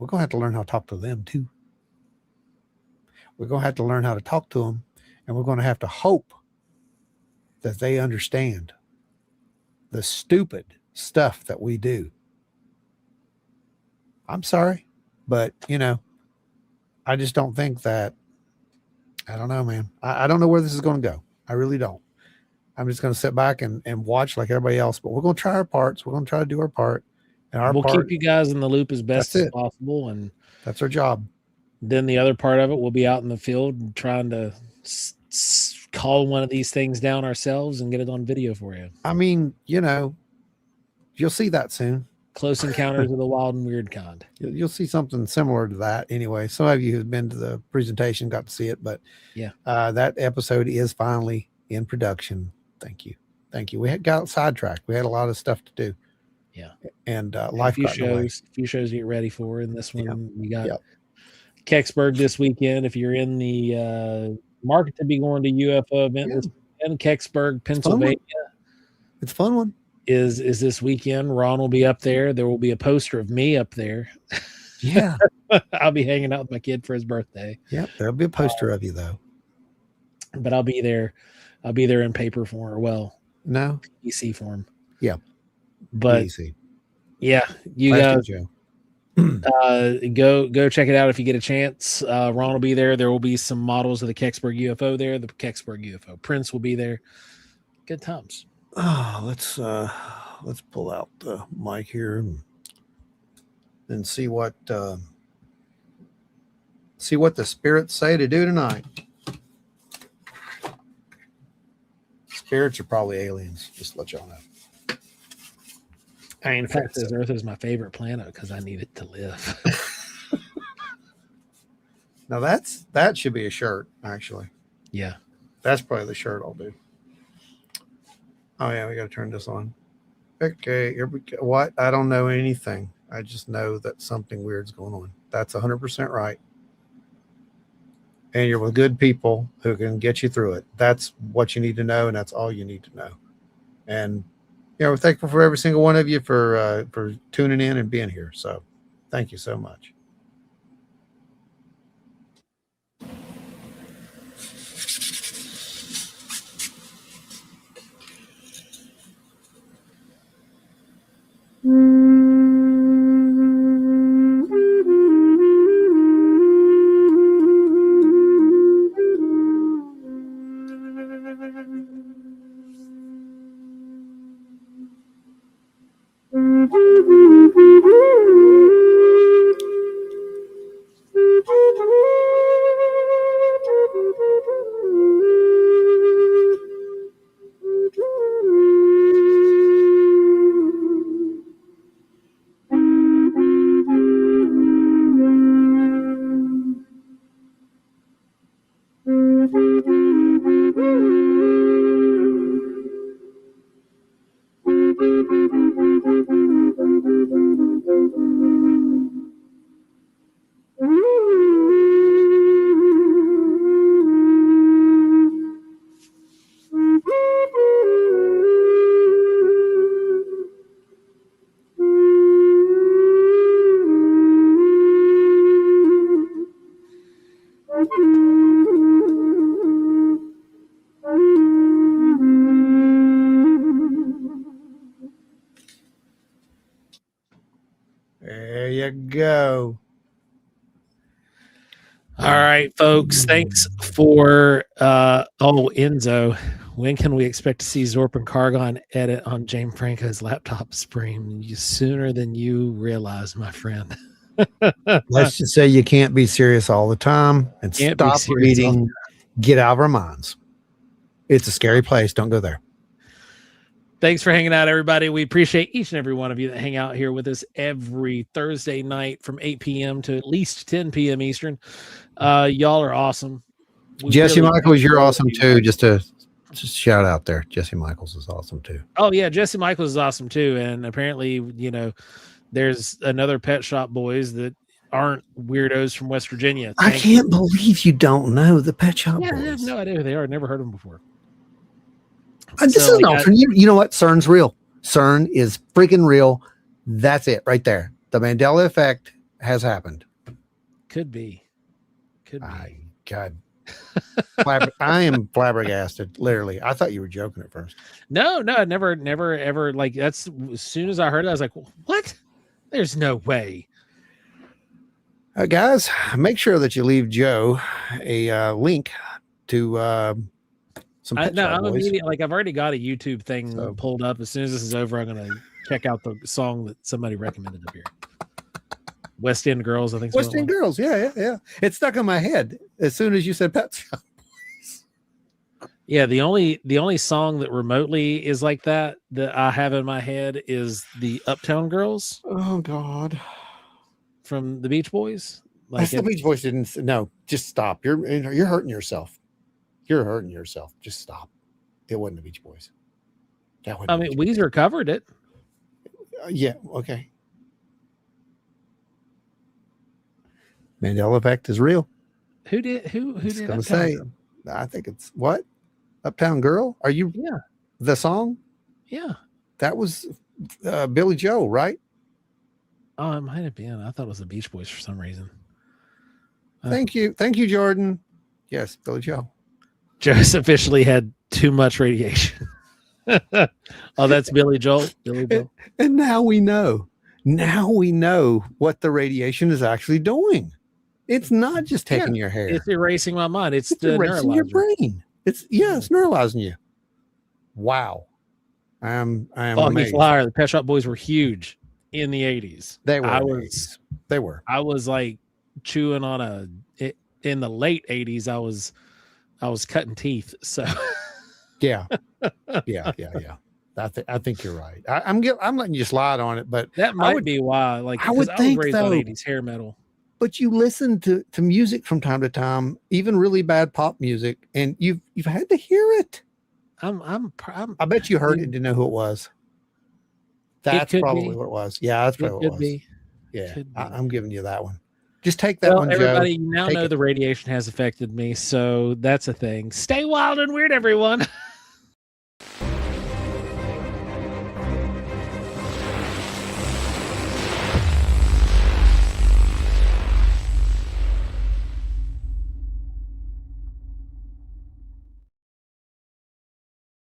we're going to have to learn how to talk to them too. We're going to have to learn how to talk to them, and we're going to have to hope that they understand the stupid stuff that we do. I'm sorry, but I just don't think that. I don't know, man. I don't know where this is going to go. I really don't. I'm just going to sit back and watch like everybody else, but we're going to try our parts. We're going to try to do our part. And we'll keep you guys in the loop as best as possible. And that's our job. Then the other part of it, we'll be out in the field trying to call one of these things down ourselves and get it on video for you. I mean, you'll see that soon. Close Encounters of the Wild and Weird kind. You'll see something similar to that anyway. Some of you who've been to the presentation got to see it, but that episode is finally in production. Thank you. We got sidetracked. We had a lot of stuff to do. Yeah. And life got in the way. A few shows to get ready for. And this one, we got Kecksburg this weekend. If you're in the market to be going to UFO event this in Kecksburg, Pennsylvania. It's a fun one. Is this weekend. Ron will be up there. There will be a poster of me up there. Yeah. I'll be hanging out with my kid for his birthday. Yep. There'll be a poster of you though. But I'll be there. I'll be there in paper form, or well, No. PC form. Yeah. But Easy. yeah, you Plastic guys Joe. go check it out if you get a chance. Ron will be there. There will be some models of the Kecksburg UFO there. The Kecksburg UFO Prince will be there. Good times. Oh, let's pull out the mic here and see what the spirits say to do tonight. Spirits are probably aliens, just to let y'all know. I ain't In fact, says Earth is my favorite planet because I need it to live. Now that should be a shirt, actually. Yeah. That's probably the shirt I'll do. Oh yeah, we gotta turn this on. Okay, here we go. What? I don't know anything. I just know that something weird's going on. That's 100% right. And you're with good people who can get you through it. That's what you need to know, and that's all you need to know. And we're thankful for every single one of you for tuning in and being here. So thank you so much. There you go. All right, folks. Thanks for Enzo. When can we expect to see Zorp and Cargon edit on James Franco's laptop stream? Sooner than you realize, my friend. Let's just say you can't be serious all the time and stop reading. Get out of our minds. It's a scary place. Don't go there. Thanks for hanging out, everybody. We appreciate each and every one of you that hang out here with us every Thursday night from 8 p.m. to at least 10 p.m. Eastern. Y'all are awesome. Jesse Michaels, you're awesome too. Just shout out there. Jesse Michaels is awesome too. Oh, yeah. Jesse Michaels is awesome too. And apparently, there's another Pet Shop Boys that aren't weirdos from West Virginia. I can't believe you don't know the Pet Shop Boys. I have no idea who they are. I've never heard of them before. This is not for you. You know what? CERN's real. CERN is freaking real. That's it right there. The Mandela effect has happened. Could be. God. I am flabbergasted. Literally. I thought you were joking at first. No, I never ever that's as soon as I heard it, I was like, what? There's no way. Guys, make sure that you leave Joe a link to I'm immediately I've already got a YouTube thing pulled up. As soon as this is over, I'm gonna check out the song that somebody recommended up here. West End Girls, I think. West End Girls, yeah. It stuck in my head as soon as you said Pet Shop Boys. Yeah, the only song that remotely is like that I have in my head is the Uptown Girls. Oh God, from the Beach Boys. The Beach Boys didn't. No, just stop. You're hurting yourself. You're hurting yourself. Just stop. It wasn't the Beach Boys. Weezer covered it. Yeah. Okay. Mandela effect is real. Who did? Who did? Gonna say. I think it's what? Uptown Girl? Are you Yeah. the song? Yeah. That was Billy Joel, right? Oh, it might have been. I thought it was the Beach Boys for some reason. Thank you, Jordan. Yes, Billy Joel. Joe's officially had too much radiation. Oh, that's Billy Joel. Billy Joel. And now we know. Now we know what the radiation is actually doing. It's not just taking your hair. It's erasing my mind. It's the erasing your neuralizer. brain. It's neuralizing you. Wow. I am Foggy amazed. Flyer. The Pet Shop Boys were huge in the 80s. They were. They were. I was like chewing on in the late 80s. I was cutting teeth. So yeah. I think you're right. I'm letting you slide on it, but that might be why. Like I would think was raised though, on 80s hair metal. But you listen to music from time to time, even really bad pop music, and you've had to hear it. I bet you heard it and didn't know who it was. That's probably what it was. Yeah, that's probably what it was. Yeah, I'm giving you that one. Just take that one, everybody, Joe. You now know the radiation has affected me, so that's a thing. Stay wild and weird, everyone.